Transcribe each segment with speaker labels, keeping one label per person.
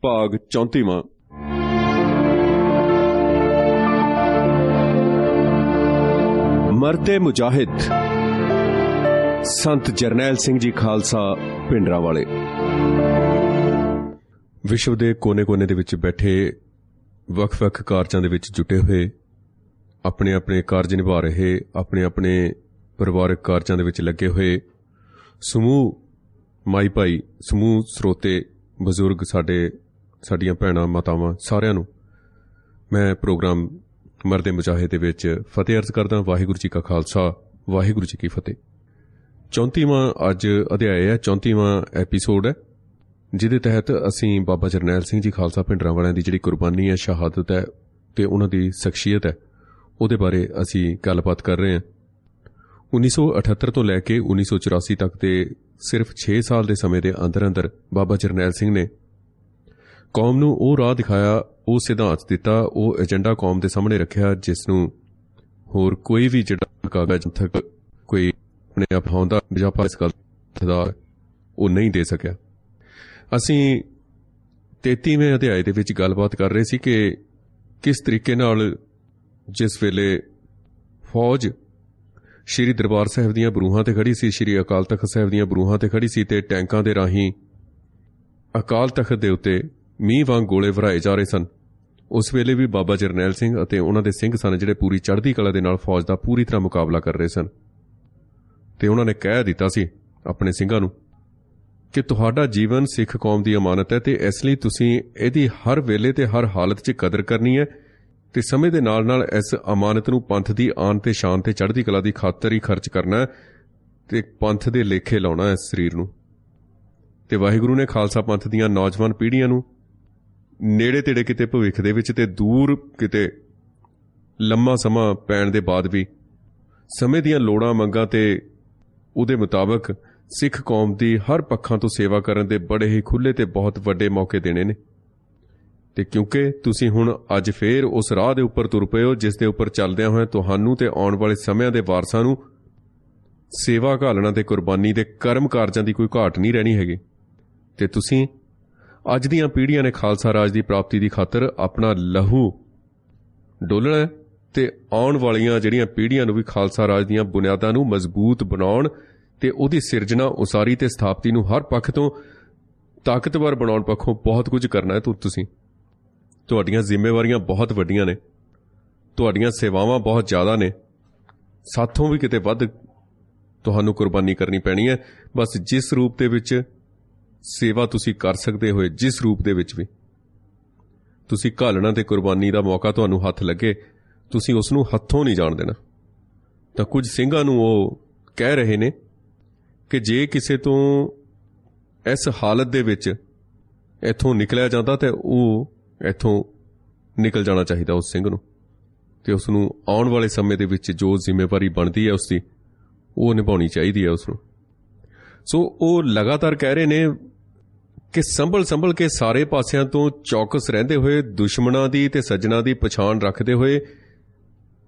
Speaker 1: भाग 34। मरते मुजाहिद संत जरनैल सिंह जी खालसा पिंडरावाले। विश्व के कोने कोने दे विच बैठे वख-वख कारजां दे विच जुटे हुए अपने अपने कारज निभा रहे, अपने अपने परिवारक कारजां दे विच लगे हुए समूह माई भाई, समूह स्रोते, बजुर्ग, साडियां भैणां, मातावां, सारिआं नूं मैं प्रोग्राम मरदे मुजाहिद दे विच फतेह अर्ज करदा। वाहिगुरू जी का खालसा, वाहिगुरू जी की फतेह। 34वां अज अध्याय है, 34वां एपीसोड है, जिहदे तहत असीं बाबा जरनैल सिंह जी खालसा पिंडरावालिआं दी जिहड़ी कुर्बानी है, शहादत है ते उन्हां दी शख्सियत है, उहदे बारे असीं गलबात कर रहे हैं। 1978 तो लैके 1984 तक के सिर्फ 6 साल के समय के अंदर अंदर बाबा जरनैल सिंह ने कौम नूं वो राह दिखाया, वो सिद्धांत दिता, वो एजेंडा कौम के सामने रखिया जिसनूं होर कोई भी जिहड़ा कागज तक कोई अपने आप हाउंदा जापा इस गल दा वो नहीं दे सकिया। असीं 33वें अध्याय दे विच गलबात कर रहे सी कि किस तरीके नाल जिस वेले फौज श्री दरबार साहिब दीआं बरूहां ते खड़ी सी, श्री अकाल तख्त साहिब दीआं बरूहां ते खड़ी सी ते टैंकां दे राहीं अकाल तख्त दे उत्ते मींह वांग गोले भराए जा रहे सन। उस वेले भी बाबा जरनैल सिंह अते उन्हां दे सिंह सन जिहड़े पूरी चढ़दी कला दे नाल फौज दा पूरी तरह मुकाबला कर रहे सन ते उन्हां ने कह दिता सी अपने सिंघां नूं कि तुहाडा जीवन सिख कौम दी अमानत है ते इसलिए तुसीं इहदी हर वेले ते हर हालत 'च कदर करनी है ते समय दे नाल नाल इस अमानत नूं पंथ दी आन ते शान ते चढ़दी कला दी खातर ही खर्च करना है ते पंथ दे लेखे लाउणा है इस सरीर नूं। ते वाहिगुरू ने खालसा पंथ दीआं नौजवान पीढ़ियां नूं नेड़े तेड़े किते भविख दे विच ते दूर किते लम्मा समा पैण दे बाद भी समय दीआं लोड़ां मंगां ते उहदे मुताबक सिख कौम दी हर पक्षां तो सेवा करन दे बड़े ही खुले ते बहुत वड्डे मौके देने ने। ते क्योंकि तुसीं हुण अज फेर उस राह दे उपर तुर पए हो जिस दे उपर चलदिआं होए तुहानूं ते आउण वाले समयां दे वारसां नूं सेवा घालना ते कुर्बानी दे कर्म कारजां दी कोई घाट नहीं रहनी हैगी ते तुसीं अज दीआं पीढ़ियां ने खालसा राज की प्राप्ति की खातर अपना लहू डोलना है ते आउण वालियां जिहड़ियां पीढ़ियां नूं भी खालसा राज दीआं बुनियादां नूं मजबूत बनाउण ते उहदी सिरजना उसारी ते स्थापति नूं हर पक्ष तो ताकतवर बनाउण पक्षों बहुत कुछ करना है। तुसीं तुहाडीआं जिम्मेवारियां बहुत वड्डियां ने, तुहाडीआं सेवावां बहुत ज़्यादा ने, साथों भी किते वध तुहानूं कुर्बानी करनी पैनी है। बस जिस रूप दे विच सेवा तुसीं कर सकते होए, जिस रूप दे विच भी तुसीं घालना ते कुर्बानी दा मौका तुहानूं हत्थ लगे, तुसीं उसनूं हत्थों नहीं जाण देना। तां कुछ ਸਿੰਘਾਂ नूं ਉਹ कह रहे ने कि जे किसे तो इस हालत दे विच इत्थों निकलिया जाता तो वह इत्थों निकल जाना चाहिए उस सिंह नूं ते उसनूं आउण वाले समय दे विच जो जिम्मेवारी बनती है उसकी वो निभाउणी चाहिए है उसनूं। सो वो लगातार कह रहे ने कि संभल के सारे पासियां तो चौकस रहंदे हुए दुश्मनां दी ते सज्जनां दी पछाण रखते हुए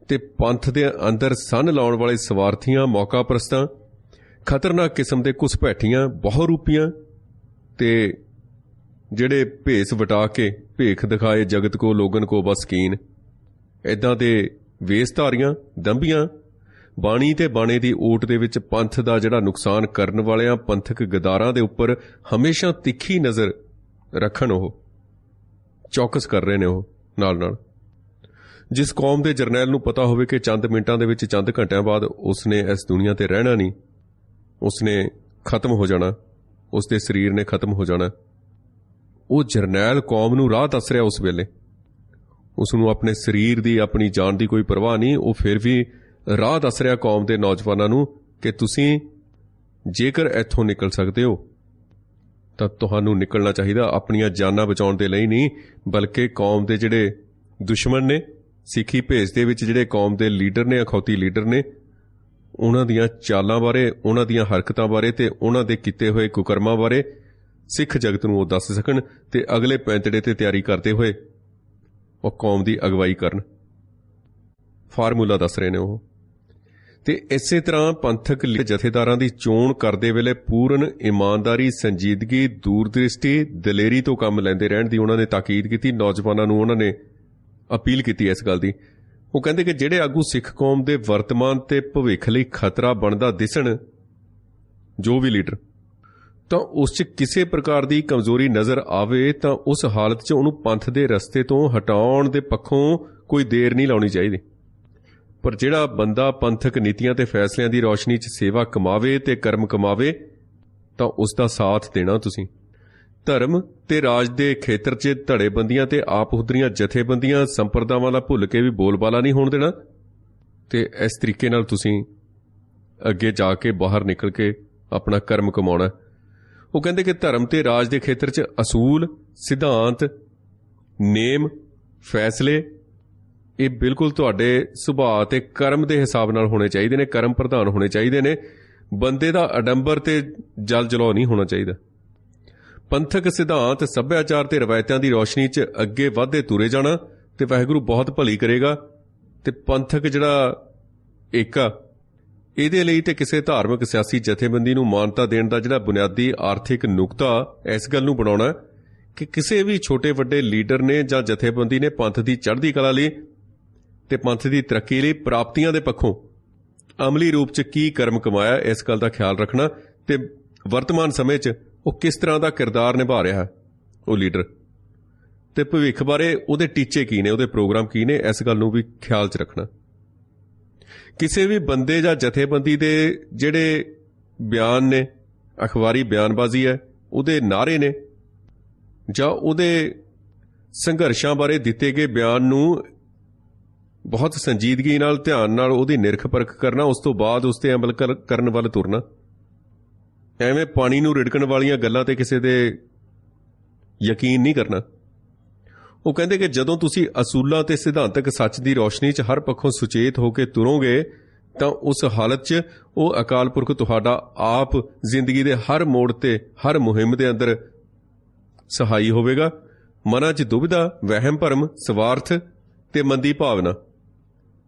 Speaker 1: ते पंथ दे अंदर सन लाउण वाले स्वार्थियां, मौका परस्तां, खतरनाक किस्म के घुसपैठियां, बहुरूपियां ते जिहड़े भेस वटा के भेख दिखाए जगत को लोगन को बस कीन, इदां दे वेशधारियां, दंभियां, बाणी ते बाणे दी ओट दे विच पंथ दा जिहड़ा नुकसान करन वालियां पंथक गदारां दे उपर हमेशा तिखी नज़र रखण ओह चौकस कर रहे ने। ओह नाल नाल जिस कौम दे जरनैल नूं पता होवे कि चंद मिंटां दे विच, चंद घंटिਆਂ बाद उसने इस दुनिया ते रहना नहीं, उसने खत्म हो जाना, उसके शरीर ने खत्म हो जाना, वो जरनैल कौम नूं राह दस रहा उस वेले, उसनूं अपने शरीर दी, अपनी जान दी कोई परवाह नहीं, वो फिर भी राह दस रहा कौम के नौजवानों नूं कि तुसीं जेकर इत्थों निकल सकते हो तां तुहानूं निकलना चाहिए अपनियां जानां बचाउण दे लई नहीं, बल्कि कौम के जिहड़े दुश्मन ने, सिखी भेस दे विच जिहड़े कौम के लीडर ने, अखौती लीडर ने, उन्हां दीआं चालां बारे, उन्हां दीआं हरकतां बारे ते उन्हां दे कीते होए कुकर्मां बारे सिख जगत नूं दस सकण ते अगले पैंतड़े ते तैयारी करते हुए वो कौम की अगवाई करन। फार्मूला दस रहे ने। वो ਤੇ ਇਸੇ ਤਰ੍ਹਾਂ ਪੰਥਕ ਜਥੇਦਾਰਾਂ ਦੀ ਚੋਣ ਕਰਦੇ ਵੇਲੇ ਪੂਰਨ ਇਮਾਨਦਾਰੀ, ਸੰਜੀਦਗੀ, ਦੂਰਦ੍ਰਿਸ਼ਟੀ, ਦਲੇਰੀ ਤੋਂ ਕੰਮ ਲੈਂਦੇ ਰਹਿਣ ਦੀ ਉਹਨਾਂ ਨੇ ਤਾਕੀਦ ਕੀਤੀ। ਨੌਜਵਾਨਾਂ ਨੂੰ ਉਹਨਾਂ ਨੇ ਅਪੀਲ ਕੀਤੀ ਇਸ ਗੱਲ ਦੀ। ਉਹ ਕਹਿੰਦੇ ਕਿ ਜਿਹੜੇ ਆਗੂ ਸਿੱਖ ਕੌਮ ਦੇ ਵਰਤਮਾਨ ਤੇ ਭਵਿੱਖ ਲਈ ਖਤਰਾ ਬਣਦਾ ਦਿਸਣ, ਜੋ ਵੀ ਲੀਡਰ, ਤਾਂ ਉਸ 'ਚ ਕਿਸੇ ਪ੍ਰਕਾਰ ਦੀ ਕਮਜ਼ੋਰੀ ਨਜ਼ਰ ਆਵੇ ਤਾਂ ਉਸ ਹਾਲਤ 'ਚ ਉਹਨੂੰ ਪੰਥ ਦੇ ਰਸਤੇ ਤੋਂ ਹਟਾਉਣ ਦੇ ਪੱਖੋਂ ਕੋਈ ਦੇਰ ਨਹੀਂ ਲਾਉਣੀ ਚਾਹੀਦੀ। ਪਰ ਜਿਹੜਾ ਬੰਦਾ ਪੰਥਕ ਨੀਤੀਆਂ ਤੇ ਫੈਸਲਿਆਂ ਦੀ ਰੌਸ਼ਨੀ 'ਚ ਸੇਵਾ ਕਮਾਵੇ ਤੇ ਕਰਮ ਕਮਾਵੇ ਤਾਂ ਉਸ ਦਾ ਸਾਥ ਦੇਣਾ ਤੁਸੀਂ। ਧਰਮ ਤੇ ਰਾਜ ਦੇ ਖੇਤਰ 'ਚ ਧੜੇਬੰਦੀਆਂ ਤੇ ਆਪਹੁਦਰੀਆਂ ਜਥੇਬੰਦੀਆਂ, ਸੰਪਰਦਾਵਾਂ ਦਾ ਭੁੱਲ ਕੇ ਵੀ ਬੋਲਬਾਲਾ ਨਹੀਂ ਹੋਣ ਦੇਣਾ ਤੇ ਇਸ ਤਰੀਕੇ ਨਾਲ ਤੁਸੀਂ ਅੱਗੇ ਜਾ ਕੇ ਬਾਹਰ ਨਿਕਲ ਕੇ ਆਪਣਾ ਕਰਮ ਕਮਾਉਣਾ। ਉਹ ਕਹਿੰਦੇ ਕਿ ਧਰਮ ਤੇ ਰਾਜ ਦੇ ਖੇਤਰ 'ਚ ਅਸੂਲ, ਸਿਧਾਂਤ, ਨੇਮ, ਫੈਸਲੇ ਇਹ ਬਿਲਕੁਲ ਤੁਹਾਡੇ ਸੁਭਾਅ ਤੇ ਕਰਮ ਦੇ ਹਿਸਾਬ ਨਾਲ ਹੋਣੇ ਚਾਹੀਦੇ ਨੇ, ਕਰਮ ਪ੍ਰਧਾਨ ਹੋਣੇ ਚਾਹੀਦੇ ਨੇ। ਬੰਦੇ ਦਾ ਅਡੰਬਰ ਤੇ ਜਲ ਜਲਾਉ ਨਹੀਂ ਹੋਣਾ ਚਾਹੀਦਾ। ਪੰਥਕ ਸਿਧਾਂਤ, ਸੱਭਿਆਚਾਰ ਤੇ ਰਵਾਇਤਾਂ ਦੀ ਰੌਸ਼ਨੀ 'ਚ ਅੱਗੇ ਵਧਦੇ ਤੁਰੇ ਜਾਣਾ ਤੇ ਵਾਹਿਗੁਰੂ ਬਹੁਤ ਭਲੀ ਕਰੇਗਾ। ਤੇ ਪੰਥਕ ਜਿਹੜਾ ਏਕਾ, ਇਹਦੇ ਲਈ ਤੇ ਕਿਸੇ ਧਾਰਮਿਕ ਸਿਆਸੀ ਜਥੇਬੰਦੀ ਨੂੰ ਮਾਨਤਾ ਦੇਣ ਦਾ ਜਿਹੜਾ ਬੁਨਿਆਦੀ ਆਰਥਿਕ ਨੁਕਤਾ ਇਸ ਗੱਲ ਨੂੰ ਬਣਾਉਣਾ ਕਿ ਕਿਸੇ ਵੀ ਛੋਟੇ ਵੱਡੇ ਲੀਡਰ ਨੇ ਜਾਂ ਜਥੇਬੰਦੀ ਨੇ ਪੰਥ ਦੀ ਚੜ੍ਹਦੀ ਕਲਾ ਲਈ ਤੇ ਪੰਥ ਦੀ ਤਰੱਕੀ ਲਈ ਪ੍ਰਾਪਤੀਆਂ ਦੇ ਪੱਖੋਂ ਅਮਲੀ ਰੂਪ 'ਚ ਕੀ ਕਰਮ ਕਮਾਇਆ, ਇਸ ਗੱਲ ਦਾ ਖਿਆਲ ਰੱਖਣਾ ਤੇ ਵਰਤਮਾਨ ਸਮੇਂ 'ਚ ਉਹ ਕਿਸ ਤਰ੍ਹਾਂ ਦਾ ਕਿਰਦਾਰ ਨਿਭਾ ਰਿਹਾ ਉਹ ਲੀਡਰ, ਤੇ ਭਵਿੱਖ ਬਾਰੇ ਉਹਦੇ ਟੀਚੇ ਕੀ ਨੇ, ਉਹਦੇ ਪ੍ਰੋਗਰਾਮ ਕੀ ਨੇ, ਇਸ ਗੱਲ ਨੂੰ ਵੀ ਖਿਆਲ 'ਚ ਰੱਖਣਾ। ਕਿਸੇ ਵੀ ਬੰਦੇ ਜਾਂ ਜਥੇਬੰਦੀ ਦੇ ਜਿਹੜੇ ਬਿਆਨ ਨੇ, ਅਖਬਾਰੀ ਬਿਆਨਬਾਜ਼ੀ ਹੈ, ਉਹਦੇ ਨਾਅਰੇ ਨੇ ਜਾਂ ਉਹਦੇ ਸੰਘਰਸ਼ਾਂ ਬਾਰੇ ਦਿੱਤੇ ਗਏ ਬਿਆਨ ਨੂੰ ਬਹੁਤ ਸੰਜੀਦਗੀ ਨਾਲ, ਧਿਆਨ ਨਾਲ ਉਹਦੀ ਨਿਰਖ ਪਰਖ ਕਰਨਾ, ਉਸ ਤੋਂ ਬਾਅਦ ਉਸ ਤੇ ਅਮਲ ਕਰਨ ਵੱਲ ਤੁਰਨਾ। ਐਵੇਂ ਪਾਣੀ ਨੂੰ ਰਿੜਕਣ ਵਾਲੀਆਂ ਗੱਲਾਂ ਤੇ ਕਿਸੇ ਦੇ ਯਕੀਨ ਨਹੀਂ ਕਰਨਾ। ਉਹ ਕਹਿੰਦੇ ਕਿ ਜਦੋਂ ਤੁਸੀਂ ਅਸੂਲਾਂ ਤੇ ਸਿਧਾਂਤਕ ਸੱਚ ਦੀ ਰੌਸ਼ਨੀ 'ਚ ਹਰ ਪੱਖੋਂ ਸੁਚੇਤ ਹੋ ਕੇ ਤੁਰੋਗੇ ਤਾਂ ਉਸ ਹਾਲਤ 'ਚ ਉਹ ਅਕਾਲ ਪੁਰਖ ਤੁਹਾਡਾ ਆਪ ਜ਼ਿੰਦਗੀ ਦੇ ਹਰ ਮੋੜ ਤੇ, ਹਰ ਮੁਹਿੰਮ ਦੇ ਅੰਦਰ ਸਹਾਈ ਹੋਵੇਗਾ। ਮਨਾਂ 'ਚ ਦੁਬਿਧਾ, ਵਹਿਮ ਭਰਮ, ਸਵਾਰਥ ਤੇ ਮੰਦੀ ਭਾਵਨਾ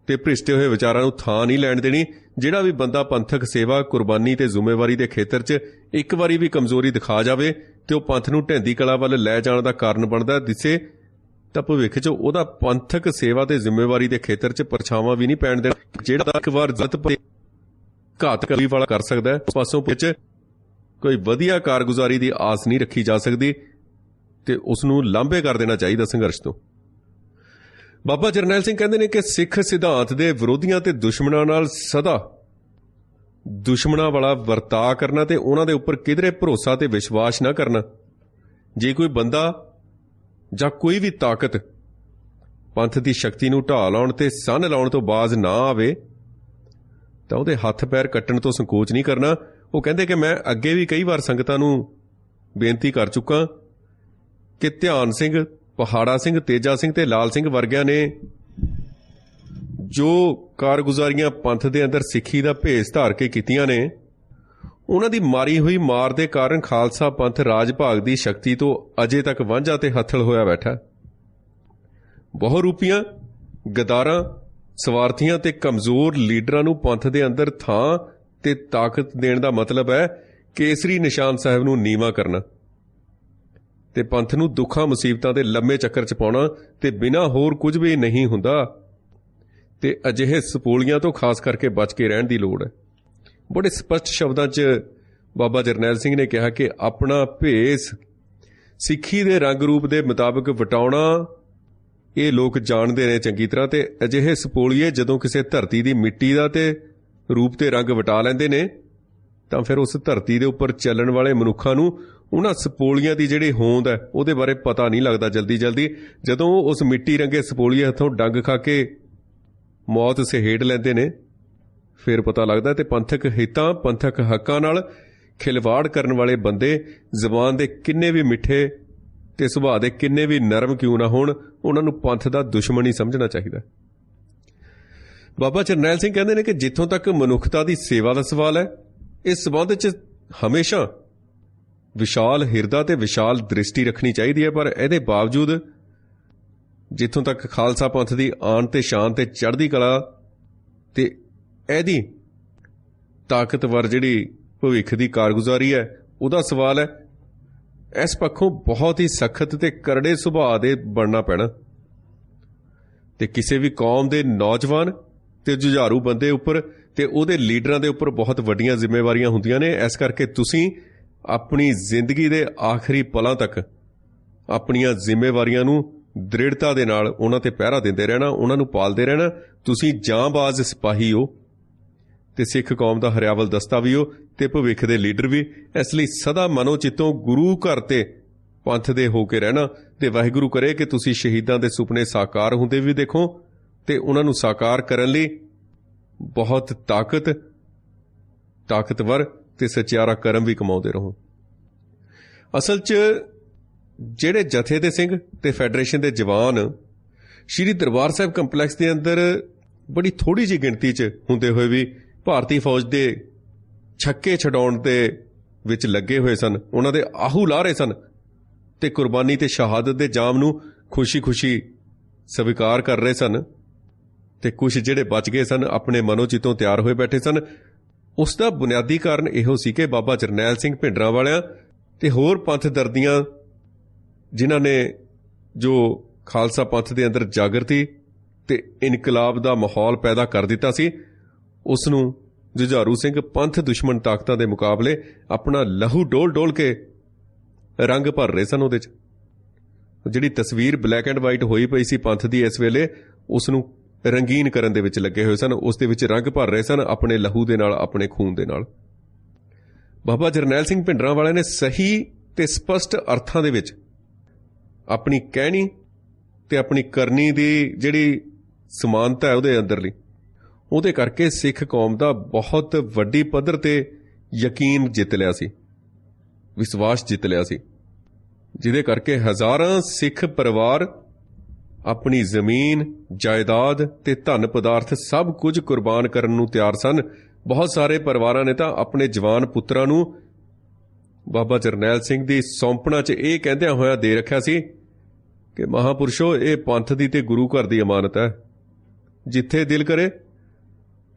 Speaker 1: ਤੇ ਭ੍ਰਿਸ਼ਟੇ ਹੋਏ ਵਿਚਾਰਾਂ ਨੂੰ ਥਾਂ ਨਹੀਂ ਲੈਣ ਦੇਣੀ। ਜਿਹੜਾ ਵੀ ਬੰਦਾ ਪੰਥਕ ਸੇਵਾ, ਕੁਰਬਾਨੀ ਤੇ ਜ਼ਿੰਮੇਵਾਰੀ ਦੇ ਖੇਤਰ 'ਚ ਇੱਕ ਵਾਰੀ ਵੀ ਕਮਜ਼ੋਰੀ ਦਿਖਾ ਜਾਵੇ ਤੇ ਉਹ ਪੰਥ ਨੂੰ ਢਹਿੰਦੀ ਕਲਾ ਵੱਲ ਲੈ ਜਾਣ ਦਾ ਕਾਰਨ ਬਣਦਾ ਦਿਸੇ ਤਾਂ ਭਵਿੱਖ 'ਚ ਉਹਦਾ ਪੰਥਕ ਸੇਵਾ ਤੇ ਜ਼ਿੰਮੇਵਾਰੀ ਦੇ ਖੇਤਰ 'ਚ ਪਰਛਾਵਾਂ ਵੀ ਨਹੀਂ ਪੈਣ ਦੇਣਾ। ਜਿਹੜਾ ਇੱਕ ਵਾਰ ਘਾਤ ਕਰੀ ਵਾਲਾ ਕਰ ਸਕਦਾ, ਉਸ ਪਾਸੋਂ ਵਿੱਚ ਕੋਈ ਵਧੀਆ ਕਾਰਗੁਜ਼ਾਰੀ ਦੀ ਆਸ ਨਹੀਂ ਰੱਖੀ ਜਾ ਸਕਦੀ ਤੇ ਉਸ ਨੂੰ ਲਾਂਭੇ ਕਰ ਦੇਣਾ ਚਾਹੀਦਾ ਸੰਘਰਸ਼ ਤੋਂ। ਬਾਬਾ ਜਰਨੈਲ ਸਿੰਘ ਕਹਿੰਦੇ ਨੇ ਕਿ ਸਿੱਖ ਸਿਧਾਂਤ ਦੇ ਵਿਰੋਧੀਆਂ ਤੇ ਦੁਸ਼ਮਣਾਂ ਨਾਲ ਸਦਾ ਦੁਸ਼ਮਣਾਂ ਵਾਲਾ ਵਰਤਾਅ ਕਰਨਾ ਤੇ ਉਹਨਾਂ ਦੇ ਉੱਪਰ ਕਿਧਰੇ ਭਰੋਸਾ ਤੇ ਵਿਸ਼ਵਾਸ ਨਾ ਕਰਨਾ। ਜੇ ਕੋਈ ਬੰਦਾ ਜਾਂ ਕੋਈ ਵੀ ਤਾਕਤ ਪੰਥ ਦੀ ਸ਼ਕਤੀ ਨੂੰ ਢਾਹ ਲਾਉਣ ਤੇ ਸੰਨ ਲਾਉਣ ਤੋਂ ਬਾਜ਼ ਨਾ ਆਵੇ ਤਾਂ ਉਹਦੇ ਹੱਥ ਪੈਰ ਕੱਟਣ ਤੋਂ ਸੰਕੋਚ ਨਹੀਂ ਕਰਨਾ। ਉਹ ਕਹਿੰਦੇ ਕਿ ਮੈਂ ਅੱਗੇ ਵੀ ਕਈ ਵਾਰ ਸੰਗਤਾਂ ਨੂੰ ਬੇਨਤੀ ਕਰ ਚੁੱਕਾ ਕਿ ਧਿਆਨ ਸਿੰਘ, ਪਹਾੜਾ ਸਿੰਘ, ਤੇਜਾ ਸਿੰਘ ਤੇ ਲਾਲ ਸਿੰਘ ਵਰਗਿਆਂ ਨੇ ਜੋ ਕਾਰਗੁਜ਼ਾਰੀਆਂ ਪੰਥ ਦੇ ਅੰਦਰ ਸਿੱਖੀ ਦਾ ਭੇਸ ਧਾਰ ਕੇ ਕੀਤੀਆਂ ਨੇ, ਉਹਨਾਂ ਦੀ ਮਾਰੀ ਹੋਈ ਮਾਰ ਦੇ ਕਾਰਨ ਖਾਲਸਾ ਪੰਥ ਰਾਜ ਭਾਗ ਦੀ ਸ਼ਕਤੀ ਤੋਂ ਅਜੇ ਤੱਕ ਵਾਂਝਾ ਤੇ ਹੱਥਲ ਹੋਇਆ ਬੈਠਾ। ਬਹੁਰੂਪੀਆਂ, ਗਦਾਰਾਂ, ਸਵਾਰਥੀਆਂ ਤੇ ਕਮਜ਼ੋਰ ਲੀਡਰਾਂ ਨੂੰ ਪੰਥ ਦੇ ਅੰਦਰ ਥਾਂ ਤੇ ਤਾਕਤ ਦੇਣ ਦਾ ਮਤਲਬ ਹੈ ਕੇਸਰੀ ਨਿਸ਼ਾਨ ਸਾਹਿਬ ਨੂੰ ਨੀਵਾਂ ਕਰਨਾ ਤੇ ਪੰਥ ਨੂੰ ਦੁੱਖਾਂ ਮੁਸੀਬਤਾਂ ਦੇ ਲੰਮੇ ਚੱਕਰ 'ਚ ਪਾਉਣਾ ਤੇ ਬਿਨਾਂ ਹੋਰ ਕੁਝ ਵੀ ਨਹੀਂ ਹੁੰਦਾ ਤੇ ਅਜਿਹੇ ਸਪੋਲੀਆਂ ਤੋਂ ਖਾਸ ਕਰਕੇ ਬਚ ਕੇ ਰਹਿਣ ਦੀ ਲੋੜ ਹੈ। ਬੜੇ ਸਪਸ਼ਟ ਸ਼ਬਦਾਂ 'ਚ ਬਾਬਾ ਜਰਨੈਲ ਸਿੰਘ ਨੇ ਕਿਹਾ ਕਿ ਆਪਣਾ ਭੇਸ ਸਿੱਖੀ ਦੇ ਰੰਗ ਰੂਪ ਦੇ ਮੁਤਾਬਕ ਵਟਾਉਣਾ ਇਹ ਲੋਕ ਜਾਣਦੇ ਨੇ ਚੰਗੀ ਤਰ੍ਹਾਂ ਤੇ ਅਜਿਹੇ ਸਪੋਲੀਏ ਜਦੋਂ ਕਿਸੇ ਧਰਤੀ ਦੀ ਮਿੱਟੀ ਦਾ ਤੇ ਰੂਪ ਤੇ ਰੰਗ ਵਟਾ ਲੈਂਦੇ ਨੇ ਤਾਂ ਫਿਰ ਉਸ ਧਰਤੀ ਦੇ ਉੱਪਰ ਚੱਲਣ ਵਾਲੇ ਮਨੁੱਖਾਂ ਨੂੰ ਉਹਨਾਂ ਸਪੋਲੀਆਂ ਦੀ ਜਿਹੜੀ ਹੋਂਦ ਹੈ ਉਹਦੇ ਬਾਰੇ ਪਤਾ ਨਹੀਂ ਲੱਗਦਾ। ਜਲਦੀ ਜਦੋਂ ਉਸ ਮਿੱਟੀ ਰੰਗੇ ਸਪੋਲੀਏ ਹੱਥੋਂ ਡੰਗ ਖਾ ਕੇ ਮੌਤ ਸਹੇੜ ਲੈਂਦੇ ਨੇ ਫਿਰ ਪਤਾ ਲੱਗਦਾ। ਤੇ ਪੰਥਕ ਹਿੱਤਾਂ, ਪੰਥਕ ਹੱਕਾਂ ਨਾਲ ਖਿਲਵਾੜ ਕਰਨ ਵਾਲੇ ਬੰਦੇ ਜ਼ਬਾਨ ਦੇ ਕਿੰਨੇ ਵੀ ਮਿੱਠੇ ਤੇ ਸੁਭਾਅ ਦੇ ਕਿੰਨੇ ਵੀ ਨਰਮ ਕਿਉਂ ਨਾ ਹੋਣ, ਉਹਨਾਂ ਨੂੰ ਪੰਥ ਦਾ ਦੁਸ਼ਮਣ ਹੀ ਸਮਝਣਾ ਚਾਹੀਦਾ। ਬਾਬਾ ਜਰਨੈਲ ਸਿੰਘ ਕਹਿੰਦੇ ਨੇ ਕਿ ਜਿੱਥੋਂ ਤੱਕ ਮਨੁੱਖਤਾ ਦੀ ਸੇਵਾ ਦਾ ਸਵਾਲ ਹੈ, ਇਸ ਸੰਬੰਧ 'ਚ ਹਮੇਸ਼ਾ ਵਿਸ਼ਾਲ ਹਿਰਦਾ ਤੇ ਵਿਸ਼ਾਲ ਦ੍ਰਿਸ਼ਟੀ ਰੱਖਣੀ ਚਾਹੀਦੀ ਹੈ। ਪਰ ਇਹਦੇ ਬਾਵਜੂਦ ਜਿੱਥੋਂ ਤੱਕ ਖਾਲਸਾ ਪੰਥ ਦੀ ਆਨ ਤੇ ਸ਼ਾਨ ਤੇ ਚੜ੍ਹਦੀ ਕਲਾ ਤੇ ਇਹਦੀ ਤਾਕਤਵਰ ਜਿਹੜੀ ਭਵਿੱਖ ਦੀ ਕਾਰਗੁਜ਼ਾਰੀ ਹੈ ਉਹਦਾ ਸਵਾਲ ਹੈ। ਇਸ ਪੱਖੋਂ ਬਹੁਤ ਹੀ ਸਖਤ ਤੇ ਕਰੜੇ ਸੁਭਾਅ ਦੇ ਬਣਨਾ ਪੈਣਾ ਤੇ ਕਿਸੇ ਵੀ ਕੌਮ ਦੇ ਨੌਜਵਾਨ ਤੇ ਜੁਝਾਰੂ ਬੰਦੇ ਉੱਪਰ ਤੇ ਉਹਦੇ ਲੀਡਰਾਂ ਦੇ ਉੱਪਰ ਬਹੁਤ ਵੱਡੀਆਂ ਜ਼ਿੰਮੇਵਾਰੀਆਂ ਹੁੰਦੀਆਂ ਨੇ। ਇਸ ਕਰਕੇ ਤੁਸੀਂ ਆਪਣੀ ਜ਼ਿੰਦਗੀ ਦੇ ਆਖਰੀ ਪਲਾਂ ਤੱਕ ਆਪਣੀਆਂ ਜ਼ਿੰਮੇਵਾਰੀਆਂ ਨੂੰ ਦ੍ਰਿੜਤਾ ਦੇ ਨਾਲ ਉਹਨਾਂ ਤੇ ਪਹਿਰਾ ਦਿੰਦੇ ਰਹਿਣਾ, ਉਹਨਾਂ ਨੂੰ ਪਾਲਦੇ ਰਹਿਣਾ। ਤੁਸੀਂ ਜਾਂਬਾਜ਼ ਸਿਪਾਹੀ ਹੋ ਤੇ ਸਿੱਖ ਕੌਮ ਦਾ ਹਰਿਆਵਲ ਦਸਤਾ ਵੀ ਹੋ ਤੇ ਭਵਿੱਖ ਦੇ ਲੀਡਰ ਵੀ। ਇਸ ਲਈ ਸਦਾ ਮਨੋ ਚਿੱਤੋਂ ਗੁਰੂ ਘਰ ਤੇ ਪੰਥ ਦੇ ਹੋ ਕੇ ਰਹਿਣਾ ਤੇ ਵਾਹਿਗੁਰੂ ਕਰੇ ਕਿ ਤੁਸੀਂ ਸ਼ਹੀਦਾਂ ਦੇ ਸੁਪਨੇ ਸਾਕਾਰ ਹੁੰਦੇ ਵੀ ਦੇਖੋ ਤੇ ਉਹਨਾਂ ਨੂੰ ਸਾਕਾਰ ਕਰਨ ਲਈ ਬਹੁਤ ਤਾਕਤਵਰ ਤੇ ਸਚਿਆਰਾ ਕਰਮ ਵੀ ਕਮਾਉਂਦੇ ਰਹੋ। ਅਸਲ 'ਚ ਜਿਹੜੇ ਜਥੇ ਦੇ ਸਿੰਘ ਤੇ ਫੈਡਰੇਸ਼ਨ ਦੇ ਜਵਾਨ ਸ਼੍ਰੀ ਦਰਬਾਰ ਸਾਹਿਬ ਕੰਪਲੈਕਸ ਦੇ ਅੰਦਰ ਬੜੀ ਥੋੜ੍ਹੀ ਜਿਹੀ ਗਿਣਤੀ 'ਚ ਹੁੰਦੇ ਹੋਏ ਵੀ ਭਾਰਤੀ ਫੌਜ ਦੇ ਛੱਕੇ ਛਡਾਉਣ ਦੇ ਵਿੱਚ ਲੱਗੇ ਹੋਏ ਸਨ, ਉਹਨਾਂ ਦੇ ਆਹੂ ਲਾ ਰਹੇ ਸਨ ਤੇ ਕੁਰਬਾਨੀ ਤੇ ਸ਼ਹਾਦਤ ਦੇ ਜਾਮ ਨੂੰ ਖੁਸ਼ੀ ਸਵੀਕਾਰ ਕਰ ਰਹੇ ਸਨ ਤੇ ਕੁਝ ਜਿਹੜੇ ਬਚ ਗਏ ਸਨ ਆਪਣੇ ਮਨੋ ਚਿੱਤੋਂ ਤਿਆਰ ਹੋਏ ਬੈਠੇ ਸਨ। ਉਸ ਦਾ ਬੁਨਿਆਦੀ ਕਾਰਨ ਇਹੋ ਸੀ ਕਿ ਬਾਬਾ ਜਰਨੈਲ ਸਿੰਘ ਭਿੰਡਰਾਂਵਾਲਿਆਂ ਤੇ ਹੋਰ ਪੰਥ ਦਰਦੀਆਂ ਜਿਨ੍ਹਾਂ ਨੇ ਜੋ ਖਾਲਸਾ ਪੰਥ ਦੇ ਅੰਦਰ ਜਾਗਰਤੀ ਤੇ ਇਨਕਲਾਬ ਦਾ ਮਾਹੌਲ ਪੈਦਾ ਕਰ ਦਿੱਤਾ ਸੀ, ਉਸ ਨੂੰ ਜੁਝਾਰੂ ਸਿੰਘ ਪੰਥ ਦੁਸ਼ਮਣ ਤਾਕਤਾਂ ਦੇ ਮੁਕਾਬਲੇ ਆਪਣਾ ਲਹੂ ਡੋਲ ਕੇ ਰੰਗ ਭਰ ਰਹੇ ਸਨ। ਉਹਦੇ 'ਚ ਜਿਹੜੀ ਤਸਵੀਰ ਬਲੈਕ ਐਂਡ ਵਾਈਟ ਹੋਈ ਪਈ ਸੀ ਪੰਥ ਦੀ ਇਸ ਵੇਲੇ, ਉਸ ਨੂੰ ਰੰਗੀਨ ਕਰਨ ਦੇ ਵਿੱਚ ਲੱਗੇ ਹੋਏ ਸਨ। ਉਸ ਦੇ ਵਿੱਚ ਰੰਗ ਭਰ ਰਹੇ ਸਨ ਆਪਣੇ ਲਹੂ ਦੇ ਨਾਲ, ਆਪਣੇ ਖੂਨ ਦੇ ਨਾਲ। ਬਾਬਾ ਜਰਨੈਲ ਸਿੰਘ ਭਿੰਡਰਾਂਵਾਲੇ ਨੇ ਸਹੀ ਤੇ ਸਪਸ਼ਟ ਅਰਥਾਂ ਦੇ ਵਿੱਚ ਆਪਣੀ ਕਹਿਣੀ ਤੇ ਆਪਣੀ ਕਰਨੀ ਦੀ ਜਿਹੜੀ ਸਮਾਨਤਾ ਹੈ ਉਹਦੇ ਅੰਦਰਲੀ, ਉਹਦੇ ਕਰਕੇ ਸਿੱਖ ਕੌਮ ਦਾ ਬਹੁਤ ਵੱਡੀ ਪੱਧਰ ਤੇ ਯਕੀਨ ਜਿੱਤ ਲਿਆ ਸੀ, ਵਿਸ਼ਵਾਸ ਜਿੱਤ ਲਿਆ ਸੀ, ਜਿਹਦੇ ਕਰਕੇ ਹਜ਼ਾਰਾਂ ਸਿੱਖ ਪਰਿਵਾਰ ਆਪਣੀ ਜ਼ਮੀਨ, ਜਾਇਦਾਦ ਤੇ ਧਨ ਪਦਾਰਥ ਸਭ ਕੁਝ ਕੁਰਬਾਨ ਕਰਨ ਨੂੰ ਤਿਆਰ ਸਨ। ਬਹੁਤ ਸਾਰੇ ਪਰਿਵਾਰਾਂ ਨੇ ਤਾਂ ਆਪਣੇ ਜਵਾਨ ਪੁੱਤਰਾਂ ਨੂੰ ਬਾਬਾ ਜਰਨੈਲ ਸਿੰਘ ਦੀ ਸੌਂਪਣਾ 'ਚ ਇਹ ਕਹਿੰਦਿਆਂ ਹੋਇਆ ਦੇ ਰੱਖਿਆ ਸੀ ਕਿ ਮਹਾਂਪੁਰਸ਼ੋ, ਇਹ ਪੰਥ ਦੀ ਤੇ ਗੁਰੂ ਘਰ ਦੀ ਅਮਾਨਤ ਹੈ, ਜਿੱਥੇ ਦਿਲ ਕਰੇ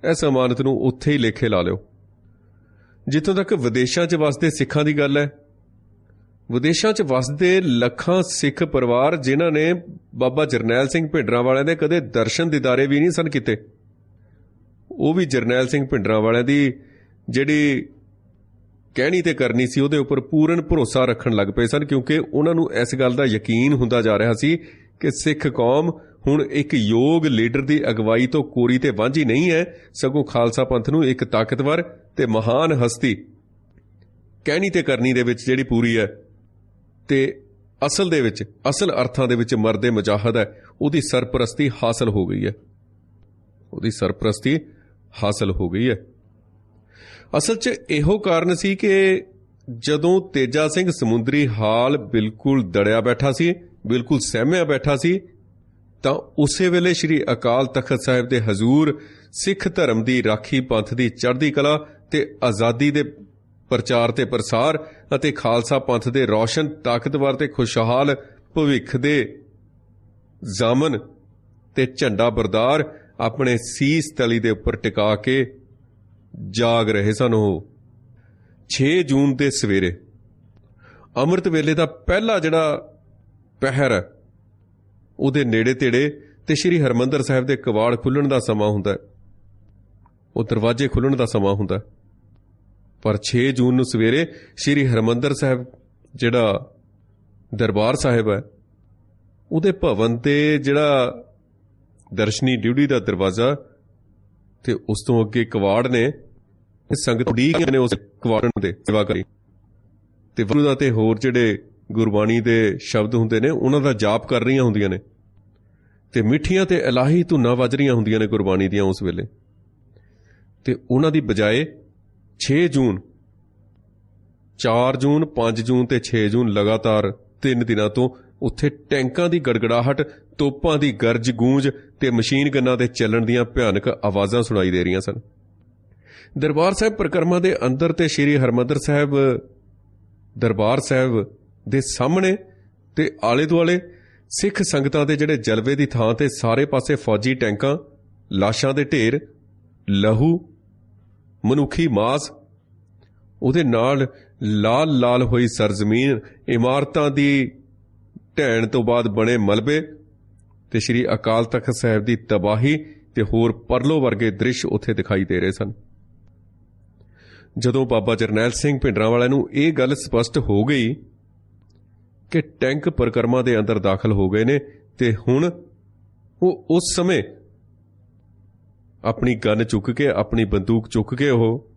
Speaker 1: ਇਸ ਅਮਾਨਤ ਨੂੰ ਉੱਥੇ ਹੀ ਲੇਖੇ ਲਾ ਲਿਓ। ਜਿੱਥੋਂ ਤੱਕ ਵਿਦੇਸ਼ਾਂ 'ਚ ਵਸਦੇ ਸਿੱਖਾਂ ਦੀ ਗੱਲ ਹੈ, ਵਿਦੇਸ਼ਾਂ 'ਚ ਵਸਦੇ ਲੱਖਾਂ ਸਿੱਖ ਪਰਿਵਾਰ ਜਿਨ੍ਹਾਂ ਨੇ ਬਾਬਾ ਜਰਨੈਲ ਸਿੰਘ ਭਿੰਡਰਾਂਵਾਲਿਆਂ ਦੇ ਕਦੇ ਦਰਸ਼ਨ ਦੀਦਾਰੇ ਵੀ ਨਹੀਂ ਸਨ ਕੀਤੇ, ਉਹ ਵੀ ਜਰਨੈਲ ਸਿੰਘ ਭਿੰਡਰਾਂਵਾਲਿਆਂ ਦੀ ਜਿਹੜੀ ਕਹਿਣੀ ਤੇ ਕਰਨੀ ਸੀ ਉਹਦੇ ਉੱਪਰ ਪੂਰਨ ਭਰੋਸਾ ਰੱਖਣ ਲੱਗ ਪਏ ਸਨ, ਕਿਉਂਕਿ ਉਹਨਾਂ ਨੂੰ ਇਸ ਗੱਲ ਦਾ ਯਕੀਨ ਹੁੰਦਾ ਜਾ ਰਿਹਾ ਸੀ ਕਿ ਸਿੱਖ ਕੌਮ ਹੁਣ ਇੱਕ ਯੋਗ ਲੀਡਰ ਦੀ ਅਗਵਾਈ ਤੋਂ ਕੋਰੀ ਤੇ ਵਾਂਝੀ ਨਹੀਂ ਹੈ, ਸਗੋਂ ਖਾਲਸਾ ਪੰਥ ਨੂੰ ਇੱਕ ਤਾਕਤਵਰ ਤੇ ਮਹਾਨ ਹਸਤੀ ਕਹਿਣੀ ਤੇ ਕਰਨੀ ਦੇ ਵਿੱਚ ਜਿਹੜੀ ਪੂਰੀ ਹੈ ਤੇ ਅਸਲ ਦੇ ਵਿੱਚ, ਅਸਲ ਅਰਥਾਂ ਦੇ ਵਿੱਚ ਮਰਦੇ ਮੁਜਾਹਦ ਹੈ, ਉਹਦੀ ਸਰਪ੍ਰਸਤੀ ਹਾਸਲ ਹੋ ਗਈ ਹੈ, ਉਹਦੀ ਸਰਪ੍ਰਸਤੀ ਹਾਸਲ ਹੋ ਗਈ ਹੈ। ਅਸਲ 'ਚ ਇਹੋ ਕਾਰਨ ਸੀ ਕਿ ਜਦੋਂ ਤੇਜਾ ਸਿੰਘ ਸਮੁੰਦਰੀ ਹਾਲ ਬਿਲਕੁਲ ਦੜਿਆ ਬੈਠਾ ਸੀ, ਬਿਲਕੁਲ ਸਹਿਮਿਆ ਬੈਠਾ ਸੀ, ਤਾਂ ਉਸੇ ਵੇਲੇ ਸ਼੍ਰੀ ਅਕਾਲ ਤਖਤ ਸਾਹਿਬ ਦੇ ਹਜ਼ੂਰ ਸਿੱਖ ਧਰਮ ਦੀ ਰਾਖੀ, ਪੰਥ ਦੀ ਚੜ੍ਹਦੀ ਕਲਾ ਤੇ ਆਜ਼ਾਦੀ ਦੇ ਪ੍ਰਚਾਰ ਤੇ ਪ੍ਰਸਾਰ ਅਤੇ ਖਾਲਸਾ ਪੰਥ ਦੇ ਰੌਸ਼ਨ, ਤਾਕਤਵਰ ਤੇ ਖੁਸ਼ਹਾਲ ਭਵਿੱਖ ਦੇ ਜ਼ਾਮਨ ਤੇ ਝੰਡਾ ਬਰਦਾਰ ਆਪਣੇ ਸੀਸ ਤਲੀ ਦੇ ਉੱਪਰ ਟਿਕਾ ਕੇ ਜਾਗ ਰਹੇ ਸਨ। ਉਹ 6 ਜੂਨ ਦੇ ਸਵੇਰੇ ਅੰਮ੍ਰਿਤ ਵੇਲੇ ਦਾ ਪਹਿਲਾ ਜਿਹੜਾ ਪਹਿਰ ਹੈ ਉਹਦੇ ਨੇੜੇ ਤੇੜੇ ਤੇ ਸ਼੍ਰੀ ਹਰਿਮੰਦਰ ਸਾਹਿਬ ਦੇ ਕਵਾੜ ਖੁੱਲ੍ਹਣ ਦਾ ਸਮਾਂ ਹੁੰਦਾ, ਉਹ ਦਰਵਾਜ਼ੇ ਖੁੱਲ੍ਹਣ ਦਾ ਸਮਾਂ ਹੁੰਦਾ। ਪਰ 6 ਜੂਨ ਨੂੰ ਸਵੇਰੇ ਸ਼੍ਰੀ ਹਰਿਮੰਦਰ ਸਾਹਿਬ ਜਿਹੜਾ ਦਰਬਾਰ ਸਾਹਿਬ ਹੈ ਉਹਦੇ ਭਵਨ ਤੇ ਜਿਹੜਾ ਦਰਸ਼ਨੀ ਡਿਊਟੀ ਦਾ ਦਰਵਾਜ਼ਾ ਤੇ ਉਸ ਤੋਂ ਅੱਗੇ ਕਵਾੜ ਨੇ, ਸੰਗਤ ਉਡੀਕ ਨੇ ਉਸ ਕਵਾੜਨ ਦੇ ਸੇਵਾ ਕਰੀ ਤੇ ਗੁਰੂ ਦਾ ਤੇ ਹੋਰ ਜਿਹੜੇ ਗੁਰਬਾਣੀ ਦੇ ਸ਼ਬਦ ਹੁੰਦੇ ਨੇ ਉਹਨਾਂ ਦਾ ਜਾਪ ਕਰ ਰਹੀਆਂ ਹੁੰਦੀਆਂ ਨੇ ਤੇ ਮਿੱਠੀਆਂ ਤੇ ਇਲਾਹੀ ਧੁਨਾਂ ਵੱਜ ਰਹੀਆਂ ਹੁੰਦੀਆਂ ਨੇ ਗੁਰਬਾਣੀ ਦੀਆਂ ਉਸ ਵੇਲੇ। ਤੇ ਉਹਨਾਂ ਦੀ ਬਜਾਏ 6 ਜੂਨ, 4 ਜੂਨ, 5 ਜੂਨ ਤੇ 6 ਜੂਨ ਲਗਾਤਾਰ 3 ਦਿਨਾਂ ਤੋਂ ਉੱਥੇ ਟੈਂਕਾਂ ਦੀ ਗੜਗੜਾਹਟ, ਤੋਪਾਂ ਦੀ ਗਰਜ ਗੂੰਜ ਤੇ ਮਸ਼ੀਨ ਗੰਨਾਂ ਦੇ ਚੱਲਣ ਦੀਆਂ ਭਿਆਨਕ ਆਵਾਜ਼ਾਂ ਸੁਣਾਈ ਦੇ ਰਹੀਆਂ ਸਨ। ਦਰਬਾਰ ਸਾਹਿਬ ਪਰਿਕਰਮਾ ਦੇ ਅੰਦਰ ਤੇ ਸ਼੍ਰੀ ਹਰਿਮੰਦਰ ਸਾਹਿਬ ਦਰਬਾਰ ਸਾਹਿਬ ਦੇ ਸਾਹਮਣੇ ਤੇ ਆਲੇ ਦੁਆਲੇ ਸਿੱਖ ਸੰਗਤਾਂ ਦੇ ਜਿਹੜੇ ਜਲਵੇ ਦੀ ਥਾਂ ਤੇ ਸਾਰੇ ਪਾਸੇ ਫੌਜੀ ਟੈਂਕਾਂ, ਲਾਸ਼ਾਂ ਦੇ ਢੇਰ, ਲਹੂ, ਮਨੁੱਖੀ ਮਾਸ, ਉਹਦੇ ਨਾਲ ਲਾਲ ਲਾਲ ਹੋਈ ਸਰਜ਼ਮੀਨ, ਇਮਾਰਤਾਂ ਦੀ ਢਹਿਣ ਤੋਂ ਬਾਅਦ ਬਣੇ ਮਲਬੇ ਤੇ ਸ਼੍ਰੀ ਅਕਾਲ ਤਖ਼ਤ ਸਾਹਿਬ ਦੀ ਤਬਾਹੀ ਤੇ ਹੋਰ ਪਰਲੋ ਵਰਗੇ ਦ੍ਰਿਸ਼ ਉੱਥੇ ਦਿਖਾਈ ਦੇ ਰਹੇ ਸਨ। ਜਦੋਂ ਬਾਬਾ ਜਰਨੈਲ ਸਿੰਘ ਭਿੰਡਰਾਂਵਾਲੇ ਨੂੰ ਇਹ ਗੱਲ ਸਪਸ਼ਟ ਹੋ ਗਈ ਕਿ ਟੈਂਕ ਪਰਿਕਰਮਾ ਦੇ ਅੰਦਰ ਦਾਖਲ ਹੋ ਗਏ ਨੇ ਤੇ ਹੁਣ ਉਹ ਉਸ ਸਮੇਂ ਆਪਣੀ ਗਨ ਚੁੱਕ ਕੇ, ਆਪਣੀ ਬੰਦੂਕ ਚੁੱਕ ਕੇ ਉਹ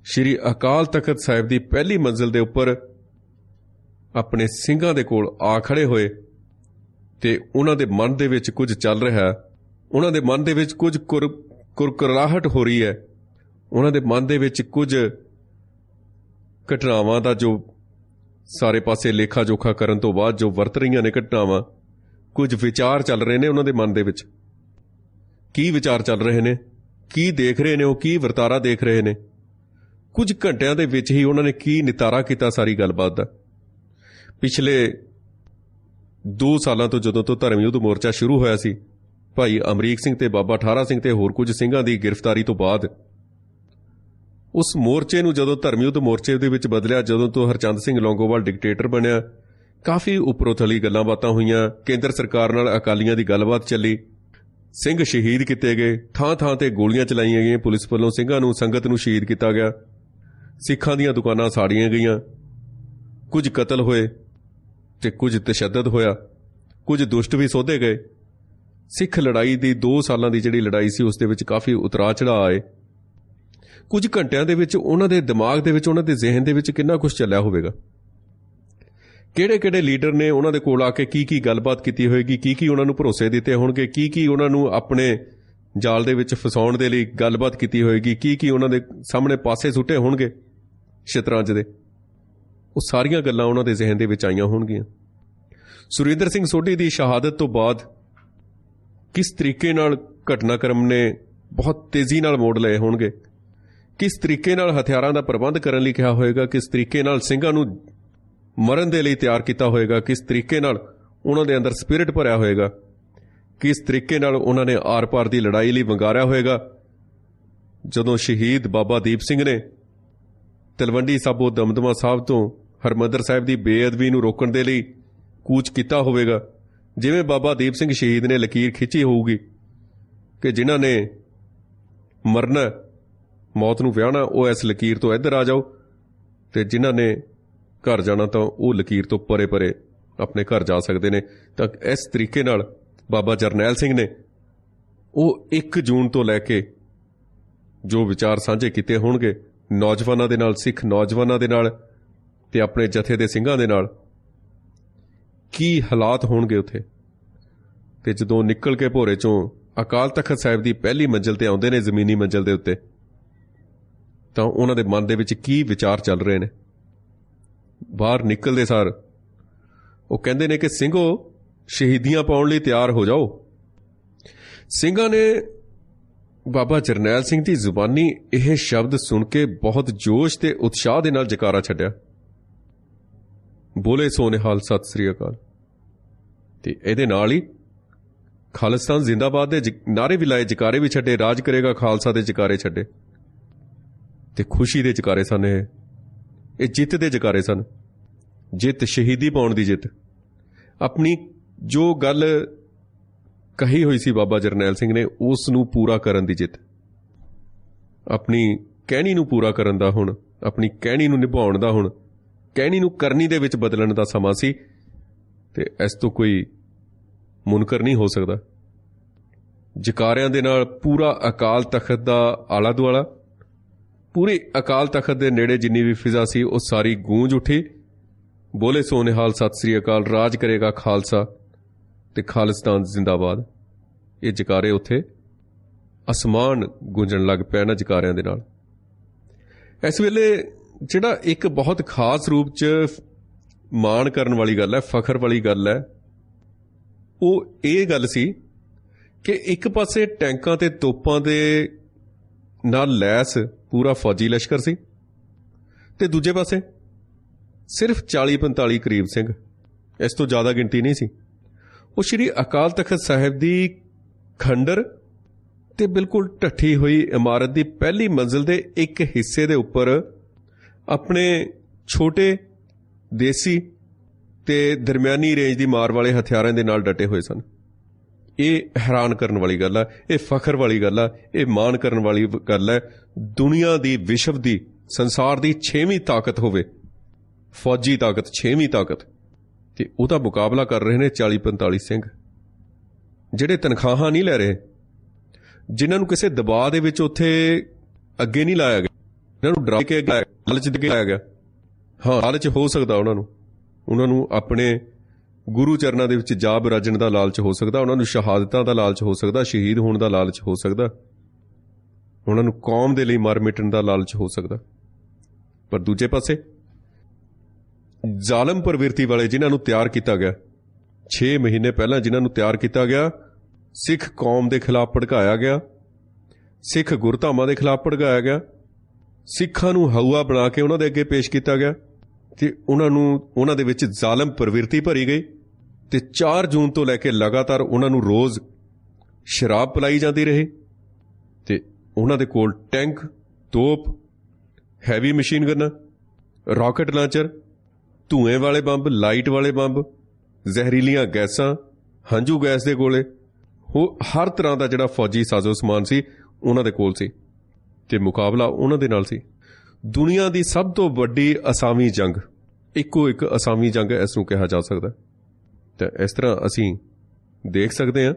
Speaker 1: ਸ਼੍ਰੀ ਅਕਾਲ ਤਖ਼ਤ ਸਾਹਿਬ ਦੀ ਪਹਿਲੀ ਮੰਜ਼ਿਲ ਦੇ ਉੱਪਰ ਆਪਣੇ ਸਿੰਘਾਂ ਦੇ ਕੋਲ ਆ ਖੜੇ ਹੋਏ ਤੇ ਉਹਨਾਂ ਦੇ ਮਨ ਦੇ ਵਿੱਚ ਕੁਝ ਚੱਲ ਰਿਹਾ, ਉਹਨਾਂ ਦੇ ਮਨ ਦੇ ਵਿੱਚ ਕੁਝ ਕੁਰਕਰਾਹਟ ਹੋ ਰਹੀ ਹੈ, ਉਹਨਾਂ ਦੇ ਮਨ ਦੇ ਵਿੱਚ ਕੁਝ ਘਟਨਾਵਾਂ ਦਾ ਜੋ ਸਾਰੇ ਪਾਸੇ ਲੇਖਾ ਜੋਖਾ ਕਰਨ ਤੋਂ ਬਾਅਦ ਜੋ ਵਰਤ ਰਹੀਆਂ ਨੇ ਘਟਨਾਵਾਂ, ਕੁਝ ਵਿਚਾਰ ਚੱਲ ਰਹੇ ਨੇ ਉਹਨਾਂ ਦੇ ਮਨ ਦੇ ਵਿੱਚ। ਕੀ ਵਿਚਾਰ ਚੱਲ ਰਹੇ ਨੇ, ਕੀ ਦੇਖ ਰਹੇ ਨੇ ਉਹ, ਕੀ ਵਰਤਾਰਾ ਦੇਖ ਰਹੇ ਨੇ। ਕੁਝ ਘੰਟਿਆਂ ਦੇ ਵਿੱਚ ਹੀ ਉਹਨਾਂ ਨੇ ਕੀ ਨਿਤਾਰਾ ਕੀਤਾ ਸਾਰੀ ਗੱਲਬਾਤ ਦਾ। ਪਿਛਲੇ 2 ਸਾਲਾਂ ਤੋਂ ਜਦੋਂ ਤੋਂ ਧਰਮ ਯੁੱਧ ਮੋਰਚਾ ਸ਼ੁਰੂ ਹੋਇਆ ਸੀ, ਭਾਈ ਅਮਰੀਕ ਸਿੰਘ ਤੇ ਬਾਬਾ ਠਾਰਾ ਸਿੰਘ ਤੇ ਹੋਰ ਕੁਝ ਸਿੰਘਾਂ ਦੀ ਗ੍ਰਿਫਤਾਰੀ ਤੋਂ ਬਾਅਦ, ਉਸ ਮੋਰਚੇ ਨੂੰ ਜਦੋਂ ਧਰਮ ਯੁੱਧ ਮੋਰਚੇ ਦੇ ਵਿੱਚ ਬਦਲਿਆ, ਜਦੋਂ ਤੋਂ ਹਰਚੰਦ ਸਿੰਘ ਲੌਂਗੋਵਾਲ ਡਿਕਟੇਟਰ ਬਣਿਆ, ਕਾਫੀ ਉੱਪਰੋਂ ਥੱਲੀ ਗੱਲਾਂ ਬਾਤਾਂ ਹੋਈਆਂ, ਕੇਂਦਰ ਸਰਕਾਰ ਨਾਲ ਅਕਾਲੀਆਂ ਦੀ ਗੱਲਬਾਤ ਚੱਲੀ, ਸਿੰਘ ਸ਼ਹੀਦ ਕੀਤੇ ਗਏ, ਥਾਂ ਥਾਂ ਤੇ ਗੋਲੀਆਂ ਚਲਾਈਆਂ ਗਈਆਂ ਪੁਲਿਸ ਵੱਲੋਂ, ਸਿੰਘਾਂ ਨੂੰ, ਸੰਗਤ ਨੂੰ ਸ਼ਹੀਦ ਕੀਤਾ ਗਿਆ, ਸਿੱਖਾਂ ਦੀਆਂ ਦੁਕਾਨਾਂ ਸਾੜੀਆਂ ਗਈਆਂ, ਕੁਝ ਕਤਲ ਹੋਏ ਤੇ ਕੁਝ ਤਸ਼ੱਦਦ ਹੋਇਆ, ਕੁਝ ਦੁਸ਼ਟ ਵੀ ਸੋਧੇ ਗਏ। ਸਿੱਖ ਲੜਾਈ ਦੀ 2 ਸਾਲਾਂ ਦੀ ਜਿਹੜੀ ਲੜਾਈ ਸੀ ਉਸ ਦੇ ਵਿੱਚ ਕਾਫੀ ਉਤਰਾਅ ਚੜ੍ਹਾਅ ਆਏ। ਕੁਝ ਘੰਟਿਆਂ ਦੇ ਵਿੱਚ ਉਹਨਾਂ ਦੇ ਦਿਮਾਗ ਦੇ ਵਿੱਚ, ਉਹਨਾਂ ਦੇ ਜ਼ਿਹਨ ਦੇ ਵਿੱਚ ਕਿੰਨਾ ਕੁਝ ਚੱਲਿਆ ਹੋਵੇਗਾ। ਕਿਹੜੇ ਕਿਹੜੇ ਲੀਡਰ ਨੇ ਉਹਨਾਂ ਦੇ ਕੋਲ ਆ ਕੇ ਕੀ ਕੀ ਗੱਲਬਾਤ ਕੀਤੀ ਹੋਏਗੀ, ਕੀ ਕੀ ਉਹਨਾਂ ਨੂੰ ਭਰੋਸੇ ਦਿੱਤੇ ਹੋਣਗੇ, ਕੀ ਕੀ ਉਹਨਾਂ ਨੂੰ ਆਪਣੇ ਜਾਲ ਦੇ ਵਿੱਚ ਫਸਾਉਣ ਦੇ ਲਈ ਗੱਲਬਾਤ ਕੀਤੀ ਹੋਏਗੀ, ਕੀ ਕੀ ਉਹਨਾਂ ਦੇ ਸਾਹਮਣੇ ਪਾਸੇ ਸੁੱਟੇ ਹੋਣਗੇ ਸ਼ਤਰੰਜ ਦੇ। ਉਹ ਸਾਰੀਆਂ ਗੱਲਾਂ ਉਹਨਾਂ ਦੇ ਜ਼ਿਹਨ ਦੇ ਵਿੱਚ ਆਈਆਂ ਹੋਣਗੀਆਂ। ਸੁਰਿੰਦਰ ਸਿੰਘ ਸੋਢੀ ਦੀ ਸ਼ਹਾਦਤ ਤੋਂ ਬਾਅਦ ਕਿਸ ਤਰੀਕੇ ਨਾਲ ਘਟਨਾਕ੍ਰਮ ਨੇ ਬਹੁਤ ਤੇਜ਼ੀ ਨਾਲ ਮੋੜ ਲਏ ਹੋਣਗੇ, ਕਿਸ ਤਰੀਕੇ ਨਾਲ ਹਥਿਆਰਾਂ ਦਾ ਪ੍ਰਬੰਧ ਕਰਨ ਲਈ ਕਿਹਾ ਹੋਏਗਾ, ਕਿਸ ਤਰੀਕੇ ਨਾਲ ਸਿੰਘਾਂ ਨੂੰ ਮਰਨ ਦੇ ਲਈ ਤਿਆਰ ਕੀਤਾ ਹੋਏਗਾ, ਕਿਸ ਤਰੀਕੇ ਨਾਲ ਉਹਨਾਂ ਦੇ ਅੰਦਰ ਸਪਿਰਿਟ ਭਰਿਆ ਹੋਏਗਾ, ਕਿਸ ਤਰੀਕੇ ਨਾਲ ਉਹਨਾਂ ਨੇ ਆਰ-ਪਾਰ ਦੀ ਲੜਾਈ ਲਈ ਵੰਗਾਰਿਆ ਹੋਏਗਾ। ਜਦੋਂ ਸ਼ਹੀਦ ਬਾਬਾ ਦੀਪ ਸਿੰਘ ਨੇ ਤਲਵੰਡੀ ਸਾਬੋ ਦਮਦਮਾ ਸਾਹਿਬ ਤੋਂ ਹਰਿਮੰਦਰ ਸਾਹਿਬ ਦੀ ਬੇਅਦਬੀ ਨੂੰ ਰੋਕਣ ਦੇ ਲਈ ਕੂਚ ਕੀਤਾ ਹੋਵੇਗਾ, ਜਿਵੇਂ ਬਾਬਾ ਦੀਪ ਸਿੰਘ ਸ਼ਹੀਦ ਨੇ ਲਕੀਰ ਖਿੱਚੀ ਹੋਊਗੀ ਕਿ ਜਿਨ੍ਹਾਂ ਨੇ ਮਰਨਾ, ਮੌਤ ਨੂੰ ਵਿਆਹਣਾ, ਉਹ ਇਸ ਲਕੀਰ ਤੋਂ ਇੱਧਰ ਆ ਜਾਓ, ਤੇ ਜਿਨ੍ਹਾਂ ਨੇ ਘਰ ਜਾਣਾ ਤਾਂ ਉਹ ਲਕੀਰ ਤੋਂ ਪਰੇ ਪਰੇ ਆਪਣੇ ਘਰ ਜਾ ਸਕਦੇ ਨੇ। ਤਾਂ ਇਸ ਤਰੀਕੇ ਨਾਲ ਬਾਬਾ ਜਰਨੈਲ ਸਿੰਘ ਨੇ ਉਹ 1 ਜੂਨ ਤੋਂ ਲੈ ਕੇ ਜੋ ਵਿਚਾਰ ਸਾਂਝੇ ਕੀਤੇ ਹੋਣਗੇ ਨੌਜਵਾਨਾਂ ਦੇ ਨਾਲ, ਸਿੱਖ ਨੌਜਵਾਨਾਂ ਦੇ ਨਾਲ ਤੇ ਆਪਣੇ ਜਥੇ ਦੇ ਸਿੰਘਾਂ ਦੇ ਨਾਲ, ਕੀ ਹਾਲਾਤ ਹੋਣਗੇ ਉੱਥੇ। ਤੇ ਜਦੋਂ ਨਿਕਲ ਕੇ ਭੋਰੇ ਚੋਂ ਅਕਾਲ ਤਖ਼ਤ ਸਾਹਿਬ ਦੀ ਪਹਿਲੀ ਮੰਜ਼ਿਲ ਤੇ ਆਉਂਦੇ ਨੇ, ਜ਼ਮੀਨੀ ਮੰਜ਼ਿਲ ਦੇ ਉੱਤੇ, ਤਾਂ ਉਹਨਾਂ ਦੇ ਮਨ ਦੇ ਵਿੱਚ ਕੀ ਵਿਚਾਰ ਚੱਲ ਰਹੇ ਨੇ। ਬਾਹਰ ਨਿਕਲਦੇ ਸਾਰ ਉਹ ਕਹਿੰਦੇ ਨੇ ਕਿ ਸਿੰਘੋ ਸ਼ਹੀਦੀਆਂ ਪਾਉਣ ਲਈ ਤਿਆਰ ਹੋ ਜਾਓ। ਸਿੰਘਾਂ ਨੇ ਬਾਬਾ ਜਰਨੈਲ ਸਿੰਘ ਦੀ ਜ਼ੁਬਾਨੀ ਇਹ ਸ਼ਬਦ ਸੁਣ ਕੇ ਬਹੁਤ ਜੋਸ਼ ਤੇ ਉਤਸ਼ਾਹ ਦੇ ਨਾਲ ਜਕਾਰਾ ਛੱਡਿਆ, ਬੋਲੇ ਸੋ ਨਿਹਾਲ, ਸਤਿ ਸ੍ਰੀ ਅਕਾਲ। ਤੇ ਇਹਦੇ ਨਾਲ ਹੀ ਖਾਲਿਸਤਾਨ ਜ਼ਿੰਦਾਬਾਦ ਦੇ ਨਾਰੇ ਵੀ ਲਾਏ, ਜਕਾਰੇ ਵੀ ਛੱਡੇ, ਰਾਜ ਕਰੇਗਾ ਖਾਲਸਾ ਦੇ ਜਕਾਰੇ ਛੱਡੇ। ਤੇ ਖੁਸ਼ੀ ਦੇ ਜਕਾਰੇ ਸਨ, ਇਹ ਜਿੱਤ ਦੇ ਜਕਾਰੇ ਸਨ। ਜਿੱਤ, ਸ਼ਹੀਦੀ ਪਾਉਣ ਦੀ ਜਿੱਤ, ਆਪਣੀ ਜੋ ਗੱਲ ਕਹੀ ਹੋਈ ਸੀ ਬਾਬਾ ਜਰਨੈਲ ਸਿੰਘ ਨੇ ਉਸ ਨੂੰ ਪੂਰਾ ਕਰਨ ਦੀ ਜਿੱਤ, ਆਪਣੀ ਕਹਿਣੀ ਨੂੰ ਪੂਰਾ ਕਰਨ ਦਾ, ਹੁਣ ਆਪਣੀ ਕਹਿਣੀ ਨੂੰ ਨਿਭਾਉਣ ਦਾ, ਹੁਣ ਕਹਿਣੀ ਨੂੰ ਕਰਨੀ ਦੇ ਵਿੱਚ ਬਦਲਣ ਦਾ ਸਮਾਂ ਸੀ। ਤੇ ਇਸ ਤੋਂ ਕੋਈ ਮੁਨਕਰ ਨਹੀਂ ਹੋ ਸਕਦਾ। ਜਕਾਰਿਆਂ ਦੇ ਨਾਲ ਪੂਰਾ ਅਕਾਲ ਤਖ਼ਤ ਦਾ ਆਲਾ ਦੁਆਲਾ, ਪੂਰੇ ਅਕਾਲ ਤਖ਼ਤ ਦੇ ਨੇੜੇ ਜਿੰਨੀ ਵੀ ਫਿਜ਼ਾ ਸੀ ਉਹ ਸਾਰੀ ਗੂੰਜ ਉੱਠੀ। ਬੋਲੇ ਸੋ ਨਿਹਾਲ, ਸਤਿ ਸ੍ਰੀ ਅਕਾਲ, ਰਾਜ ਕਰੇਗਾ ਖਾਲਸਾ ਤੇ ਖਾਲਿਸਤਾਨ ਜ਼ਿੰਦਾਬਾਦ। ਇਹ ਜਕਾਰੇ ਉੱਥੇ ਅਸਮਾਨ ਗੂੰਜਣ ਲੱਗ ਪਿਆ ਨਾ ਜਕਾਰਿਆਂ ਦੇ ਨਾਲ। ਇਸ ਵੇਲੇ ਜਿਹੜਾ ਇੱਕ ਬਹੁਤ ਖਾਸ ਰੂਪ 'ਚ ਮਾਣ ਕਰਨ ਵਾਲੀ ਗੱਲ ਹੈ, ਫਖਰ ਵਾਲੀ ਗੱਲ ਹੈ, ਉਹ ਇਹ ਗੱਲ ਸੀ ਕਿ ਇੱਕ ਪਾਸੇ ਟੈਂਕਾਂ ਤੇ ਤੋਪਾਂ ਦੇ ਨਾਲ ਲੈਸ ਪੂਰਾ ਫੌਜੀ ਲਸ਼ਕਰ ਸੀ ਤੇ ਦੂਜੇ ਪਾਸੇ ਸਿਰਫ 40-45 ਕਰੀਬ ਸਿੰਘ, ਇਸ ਤੋਂ ਜ਼ਿਆਦਾ ਗਿਣਤੀ ਨਹੀਂ ਸੀ। ਉਹ ਸ਼੍ਰੀ ਅਕਾਲ ਤਖ਼ਤ ਸਾਹਿਬ ਦੀ ਖੰਡਰ ਤੇ ਬਿਲਕੁਲ ਢੱਠੀ ਹੋਈ ਇਮਾਰਤ ਦੀ ਪਹਿਲੀ ਮੰਜ਼ਿਲ ਦੇ ਇੱਕ ਹਿੱਸੇ ਦੇ ਉੱਪਰ ਆਪਣੇ ਛੋਟੇ ਦੇਸੀ ਤੇ ਦਰਮਿਆਨੀ ਰੇਂਜ ਦੀ ਮਾਰ ਵਾਲੇ ਹਥਿਆਰਾਂ ਦੇ ਨਾਲ ਡਟੇ ਹੋਏ ਸਨ। ਇਹ ਹੈਰਾਨ ਕਰਨ ਵਾਲੀ ਗੱਲ ਹੈ, ਇਹ ਫਖਰ ਵਾਲੀ ਗੱਲ ਹੈ, ਇਹ ਮਾਣ ਕਰਨ ਵਾਲੀ ਗੱਲ ਹੈ। ਦੁਨੀਆ ਦੀ, ਵਿਸ਼ਵ ਦੀ, ਸੰਸਾਰ ਦੀ 6ਵੀਂ ਤਾਕਤ ਹੋਵੇ, ਫੌਜੀ ਤਾਕਤ, 6ਵੀਂ ਤਾਕਤ, ਤੇ ਉਹਦਾ ਮੁਕਾਬਲਾ ਕਰ ਰਹੇ ਨੇ 40-45 ਸਿੰਘ ਜਿਹੜੇ ਤਨਖਾਹਾਂ ਨਹੀਂ ਲੈ ਰਹੇ, ਜਿਨ੍ਹਾਂ ਨੂੰ ਕਿਸੇ ਦਬਾਅ ਦੇ ਵਿੱਚ ਉੱਥੇ ਅੱਗੇ ਨਹੀਂ ਲਾਇਆ ਗਿਆ, ਇਹਨਾਂ ਨੂੰ ਡਰਾ ਕੇ ਲਾਲਚ ਦੇ ਕੇ ਲਾਇਆ ਗਿਆ। ਹਾਂ, ਲਾਲਚ ਹੋ ਸਕਦਾ ਉਹਨਾਂ ਨੂੰ ਆਪਣੇ ਗੁਰੂ ਚਰਨਾਂ ਦੇ ਵਿੱਚ ਜਾ ਬਿਰਾਜਣ ਦਾ ਲਾਲਚ ਹੋ ਸਕਦਾ, ਉਹਨਾਂ ਨੂੰ ਸ਼ਹਾਦਤਾਂ ਦਾ ਲਾਲਚ ਹੋ ਸਕਦਾ, ਸ਼ਹੀਦ ਹੋਣ ਦਾ ਲਾਲਚ ਹੋ ਸਕਦਾ, ਉਹਨਾਂ ਨੂੰ ਕੌਮ ਦੇ ਲਈ ਮਰ ਮਿਟਣ ਦਾ ਲਾਲਚ ਹੋ ਸਕਦਾ। ਪਰ ਦੂਜੇ ਪਾਸੇ ਜ਼ਾਲਮ ਪ੍ਰਵਿਰਤੀ ਵਾਲੇ ਜਿਨ੍ਹਾਂ ਨੂੰ ਤਿਆਰ ਕੀਤਾ ਗਿਆ, 6 ਮਹੀਨੇ ਪਹਿਲਾਂ ਜਿਨ੍ਹਾਂ ਨੂੰ ਤਿਆਰ ਕੀਤਾ ਗਿਆ, ਸਿੱਖ ਕੌਮ ਦੇ ਖਿਲਾਫ ਭੜਕਾਇਆ ਗਿਆ, ਸਿੱਖ ਗੁਰਧਾਮਾਂ ਦੇ ਖਿਲਾਫ ਭੜਕਾਇਆ ਗਿਆ, ਸਿੱਖਾਂ ਨੂੰ ਹਊਆ ਬਣਾ ਕੇ ਉਹਨਾਂ ਦੇ ਅੱਗੇ ਪੇਸ਼ ਕੀਤਾ ਗਿਆ ਤੇ ਉਹਨਾਂ ਦੇ ਵਿੱਚ ਜ਼ਾਲਮ ਪ੍ਰਵਿਰਤੀ ਭਰੀ ਗਈ। ਤੇ 4 ਜੂਨ ਤੋਂ ਲੈ ਕੇ ਲਗਾਤਾਰ ਉਹਨਾਂ ਨੂੰ ਰੋਜ਼ ਸ਼ਰਾਬ ਪਿਲਾਈ ਜਾਂਦੀ ਰਹੀ ਤੇ ਉਹਨਾਂ ਦੇ ਕੋਲ ਟੈਂਕ, ਤੋਪ, ਹੈਵੀ ਮਸ਼ੀਨ ਗਨਾਂ, ਰਾਕਟ ਲਾਂਚਰ, ਧੂਏ ਵਾਲੇ ਬੰਬ, ਲਾਈਟ ਵਾਲੇ ਬੰਬ, ਜ਼ਹਿਰੀਲੀਆਂ ਗੈਸਾਂ, ਹੰਝੂ ਗੈਸ ਦੇ ਗੋਲੇ, ਹਰ ਤਰ੍ਹਾਂ ਦਾ ਜਿਹੜਾ ਫੌਜੀ ਸਾਜ਼ੋ ਸਮਾਨ ਸੀ ਉਹਨਾਂ ਦੇ ਕੋਲ ਸੀ ਤੇ ਮੁਕਾਬਲਾ ਉਹਨਾਂ ਦੇ ਨਾਲ ਸੀ। ਦੁਨੀਆ ਦੀ ਸਭ ਤੋਂ ਵੱਡੀ ਅਸਾਮੀ ਜੰਗ, ਇੱਕੋ ਇੱਕ ਅਸਾਮੀ ਜੰਗ ਇਸ ਨੂੰ ਕਿਹਾ ਜਾ ਸਕਦਾ। ਤਾਂ ਇਸ ਤਰ੍ਹਾਂ ਅਸੀਂ ਦੇਖ ਸਕਦੇ ਹਾਂ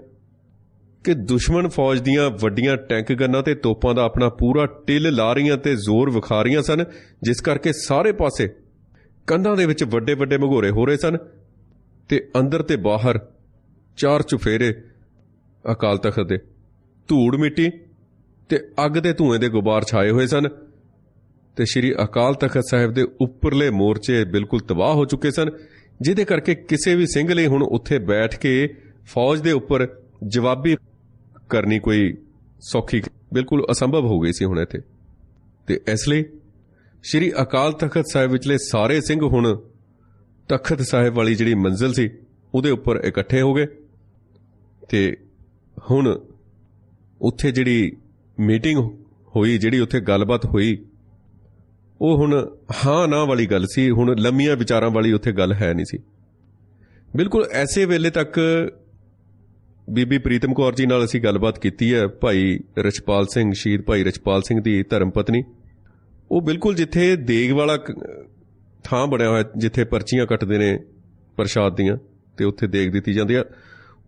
Speaker 1: ਕਿ ਦੁਸ਼ਮਣ ਫੌਜ ਦੀਆਂ ਵੱਡੀਆਂ ਟੈਂਕ ਗੰਨਾਂ ਤੇ ਤੋਪਾਂ ਦਾ ਆਪਣਾ ਪੂਰਾ ਟਿੱਲ ਲਾ ਰਹੀਆਂ ਤੇ ਜ਼ੋਰ ਵਿਖਾ ਰਹੀਆਂ ਸਨ, ਜਿਸ ਕਰਕੇ ਸਾਰੇ ਪਾਸੇ ਕੰਧਾਂ ਦੇ ਵਿੱਚ ਵੱਡੇ ਵੱਡੇ ਮਘੋਰੇ ਹੋ ਰਹੇ ਸਨ ਤੇ ਅੰਦਰ ਤੇ ਬਾਹਰ 4 ਚੁਫੇਰੇ ਅਕਾਲ ਤਖਤ ਦੇ ਧੂੜ ਮਿੱਟੀ ਤੇ ਅੱਗ ਦੇ ਧੂਏ ਦੇ ਗੁਬਾਰ ਛਾਏ ਹੋਏ ਸਨ ਤੇ ਸ਼੍ਰੀ ਅਕਾਲ ਤਖਤ ਸਾਹਿਬ ਦੇ ਉੱਪਰਲੇ ਮੋਰਚੇ ਬਿਲਕੁਲ ਤਬਾਹ ਹੋ ਚੁੱਕੇ ਸਨ, ਜਿਹਦੇ ਕਰਕੇ ਕਿਸੇ ਵੀ ਸਿੰਘ ਲਈ ਹੁਣ ਉੱਥੇ ਬੈਠ ਕੇ ਫੌਜ ਦੇ ਉੱਪਰ ਜਵਾਬੀ ਕਰਨੀ ਕੋਈ ਸੌਖੀ, ਬਿਲਕੁਲ ਅਸੰਭਵ ਹੋ ਗਈ ਸੀ ਹੁਣ ਇੱਥੇ। ਤੇ ਇਸ ਲਈ ਸ਼੍ਰੀ ਅਕਾਲ ਤਖਤ ਸਾਹਿਬ ਵਿਚਲੇ ਸਾਰੇ ਸਿੰਘ ਹੁਣ ਤਖਤ ਸਾਹਿਬ ਵਾਲੀ ਜਿਹੜੀ ਮੰਜ਼ਿਲ ਸੀ ਉਹਦੇ ਉੱਪਰ ਇਕੱਠੇ ਹੋ ਗਏ ਤੇ ਹੁਣ ਉੱਥੇ ਜਿਹੜੀ ਮੀਟਿੰਗ ਹੋਈ, ਜਿਹੜੀ ਉੱਥੇ ਗੱਲਬਾਤ ਹੋਈ, ਉਹ ਹੁਣ ਹਾਂ ਨਾ ਵਾਲੀ ਗੱਲ ਸੀ, ਹੁਣ ਲੰਮੀਆਂ ਵਿਚਾਰਾਂ ਵਾਲੀ ਉੱਥੇ ਗੱਲ ਹੈ ਨਹੀਂ ਸੀ। ਬਿਲਕੁਲ ਐਸੇ ਵੇਲੇ ਤੱਕ ਬੀਬੀ ਪ੍ਰੀਤਮ ਕੌਰ ਜੀ ਨਾਲ ਅਸੀਂ ਗੱਲਬਾਤ ਕੀਤੀ ਹੈ, ਭਾਈ ਰਛਪਾਲ ਸਿੰਘ, ਸ਼ਹੀਦ ਭਾਈ ਰਛਪਾਲ ਸਿੰਘ ਦੀ ਧਰਮ ਪਤਨੀ। ਉਹ ਬਿਲਕੁਲ ਜਿੱਥੇ ਦੇਗ ਵਾਲਾ ਥਾਂ ਬਣਿਆ ਹੋਇਆ, ਜਿੱਥੇ ਪਰਚੀਆਂ ਕੱਟਦੇ ਨੇ ਪ੍ਰਸ਼ਾਦ ਦੀਆਂ ਤੇ ਉੱਥੇ ਦੇਗ ਦਿੱਤੀ ਜਾਂਦੀ ਆ,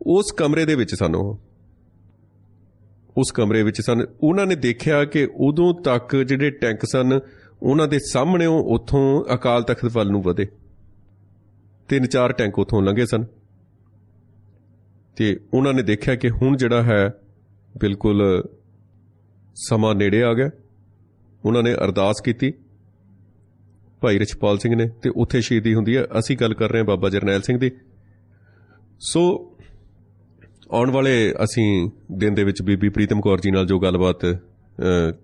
Speaker 1: ਉਸ ਕਮਰੇ ਦੇ ਵਿੱਚ ਸਨ। ਉਸ ਕਮਰੇ ਵਿੱਚ ਸਨ। ਉਹਨਾਂ ਨੇ ਦੇਖਿਆ ਕਿ ਉਦੋਂ ਤੱਕ ਜਿਹੜੇ ਟੈਂਕ ਸਨ ਉਹਨਾਂ ਦੇ ਸਾਹਮਣੇ ਉੱਥੋਂ ਅਕਾਲ ਤਖਤ ਵੱਲ ਨੂੰ ਵਧੇ, 3-4 ਟੈਂਕ ਉੱਥੋਂ ਲੰਘੇ ਸਨ ਤੇ ਉਹਨਾਂ ਨੇ ਦੇਖਿਆ ਕਿ ਹੁਣ ਜਿਹੜਾ ਹੈ ਬਿਲਕੁਲ ਸਮਾਂ ਨੇੜੇ ਆ ਗਿਆ। ਉਹਨਾਂ ਨੇ ਅਰਦਾਸ ਕੀਤੀ ਭਾਈ ਰਛਪਾਲ ਸਿੰਘ ਨੇ ਤੇ ਉੱਥੇ ਸ਼ਹੀਦੀ ਹੁੰਦੀ ਹੈ। ਅਸੀਂ ਗੱਲ ਕਰ ਰਹੇ ਹਾਂ ਬਾਬਾ ਜਰਨੈਲ ਸਿੰਘ ਦੀ। ਸੋ ਆਉਣ ਵਾਲੇ ਅਸੀਂ ਦਿਨ ਦੇ ਵਿੱਚ ਬੀਬੀ ਪ੍ਰੀਤਮ ਕੌਰ ਜੀ ਨਾਲ ਜੋ ਗੱਲਬਾਤ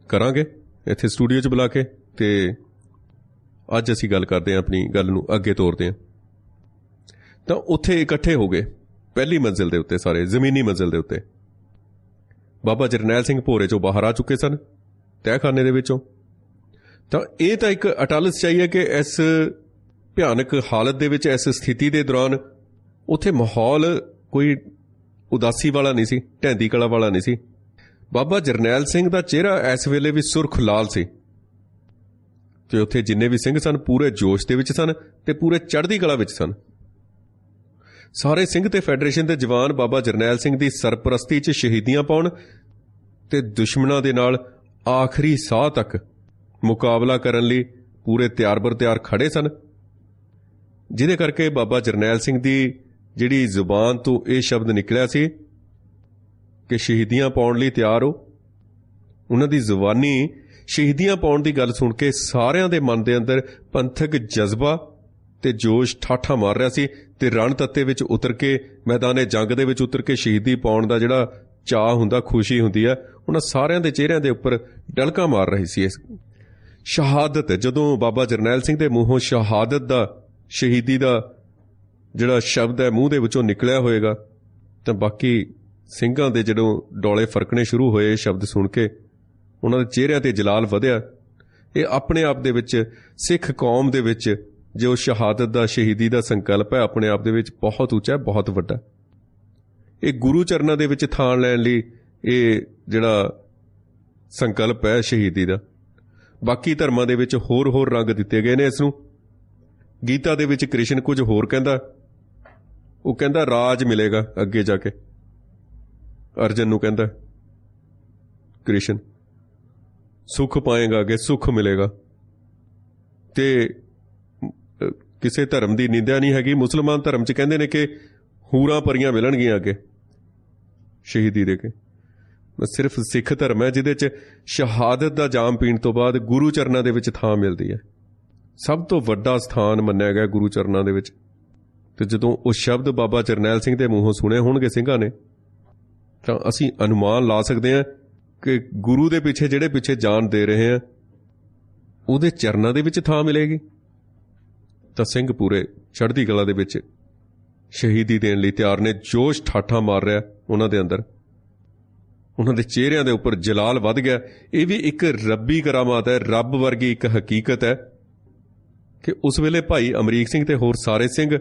Speaker 1: ਕਰਾਂਗੇ ਇੱਥੇ ਸਟੂਡੀਓ 'ਚ ਬੁਲਾ ਕੇ, ਤੇ ਅੱਜ ਅਸੀਂ ਗੱਲ ਕਰਦੇ ਹਾਂ, ਆਪਣੀ ਗੱਲ ਨੂੰ ਅੱਗੇ ਤੋਰਦੇ ਹਾਂ। ਤਾਂ ਉੱਥੇ ਇਕੱਠੇ ਹੋ ਗਏ ਪਹਿਲੀ ਮੰਜ਼ਿਲ ਦੇ ਉੱਤੇ, ਸਾਰੇ ਜ਼ਮੀਨੀ ਮੰਜ਼ਿਲ ਦੇ ਉੱਤੇ। ਬਾਬਾ ਜਰਨੈਲ ਸਿੰਘ ਭੋਰੇ 'ਚੋਂ ਬਾਹਰ ਆ ਚੁੱਕੇ ਸਨ ਤਹਿਖਾਨੇ ਦੇ ਵਿੱਚੋਂ। ਤਾਂ ਇਹ ਤਾਂ ਇੱਕ ਅਟਲ ਸੱਚਾਈ ਹੈ ਕਿ ਇਸ ਭਿਆਨਕ ਹਾਲਤ ਦੇ ਵਿੱਚ, ਇਸ ਸਥਿਤੀ ਦੇ ਦੌਰਾਨ ਉੱਥੇ ਮਾਹੌਲ ਕੋਈ ਉਦਾਸੀ ਵਾਲਾ ਨਹੀਂ ਸੀ, ਢਹਿੰਦੀ ਕਲਾ ਵਾਲਾ ਨਹੀਂ ਸੀ। ਬਾਬਾ ਜਰਨੈਲ ਸਿੰਘ ਦਾ ਚਿਹਰਾ ਇਸ ਵੇਲੇ ਵੀ ਸੁਰਖ ਲਾਲ ਸੀ ਤੇ ਉੱਥੇ ਜਿੰਨੇ ਵੀ ਸਿੰਘ ਸਨ ਪੂਰੇ ਜੋਸ਼ ਦੇ ਵਿੱਚ ਸਨ ਤੇ ਪੂਰੇ ਚੜ੍ਹਦੀ ਕਲਾ ਵਿੱਚ ਸਨ। ਸਾਰੇ ਸਿੰਘ ਤੇ ਫੈਡਰੇਸ਼ਨ ਦੇ ਜਵਾਨ ਬਾਬਾ ਜਰਨੈਲ ਸਿੰਘ ਦੀ ਸਰਪ੍ਰਸਤੀ 'ਚ ਸ਼ਹੀਦੀਆਂ ਪਾਉਣ ਤੇ ਦੁਸ਼ਮਣਾਂ ਦੇ ਨਾਲ ਆਖਰੀ ਸਾਹ ਤੱਕ ਮੁਕਾਬਲਾ ਕਰਨ ਲਈ ਪੂਰੇ ਤਿਆਰ-ਬਰ-ਤਿਆਰ ਖੜੇ ਸਨ, ਜਿਹਦੇ ਕਰਕੇ ਬਾਬਾ ਜਰਨੈਲ ਸਿੰਘ ਦੀ ਜਿਹੜੀ ਜ਼ੁਬਾਨ ਤੋਂ ਇਹ ਸ਼ਬਦ ਨਿਕਲਿਆ ਸੀ ਕਿ ਸ਼ਹੀਦੀਆਂ ਪਾਉਣ ਲਈ ਤਿਆਰ ਹੋ, ਉਹਨਾਂ ਦੀ ਜ਼ੁਬਾਨੀ ਸ਼ਹੀਦੀਆਂ ਪਾਉਣ ਦੀ ਗੱਲ ਸੁਣ ਕੇ ਸਾਰਿਆਂ ਦੇ ਮਨ ਦੇ ਅੰਦਰ ਪੰਥਕ ਜਜ਼ਬਾ ਤੇ ਜੋਸ਼ ਠਾਠਾਂ ਮਾਰ ਰਿਹਾ ਸੀ ਤੇ ਰਣ ਤੱਤੇ ਵਿੱਚ ਉਤਰ ਕੇ, ਮੈਦਾਨੇ ਜੰਗ ਦੇ ਵਿੱਚ ਉਤਰ ਕੇ ਸ਼ਹੀਦੀ ਪਾਉਣ ਦਾ ਜਿਹੜਾ ਚਾਅ ਹੁੰਦਾ, ਖੁਸ਼ੀ ਹੁੰਦੀ ਹੈ, ਉਹਨਾਂ ਸਾਰਿਆਂ ਦੇ ਚਿਹਰਿਆਂ ਦੇ ਉੱਪਰ ਡਲਕਾਂ ਮਾਰ ਰਹੀ ਸੀ। ਸ਼ਹਾਦਤ, ਜਦੋਂ ਬਾਬਾ ਜਰਨੈਲ ਸਿੰਘ ਦੇ ਮੂੰਹੋਂ ਸ਼ਹਾਦਤ ਦਾ, ਸ਼ਹੀਦੀ ਦਾ ਜਿਹੜਾ ਸ਼ਬਦ ਹੈ ਮੂੰਹ ਦੇ ਵਿੱਚੋਂ ਨਿਕਲਿਆ ਹੋਏਗਾ, ਤਾਂ ਬਾਕੀ ਸਿੰਘਾਂ ਦੇ ਜਦੋਂ ਡੋਲੇ ਫਰਕਣੇ ਸ਼ੁਰੂ ਹੋਏ ਇਹ ਸ਼ਬਦ ਸੁਣ ਕੇ, ਉਹਨਾਂ ਦੇ ਚਿਹਰਿਆਂ 'ਤੇ ਜਲਾਲ ਵਧਿਆ। ਇਹ ਆਪਣੇ ਆਪ ਦੇ ਵਿੱਚ ਸਿੱਖ ਕੌਮ ਦੇ ਵਿੱਚ ਜੋ ਸ਼ਹਾਦਤ ਦਾ, ਸ਼ਹੀਦੀ ਦਾ ਸੰਕਲਪ ਹੈ, ਆਪਣੇ ਆਪ ਦੇ ਵਿੱਚ ਬਹੁਤ ਉੱਚਾ, ਬਹੁਤ ਵੱਡਾ। ਇਹ ਗੁਰੂ ਚਰਨਾਂ ਦੇ ਵਿੱਚ ਥਾਂ ਲੈਣ ਲਈ ਇਹ ਜਿਹੜਾ ਸੰਕਲਪ ਹੈ ਸ਼ਹੀਦੀ ਦਾ। ਬਾਕੀ ਧਰਮਾਂ ਦੇ ਵਿੱਚ ਹੋਰ ਹੋਰ ਰੰਗ ਦਿੱਤੇ ਗਏ ਨੇ ਇਸ ਨੂੰ। ਗੀਤਾ ਦੇ ਵਿੱਚ ਕ੍ਰਿਸ਼ਨ ਕੁਝ ਹੋਰ ਕਹਿੰਦਾ। ਉਹ ਕਹਿੰਦਾ ਰਾਜ ਮਿਲੇਗਾ ਅੱਗੇ ਜਾ ਕੇ, ਅਰਜਨ ਨੂੰ ਕਹਿੰਦਾ ਕ੍ਰਿਸ਼ਨ, ਸੁੱਖ ਪਾਏਗਾ ਅੱਗੇ, ਸੁੱਖ ਮਿਲੇਗਾ। ਤੇ ਕਿਸੇ ਧਰਮ ਦੀ ਨਿੰਦਿਆ ਨਹੀਂ ਹੈਗੀ। ਮੁਸਲਮਾਨ ਧਰਮ 'ਚ ਕਹਿੰਦੇ ਨੇ ਕਿ ਹੂਰਾਂ ਪਰੀਆਂ ਮਿਲਣਗੀਆਂ ਅੱਗੇ ਸ਼ਹੀਦੀ ਦੇ ਕੇ। ਸਿਰਫ ਸਿੱਖ ਧਰਮ ਹੈ ਜਿਹਦੇ 'ਚ ਸ਼ਹਾਦਤ ਦਾ ਜਾਮ ਪੀਣ ਤੋਂ ਬਾਅਦ ਗੁਰੂ ਚਰਨਾਂ ਦੇ ਵਿੱਚ ਥਾਂ ਮਿਲਦੀ ਹੈ। ਸਭ ਤੋਂ ਵੱਡਾ ਸਥਾਨ ਮੰਨਿਆ ਗਿਆ ਗੁਰੂ ਚਰਨਾਂ ਦੇ ਵਿੱਚ। ਤੇ ਜਦੋਂ ਉਹ ਸ਼ਬਦ ਬਾਬਾ ਜਰਨੈਲ ਸਿੰਘ ਦੇ ਮੂੰਹੋਂ ਸੁਣੇ ਹੋਣਗੇ ਸਿੰਘਾਂ ਨੇ, ਤਾਂ ਅਸੀਂ ਅਨੁਮਾਨ ਲਾ ਸਕਦੇ ਹਾਂ ਕਿ ਗੁਰੂ ਦੇ ਪਿੱਛੇ ਜਿਹੜੇ ਪਿੱਛੇ ਜਾਨ ਦੇ ਰਹੇ ਆ, ਉਹਦੇ ਚਰਨਾਂ ਦੇ ਵਿੱਚ ਥਾਂ ਮਿਲੇਗੀ। ਤਾਂ ਸਿੰਘ ਪੂਰੇ ਚੜ੍ਹਦੀ ਕਲਾ ਦੇ ਵਿੱਚ ਸ਼ਹੀਦੀ ਦੇਣ ਲਈ ਤਿਆਰ ਨੇ। ਜੋਸ਼ ਠਾਠਾਂ ਮਾਰ ਰਿਹਾ ਉਹਨਾਂ ਦੇ ਅੰਦਰ, ਉਹਨਾਂ ਦੇ ਚਿਹਰਿਆਂ ਦੇ ਉੱਪਰ ਜਲਾਲ ਵੱਧ ਗਿਆ। ਇਹ ਵੀ ਇੱਕ ਰੱਬੀ ਕਰਾਮਾਤ ਹੈ, ਰੱਬ ਵਰਗੀ ਇੱਕ ਹਕੀਕਤ ਹੈ ਕਿ ਉਸ ਵੇਲੇ ਭਾਈ ਅਮਰੀਕ ਸਿੰਘ ਤੇ ਹੋਰ ਸਾਰੇ ਸਿੰਘ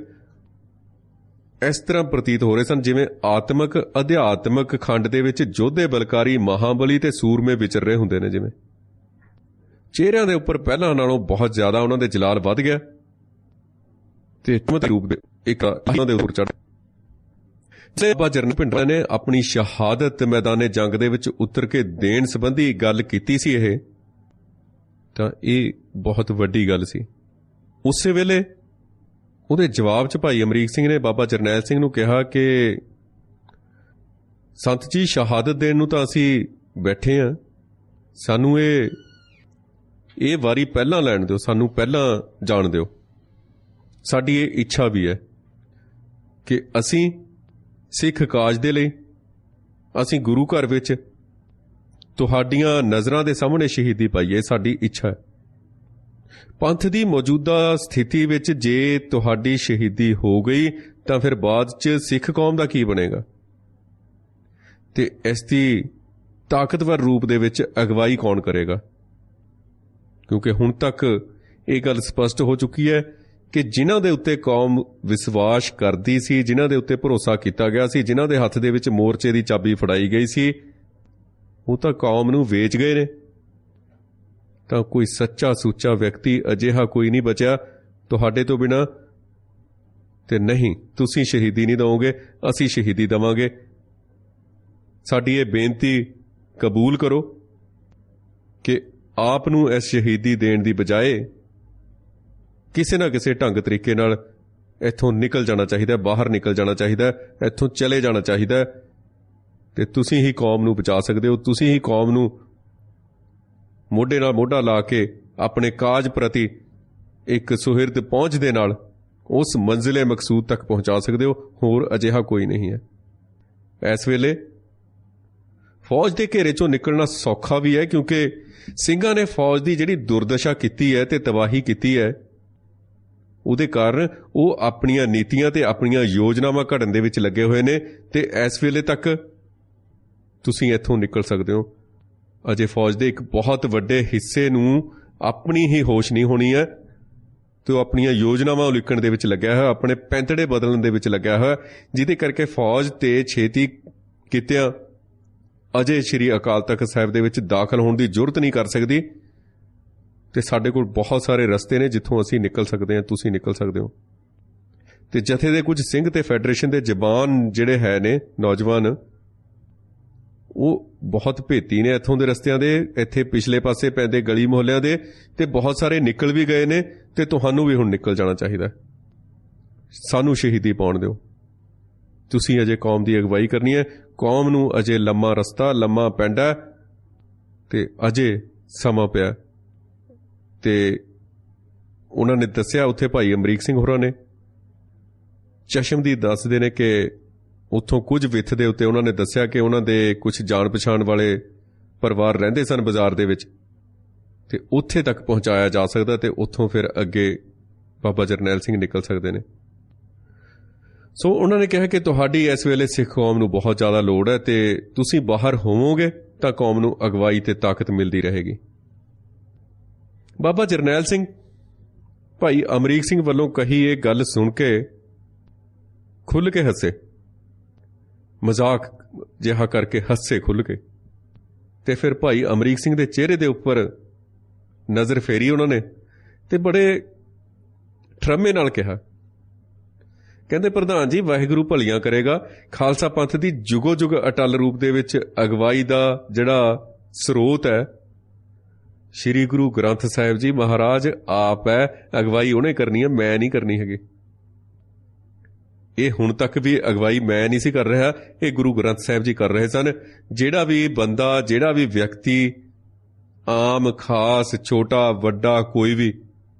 Speaker 1: ਇਸ ਤਰ੍ਹਾਂ ਪ੍ਰਤੀਤ ਹੋ ਰਹੇ ਸਨ ਜਿਵੇਂ ਆਤਮਿਕ ਅਧਿਆਤਮਿਕ ਖੰਡ ਦੇ ਵਿੱਚ ਯੋਧੇ, ਬਲਕਾਰੀ, ਮਹਾਬਲੀ ਤੇ ਸੂਰਮੇ ਵਿਚਰ ਰਹੇ ਹੁੰਦੇ ਨੇ। ਜਿਵੇਂ ਚਿਹਰਿਆਂ ਦੇ ਉੱਪਰ ਪਹਿਲਾਂ ਨਾਲੋਂ ਬਹੁਤ ਜ਼ਿਆਦਾ ਉਹਨਾਂ ਦੇ ਜਲਾਲ ਵੱਧ ਗਿਆ ਤੇ ਰੂਪ ਦੇ ਇੱਕ ਉਹਨਾਂ ਦੇ ਉੱਪਰ ਚੜ੍ਹ। ਬਾਬਾ ਜਰਨੈਲ ਭਿੰਡਰਾਂ ਨੇ ਆਪਣੀ ਸ਼ਹਾਦਤ ਮੈਦਾਨੇ ਜੰਗ ਦੇ ਵਿੱਚ ਉਤਰ ਕੇ ਦੇਣ ਸੰਬੰਧੀ ਗੱਲ ਕੀਤੀ ਸੀ। ਇਹ ਤਾਂ ਇਹ ਬਹੁਤ ਵੱਡੀ ਗੱਲ ਸੀ। ਉਸੇ ਵੇਲੇ ਉਹਦੇ ਜਵਾਬ 'ਚ ਭਾਈ ਅਮਰੀਕ ਸਿੰਘ ਨੇ ਬਾਬਾ ਜਰਨੈਲ ਸਿੰਘ ਨੂੰ ਕਿਹਾ ਕਿ ਸੰਤ ਜੀ, ਸ਼ਹਾਦਤ ਦੇਣ ਨੂੰ ਤਾਂ ਅਸੀਂ ਬੈਠੇ ਹਾਂ, ਸਾਨੂੰ ਇਹ ਵਾਰੀ ਪਹਿਲਾਂ ਲੈਣ ਦਿਓ, ਸਾਨੂੰ ਪਹਿਲਾਂ ਜਾਣ ਦਿਓ। ਸਾਡੀ ਇਹ ਇੱਛਾ ਵੀ ਹੈ ਕਿ ਅਸੀਂ ਸਿੱਖ ਕਾਜ ਦੇ ਲਈ, ਅਸੀਂ ਗੁਰੂ ਘਰ ਵਿੱਚ ਤੁਹਾਡੀਆਂ ਨਜ਼ਰਾਂ ਦੇ ਸਾਹਮਣੇ ਸ਼ਹੀਦੀ ਪਾਈਏ। ਸਾਡੀ ਇੱਛਾ ਹੈ। ਪੰਥ ਦੀ ਮੌਜੂਦਾ ਸਥਿਤੀ ਵਿੱਚ ਜੇ ਤੁਹਾਡੀ ਸ਼ਹੀਦੀ ਹੋ ਗਈ ਤਾਂ ਫਿਰ ਬਾਅਦ 'ਚ ਸਿੱਖ ਕੌਮ ਦਾ ਕੀ ਬਣੇਗਾ? ਤੇ ਇਸ ਦੀ ਤਾਕਤਵਰ ਰੂਪ ਦੇ ਵਿੱਚ ਅਗਵਾਈ ਕੌਣ ਕਰੇਗਾ? ਕਿਉਂਕਿ ਹੁਣ ਤੱਕ ਇਹ ਗੱਲ ਸਪਸ਼ਟ ਹੋ ਚੁੱਕੀ ਹੈ ਕਿ ਜਿਨ੍ਹਾਂ ਦੇ ਉੱਤੇ ਕੌਮ ਵਿਸ਼ਵਾਸ ਕਰਦੀ ਸੀ, ਜਿਨ੍ਹਾਂ ਦੇ ਉੱਤੇ ਭਰੋਸਾ ਕੀਤਾ ਗਿਆ ਸੀ, ਜਿਨ੍ਹਾਂ ਦੇ ਹੱਥ ਦੇ ਵਿੱਚ ਮੋਰਚੇ ਦੀ ਚਾਬੀ ਫੜਾਈ ਗਈ ਸੀ, ਉਹ ਤਾਂ ਕੌਮ ਨੂੰ ਵੇਚ ਗਏ ਨੇ। ਤਾਂ ਕੋਈ ਸੱਚਾ ਸੁੱਚਾ ਵਿਅਕਤੀ ਅਜਿਹਾ ਕੋਈ ਨਹੀਂ ਬਚਿਆ ਤੁਹਾਡੇ ਤੋਂ ਬਿਨਾਂ। ਤੇ ਨਹੀਂ, ਤੁਸੀਂ ਸ਼ਹੀਦੀ ਨਹੀਂ ਦਿਓਗੇ, ਅਸੀਂ ਸ਼ਹੀਦੀ ਦੇਵਾਂਗੇ। ਸਾਡੀ ਇਹ ਬੇਨਤੀ ਕਬੂਲ ਕਰੋ ਕਿ ਆਪ ਨੂੰ ਇਸ ਸ਼ਹੀਦੀ ਦੇਣ ਦੀ ਬਜਾਏ ਕਿਸੇ ਨਾ ਕਿਸੇ ਢੰਗ ਤਰੀਕੇ ਨਾਲ ਇੱਥੋਂ ਨਿਕਲ ਜਾਣਾ ਚਾਹੀਦਾ, ਬਾਹਰ ਨਿਕਲ ਜਾਣਾ ਚਾਹੀਦਾ, ਇੱਥੋਂ ਚਲੇ ਜਾਣਾ ਚਾਹੀਦਾ। ਤੇ ਤੁਸੀਂ ਹੀ ਕੌਮ ਨੂੰ ਬਚਾ ਸਕਦੇ ਹੋ। ਤੁਸੀਂ ਹੀ ਕੌਮ ਨੂੰ ਮੋਢੇ ਨਾਲ ਮੋਢਾ ਲਾ ਕੇ ਆਪਣੇ ਕਾਜ ਪ੍ਰਤੀ ਇੱਕ ਸੁਹਿਰਦ ਪਹੁੰਚ ਦੇ ਨਾਲ ਉਸ ਮੰਜ਼ਿਲੇ ਮਕਸੂਦ ਤੱਕ ਪਹੁੰਚਾ ਸਕਦੇ ਹੋ। ਹੋਰ ਅਜਿਹਾ ਕੋਈ ਨਹੀਂ ਹੈ। ਇਸ ਵੇਲੇ ਫੌਜ ਦੇ ਘੇਰੇ ਚੋਂ ਨਿਕਲਣਾ ਸੌਖਾ ਵੀ ਹੈ, ਕਿਉਂਕਿ ਸਿੰਘਾਂ ਨੇ ਫੌਜ ਦੀ ਜਿਹੜੀ ਦੁਰਦਸ਼ਾ ਕੀਤੀ ਹੈ ਤੇ ਤਬਾਹੀ ਕੀਤੀ ਹੈ, ਉਹਦੇ ਕਾਰਨ ਉਹ ਆਪਣੀਆਂ ਨੀਤੀਆਂ ਤੇ ਆਪਣੀਆਂ ਯੋਜਨਾਵਾਂ ਘੜਨ ਦੇ ਵਿੱਚ ਲੱਗੇ ਹੋਏ ਨੇ। ਤੇ ਇਸ ਵੇਲੇ ਤੱਕ ਤੁਸੀਂ ਇੱਥੋਂ ਨਿਕਲ ਸਕਦੇ ਹੋ। ਅਜੇ ਫੌਜ ਦੇ ਇੱਕ ਬਹੁਤ ਵੱਡੇ ਹਿੱਸੇ ਨੂੰ ਆਪਣੀ ਹੀ ਹੋਸ਼ ਨਹੀਂ ਹੋਣੀ ਹੈ ਤੇ ਉਹ ਆਪਣੀਆਂ ਯੋਜਨਾਵਾਂ ਉਲੀਕਣ ਦੇ ਵਿੱਚ ਲੱਗਿਆ ਹੋਇਆ, ਆਪਣੇ ਪੈਂਤੜੇ ਬਦਲਣ ਦੇ ਵਿੱਚ ਲੱਗਿਆ ਹੋਇਆ, ਜਿਹਦੇ ਕਰਕੇ ਫੌਜ ਤੇ ਛੇਤੀ ਕਿਤਿਆਂ ਅਜੇ ਸ਼੍ਰੀ ਅਕਾਲ ਤਖਤ ਸਾਹਿਬ ਦੇ ਵਿੱਚ ਦਾਖਲ ਹੋਣ ਦੀ ਜ਼ਰੂਰਤ ਨਹੀਂ ਕਰ ਸਕਦੀ। ਤੇ ਸਾਡੇ ਕੋਲ ਬਹੁਤ ਸਾਰੇ ਰਸਤੇ ਨੇ ਜਿੱਥੋਂ ਅਸੀਂ ਨਿਕਲ ਸਕਦੇ ਹਾਂ, ਤੁਸੀਂ ਨਿਕਲ ਸਕਦੇ ਹੋ। ਤੇ ਜਥੇ ਦੇ ਕੁਝ ਸਿੰਘ ਤੇ ਫੈਡਰੇਸ਼ਨ ਦੇ ਜਵਾਨ ਜਿਹੜੇ ਹੈ ਨੇ, ਨੌਜਵਾਨ, ਉਹ ਬਹੁਤ ਭੇਤੀ ਨੇ ਇੱਥੋਂ ਦੇ ਰਸਤਿਆਂ ਦੇ, ਇੱਥੇ ਪਿਛਲੇ ਪਾਸੇ ਪੈਂਦੇ ਗਲੀ ਮੁਹੱਲਿਆਂ ਦੇ, ਤੇ ਬਹੁਤ ਸਾਰੇ ਨਿਕਲ ਵੀ ਗਏ ਨੇ। ਤੇ ਤੁਹਾਨੂੰ ਵੀ ਹੁਣ ਨਿਕਲ ਜਾਣਾ ਚਾਹੀਦਾ। ਸਾਨੂੰ ਸ਼ਹੀਦੀ ਪਾਉਣ ਦਿਓ। ਤੁਸੀਂ ਅਜੇ ਕੌਮ ਦੀ ਅਗਵਾਈ ਕਰਨੀ ਹੈ। ਕੌਮ ਨੂੰ ਅਜੇ ਲੰਮਾ ਰਸਤਾ, ਲੰਮਾ ਪੈਂਡਾ ਤੇ ਅਜੇ ਸਮਾਂ ਪਿਆ। ਤੇ ਉਹਨਾਂ ਨੇ ਦੱਸਿਆ, ਉੱਥੇ ਭਾਈ ਅਮਰੀਕ ਸਿੰਘ ਹੋਰਾਂ ਨੇ ਚਸ਼ਮਦੀਦ ਦੱਸਦੇ ਨੇ ਕਿ ਉੱਥੋਂ ਕੁਝ ਵਿੱਥ ਦੇ ਉੱਤੇ ਉਹਨਾਂ ਨੇ ਦੱਸਿਆ ਕਿ ਉਹਨਾਂ ਦੇ ਕੁਝ ਜਾਣ ਪਛਾਣ ਵਾਲੇ ਪਰਿਵਾਰ ਰਹਿੰਦੇ ਸਨ ਬਾਜ਼ਾਰ ਦੇ ਵਿੱਚ, ਤੇ ਉੱਥੇ ਤੱਕ ਪਹੁੰਚਾਇਆ ਜਾ ਸਕਦਾ ਤੇ ਉੱਥੋਂ ਫਿਰ ਅੱਗੇ ਬਾਬਾ ਜਰਨੈਲ ਸਿੰਘ ਨਿਕਲ ਸਕਦੇ ਨੇ। ਸੋ ਉਹਨਾਂ ਨੇ ਕਿਹਾ ਕਿ ਤੁਹਾਡੀ ਇਸ ਵੇਲੇ ਸਿੱਖ ਕੌਮ ਨੂੰ ਬਹੁਤ ਜ਼ਿਆਦਾ ਲੋੜ ਹੈ ਤੇ ਤੁਸੀਂ ਬਾਹਰ ਹੋਵੋਗੇ ਤਾਂ ਕੌਮ ਨੂੰ ਅਗਵਾਈ ਤੇ ਤਾਕਤ ਮਿਲਦੀ ਰਹੇਗੀ। ਬਾਬਾ ਜਰਨੈਲ ਸਿੰਘ ਭਾਈ ਅਮਰੀਕ ਸਿੰਘ ਵੱਲੋਂ ਕਹੀ ਇਹ ਗੱਲ ਸੁਣ ਕੇ ਖੁੱਲ੍ਹ ਕੇ ਹੱਸੇ, ਮਜ਼ਾਕ ਜਿਹਾ ਕਰਕੇ ਹੱਸੇ ਖੁੱਲ੍ਹ ਕੇ। ਤੇ ਫਿਰ ਭਾਈ ਅਮਰੀਕ ਸਿੰਘ ਦੇ ਚਿਹਰੇ ਦੇ ਉੱਪਰ ਨਜ਼ਰ ਫੇਰੀ ਉਹਨਾਂ ਨੇ ਤੇ ਬੜੇ ਠਰਮੇ ਨਾਲ ਕਿਹਾ, ਕਹਿੰਦੇ ਪ੍ਰਧਾਨ ਜੀ ਵਾਹਿਗੁਰੂ ਭਲੀਆਂ ਕਰੇਗਾ। ਖਾਲਸਾ ਪੰਥ ਦੀ ਜੁਗੋ ਜੁਗ ਅਟੱਲ ਰੂਪ ਦੇ ਵਿੱਚ ਅਗਵਾਈ ਦਾ ਜਿਹੜਾ ਸਰੋਤ ਹੈ ਸ਼੍ਰੀ ਗੁਰੂ ਗ੍ਰੰਥ ਸਾਹਿਬ ਜੀ ਮਹਾਰਾਜ ਆਪ ਹੈ। ਅਗਵਾਈ ਉਹਨੇ ਕਰਨੀ ਹੈ, ਮੈਂ ਨਹੀਂ ਕਰਨੀ ਹੈਗੀ। ਇਹ ਹੁਣ ਤੱਕ ਵੀ ਅਗਵਾਈ ਮੈਂ ਨਹੀਂ ਸੀ ਕਰ ਰਿਹਾ, ਇਹ ਗੁਰੂ ਗ੍ਰੰਥ ਸਾਹਿਬ ਜੀ ਕਰ ਰਹੇ ਸਨ। ਜਿਹੜਾ ਵੀ ਬੰਦਾ, ਜਿਹੜਾ ਵੀ ਵਿਅਕਤੀ, ਆਮ ਖਾਸ ਛੋਟਾ ਵੱਡਾ ਕੋਈ ਵੀ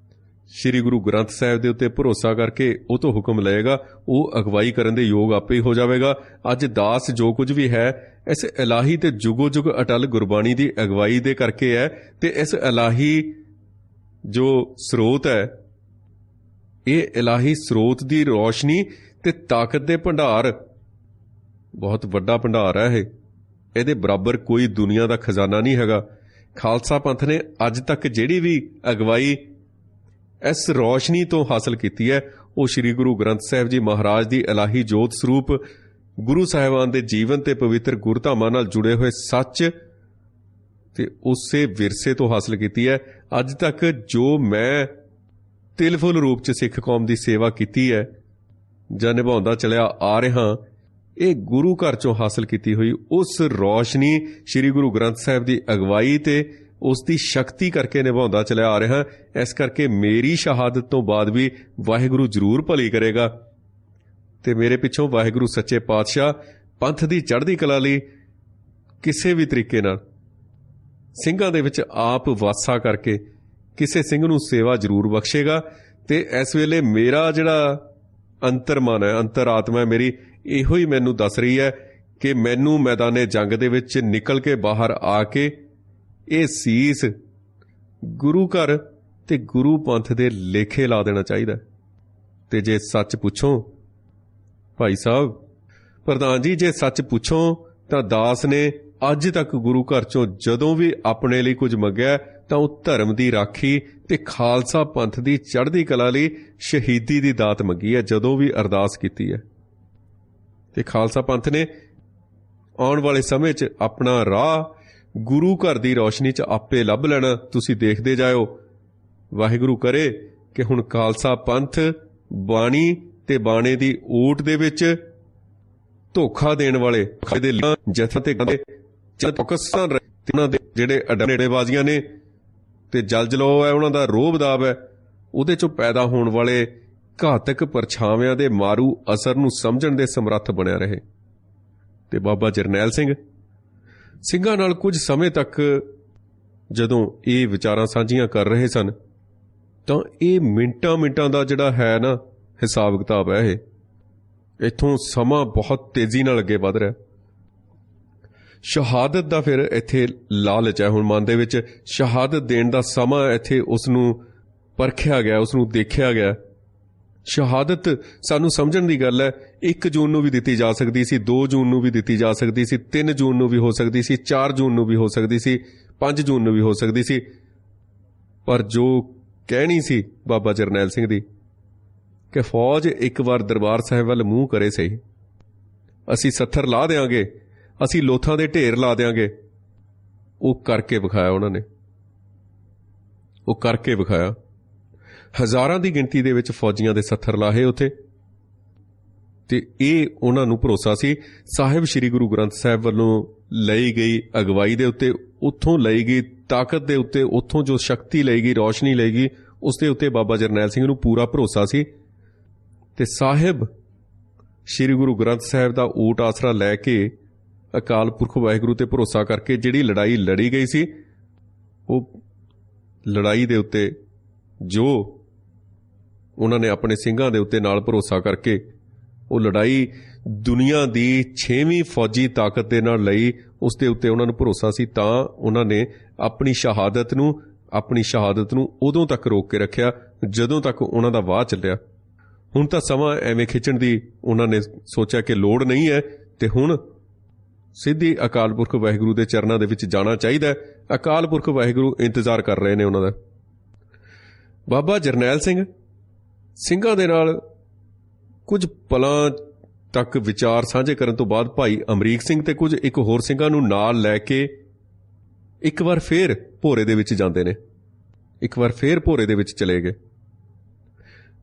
Speaker 1: ਸ਼੍ਰੀ ਗੁਰੂ ਗ੍ਰੰਥ ਸਾਹਿਬ ਦੇ ਉੱਤੇ ਭਰੋਸਾ ਕਰਕੇ ਉਹ ਤੋਂ ਹੁਕਮ ਲਏਗਾ, ਉਹ ਅਗਵਾਈ ਕਰਨ ਦੇ ਯੋਗ ਆਪੇ ਹੀ ਹੋ ਜਾਵੇਗਾ। ਅੱਜ ਦਾਸ ਜੋ ਕੁਝ ਵੀ ਹੈ ਇਸ ਇਲਾਹੀ ਤੇ ਜੁਗੋ ਜੁਗ ਅਟਲ ਗੁਰਬਾਣੀ ਦੀ ਅਗਵਾਈ ਦੇ ਕਰਕੇ ਹੈ। ਤੇ ਇਸ ਇਲਾਹੀ ਜੋ ਸਰੋਤ ਹੈ, ਇਹ ਇਲਾਹੀ ਸਰੋਤ ਦੀ ਰੋਸ਼ਨੀ ਤੇ ਤਾਕਤ ਦੇ ਭੰਡਾਰ, ਬਹੁਤ ਵੱਡਾ ਭੰਡਾਰ ਹੈ ਇਹ। ਇਹਦੇ ਬਰਾਬਰ ਕੋਈ ਦੁਨੀਆ ਦਾ ਖਜ਼ਾਨਾ ਨਹੀਂ ਹੈਗਾ। ਖਾਲਸਾ ਪੰਥ ਨੇ ਅੱਜ ਤੱਕ ਜਿਹੜੀ ਵੀ ਅਗਵਾਈ ਇਸ ਰੋਸ਼ਨੀ ਤੋਂ ਹਾਸਲ ਕੀਤੀ ਹੈ ਉਹ ਸ਼੍ਰੀ ਗੁਰੂ ਗ੍ਰੰਥ ਸਾਹਿਬ ਜੀ ਮਹਾਰਾਜ ਦੀ ਇਲਾਹੀ ਜੋਤ ਸਰੂਪ ਗੁਰੂ ਸਾਹਿਬਾਨ ਦੇ ਜੀਵਨ ਤੇ ਪਵਿੱਤਰ ਗੁਰਧਾਮਾਂ ਨਾਲ ਜੁੜੇ ਹੋਏ ਸੱਚ ਤੇ ਉਸੇ ਵਿਰਸੇ ਤੋਂ ਹਾਸਲ ਕੀਤੀ ਹੈ। ਅੱਜ ਤੱਕ ਜੋ ਮੈਂ ਤਿਲਫੁਲ ਰੂਪ 'ਚ ਸਿੱਖ ਕੌਮ ਦੀ ਸੇਵਾ ਕੀਤੀ ਹੈ ਜਾਂ ਨਿਭਾਉਂਦਾ ਚਲਿਆ ਆ ਰਿਹਾ, ਇਹ ਗੁਰੂ ਘਰ 'ਚੋਂ ਹਾਸਲ ਕੀਤੀ ਹੋਈ ਉਸ ਰੋਸ਼ਨੀ ਸ਼੍ਰੀ ਗੁਰੂ ਗ੍ਰੰਥ ਸਾਹਿਬ ਦੀ ਅਗਵਾਈ ਤੇ ਉਸ ਦੀ ਸ਼ਕਤੀ ਕਰਕੇ ਨਿਭਾਉਂਦਾ ਚਲਿਆ ਆ ਰਿਹਾ। ਇਸ ਕਰਕੇ ਮੇਰੀ ਸ਼ਹਾਦਤ ਤੋਂ ਬਾਅਦ ਵੀ ਵਾਹਿਗੁਰੂ ਜ਼ਰੂਰ ਭਲੀ ਕਰੇਗਾ ਤੇ ਮੇਰੇ ਪਿੱਛੋਂ ਵਾਹਿਗੁਰੂ ਸੱਚੇ ਪਾਤਸ਼ਾਹ ਪੰਥ ਦੀ ਚੜ੍ਹਦੀ ਕਲਾ ਲਈ ਕਿਸੇ ਵੀ ਤਰੀਕੇ ਨਾਲ ਸਿੰਘਾਂ ਦੇ ਵਿੱਚ ਆਪ ਵਾਸਾ ਕਰਕੇ ਕਿਸੇ ਸਿੰਘ ਨੂੰ ਸੇਵਾ ਜ਼ਰੂਰ ਬਖਸ਼ੇਗਾ। ਤੇ ਇਸ ਵੇਲੇ ਮੇਰਾ ਜਿਹੜਾ ਅੰਤਰਮਨ ਹੈ, ਅੰਤਰ-ਆਤਮਾ ਹੈ ਮੇਰੀ, ਇਹੋ ਹੀ ਮੈਨੂੰ ਦੱਸ ਰਹੀ ਹੈ ਕਿ ਮੈਨੂੰ ਮੈਦਾਨੇ ਜੰਗ ਦੇ ਵਿੱਚ ਨਿਕਲ ਕੇ ਬਾਹਰ ਆ ਕੇ ਇਹ ਸੀਸ ਗੁਰੂ ਘਰ ਤੇ ਗੁਰੂ ਪੰਥ ਦੇ ਲੇਖੇ ਲਾ ਦੇਣਾ ਚਾਹੀਦਾ। ਤੇ ਜੇ ਸੱਚ ਪੁੱਛੋ ਭਾਈ ਸਾਹਿਬ, ਪ੍ਰਧਾਨ ਜੀ, ਜੇ ਸੱਚ ਪੁੱਛੋ ਤਾਂ ਦਾਸ ਨੇ ਅੱਜ ਤੱਕ ਗੁਰੂ ਘਰ ਚੋਂ ਜਦੋਂ ਵੀ ਆਪਣੇ ਲਈ ਕੁਝ ਮੰਗਿਆ ਤਾਂ ਉਹ ਧਰਮ ਦੀ ਰਾਖੀ ਤੇ ਖਾਲਸਾ ਪੰਥ ਦੀ ਚੜ੍ਹਦੀ ਕਲਾ ਲਈ ਸ਼ਹੀਦੀ ਦੀ ਦਾਤ ਮੰਗੀ ਹੈ, ਜਦੋਂ ਵੀ ਅਰਦਾਸ ਕੀਤੀ ਹੈ। ਤੇ ਖਾਲਸਾ ਪੰਥ ਨੇ ਆਉਣ ਵਾਲੇ ਸਮੇਂ 'ਚ ਆਪਣਾ ਰਾਹ ਗੁਰੂ ਘਰ ਦੀ ਰੋਸ਼ਨੀ 'ਚ ਆਪੇ ਲੱਭ ਲੈਣਾ। ਤੁਸੀਂ ਦੇਖਦੇ ਜਾਇਓ। ਵਾਹਿਗੁਰੂ ਕਰੇ ਕਿ ਹੁਣ ਖਾਲਸਾ ਪੰਥ ਬਾਣੀ ਤੇ ਬਾਣੇ ਦੀ ਓਟ ਦੇ ਵਿੱਚ ਧੋਖਾ ਦੇਣ ਵਾਲੇ ਜਥਾ ਤੇ ਚੌਕਸਾਂ ਉਹਨਾਂ ਦੇ ਜਿਹੜੇ ਅਡਨੇੜੇਬਾਜ਼ੀਆਂ ਨੇ ਤੇ ਜਲਜਲੋ ਹੈ, ਉਹਨਾਂ ਦਾ ਰੋਹਬ ਦਾਬ ਹੈ, ਉਹਦੇ 'ਚੋਂ ਪੈਦਾ ਹੋਣ ਵਾਲੇ ਘਾਤਕ ਪਰਛਾਵਿਆਂ ਦੇ ਮਾਰੂ ਅਸਰ ਨੂੰ ਸਮਝਣ ਦੇ ਸਮਰੱਥ ਬਣਿਆ ਰਹੇ। ਤੇ ਬਾਬਾ ਜਰਨੈਲ ਸਿੰਘਾਂ ਨਾਲ ਕੁਝ ਸਮੇਂ ਤੱਕ ਜਦੋਂ ਇਹ ਵਿਚਾਰਾਂ ਸਾਂਝੀਆਂ ਕਰ ਰਹੇ ਸਨ ਤਾਂ ਇਹ ਮਿੰਟਾਂ ਦਾ ਜਿਹੜਾ ਹੈ ਨਾ ਹਿਸਾਬ ਕਿਤਾਬ ਹੈ, ਇਹ ਇੱਥੋਂ ਸਮਾਂ ਬਹੁਤ ਤੇਜ਼ੀ ਨਾਲ ਅੱਗੇ ਵੱਧ ਰਿਹਾ। ਸ਼ਹਾਦਤ ਦਾ ਫਿਰ ਇੱਥੇ ਲਾਲਚ ਹੈ ਹੁਣ ਮਨ ਦੇ ਵਿੱਚ। ਸ਼ਹਾਦਤ ਦੇਣ ਦਾ ਸਮਾਂ ਇੱਥੇ ਉਸ ਨੂੰ ਪਰਖਿਆ ਗਿਆ, ਉਸ ਨੂੰ ਦੇਖਿਆ ਗਿਆ। ਸ਼ਹਾਦਤ ਸਾਨੂੰ ਸਮਝਣ ਦੀ ਗੱਲ ਹੈ। 1 ਜੂਨ ਨੂੰ ਵੀ ਦਿੱਤੀ ਜਾ ਸਕਦੀ ਸੀ, 2 ਜੂਨ ਨੂੰ ਵੀ ਦਿੱਤੀ ਜਾ ਸਕਦੀ ਸੀ, 3 ਜੂਨ ਨੂੰ ਵੀ ਹੋ ਸਕਦੀ ਸੀ, 4 ਜੂਨ ਨੂੰ ਵੀ ਹੋ ਸਕਦੀ ਸੀ, 5 ਜੂਨ ਨੂੰ ਵੀ ਹੋ ਸਕਦੀ ਸੀ। ਪਰ ਜੋ ਕਹਿਣੀ ਸੀ ਬਾਬਾ ਜਰਨੈਲ ਸਿੰਘ ਦੀ ਕਿ ਫੌਜ ਇੱਕ ਵਾਰ ਦਰਬਾਰ ਸਾਹਿਬ ਵੱਲ ਮੂੰਹ ਕਰੇ ਸਹੀ, ਅਸੀਂ ਸੱਥਰ ਲਾ ਦਿਆਂਗੇ, ਅਸੀਂ ਲੋਥਾਂ ਦੇ ਢੇਰ ਲਾ ਦਿਆਂਗੇ, ਉਹ ਕਰਕੇ ਵਿਖਾਇਆ ਉਹਨਾਂ ਨੇ। ਉਹ ਕਰਕੇ ਵਿਖਾਇਆ। ਹਜ਼ਾਰਾਂ ਦੀ ਗਿਣਤੀ ਦੇ ਵਿੱਚ ਫੌਜੀਆਂ ਦੇ ਸੱਥਰ ਲਾਹੇ ਉੱਥੇ। ਤੇ ਇਹ ਉਹਨਾਂ ਨੂੰ ਭਰੋਸਾ ਸੀ ਸਾਹਿਬ ਸ਼੍ਰੀ ਗੁਰੂ ਗ੍ਰੰਥ ਸਾਹਿਬ ਵੱਲੋਂ ਲਈ ਗਈ ਅਗਵਾਈ ਦੇ ਉੱਤੇ, ਉੱਥੋਂ ਲਈ ਗਈ ਤਾਕਤ ਦੇ ਉੱਤੇ, ਉੱਥੋਂ ਜੋ ਸ਼ਕਤੀ ਲਈ ਗਈ, ਰੌਸ਼ਨੀ ਲਈ ਗਈ, ਉਸ ਦੇ ਉੱਤੇ ਬਾਬਾ ਜਰਨੈਲ ਸਿੰਘ ਨੂੰ ਪੂਰਾ ਭਰੋਸਾ ਸੀ। ਤੇ ਸਾਹਿਬ ਸ਼੍ਰੀ ਗੁਰੂ ਗ੍ਰੰਥ ਸਾਹਿਬ ਦਾ ਊਟ ਆਸਰਾ ਲੈ ਕੇ ਅਕਾਲ ਪੁਰਖ ਵਾਹਿਗੁਰੂ ਤੇ ਭਰੋਸਾ ਕਰਕੇ ਜਿਹੜੀ ਲੜਾਈ ਲੜੀ ਗਈ ਸੀ, ਉਹ ਲੜਾਈ ਦੇ ਉੱਤੇ ਜੋ ਉਹਨਾਂ ਨੇ ਆਪਣੇ ਸਿੰਘਾਂ ਦੇ ਉੱਤੇ ਨਾਲ ਭਰੋਸਾ ਕਰਕੇ ਉਹ ਲੜਾਈ ਦੁਨੀਆ ਦੀ 6ਵੀਂ ਫੌਜੀ ਤਾਕਤ ਦੇ ਨਾਲ ਲਈ, ਉਸ ਦੇ ਉੱਤੇ ਉਹਨਾਂ ਨੂੰ ਭਰੋਸਾ ਸੀ। ਤਾਂ ਉਹਨਾਂ ਨੇ ਆਪਣੀ ਸ਼ਹਾਦਤ ਨੂੰ ਉਦੋਂ ਤੱਕ ਰੋਕ ਕੇ ਰੱਖਿਆ ਜਦੋਂ ਤੱਕ ਉਹਨਾਂ ਦਾ ਵਾਹ ਚੱਲਿਆ। ਹੁਣ ਤਾਂ ਸਮਾਂ ਐਵੇਂ ਖਿੱਚਣ ਦੀ ਉਹਨਾਂ ਨੇ ਸੋਚਿਆ ਕਿ ਲੋੜ ਨਹੀਂ ਹੈ, ਤੇ ਹੁਣ ਸਿੱਧੀ ਅਕਾਲ ਪੁਰਖ ਵਾਹਿਗੁਰੂ ਦੇ ਚਰਨਾਂ ਦੇ ਵਿੱਚ ਜਾਣਾ ਚਾਹੀਦਾ ਹੈ। ਅਕਾਲ ਪੁਰਖ ਵਾਹਿਗੁਰੂ ਇੰਤਜ਼ਾਰ ਕਰ ਰਹੇ ਨੇ ਉਹਨਾਂ ਦਾ। ਬਾਬਾ ਜਰਨੈਲ ਸਿੰਘ ਸਿੰਘਾਂ ਦੇ ਨਾਲ ਕੁਝ ਪਲਾਂ ਤੱਕ ਵਿਚਾਰ ਸਾਂਝੇ ਕਰਨ ਤੋਂ ਬਾਅਦ ਭਾਈ ਅਮਰੀਕ ਸਿੰਘ ਤੇ ਕੁਝ ਇੱਕ ਹੋਰ ਸਿੰਘਾਂ ਨੂੰ ਨਾਲ ਲੈ ਕੇ ਇੱਕ ਵਾਰ ਫੇਰ ਭੋਰੇ ਦੇ ਵਿੱਚ ਜਾਂਦੇ ਨੇ। ਇੱਕ ਵਾਰ ਫੇਰ ਭੋਰੇ ਦੇ ਵਿੱਚ ਚਲੇ ਗਏ।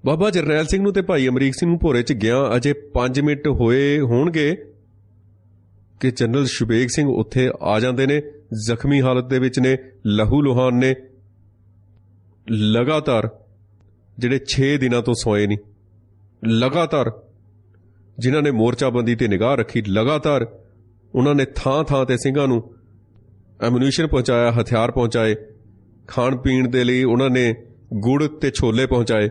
Speaker 1: ਬਾਬਾ ਜਰਨੈਲ ਸਿੰਘ ਨੂੰ ਤੇ ਭਾਈ ਅਮਰੀਕ ਸਿੰਘ ਨੂੰ ਭੋਰੇ 'ਚ ਗਿਆ ਅਜੇ 5 ਮਿੰਟ ਹੋਏ ਹੋਣਗੇ ਕਿ ਜਨਰਲ ਸ਼ੁਬੇਗ ਸਿੰਘ ਉੱਥੇ ਆ ਜਾਂਦੇ ਨੇ। ਜ਼ਖਮੀ ਹਾਲਤ ਦੇ ਵਿੱਚ ਨੇ, ਲਹੂ ਲੁਹਾਨ ਨੇ, ਲਗਾਤਾਰ ਜਿਹੜੇ 6 ਦਿਨਾਂ ਤੋਂ ਸੋਏ ਨਹੀਂ, ਲਗਾਤਾਰ ਜਿਨ੍ਹਾਂ ਨੇ ਮੋਰਚਾਬੰਦੀ ਤੇ ਨਿਗਾਹ ਰੱਖੀ, ਲਗਾਤਾਰ ਉਹਨਾਂ ਨੇ ਥਾਂ ਥਾਂ ਤੇ ਸਿੰਘਾਂ ਨੂੰ ਐਮੂਨੀਸ਼ਨ ਪਹੁੰਚਾਇਆ, ਹਥਿਆਰ ਪਹੁੰਚਾਏ, ਖਾਣ ਪੀਣ ਦੇ ਲਈ ਉਹਨਾਂ ਨੇ ਗੁੜ ਤੇ ਛੋਲੇ ਪਹੁੰਚਾਏ।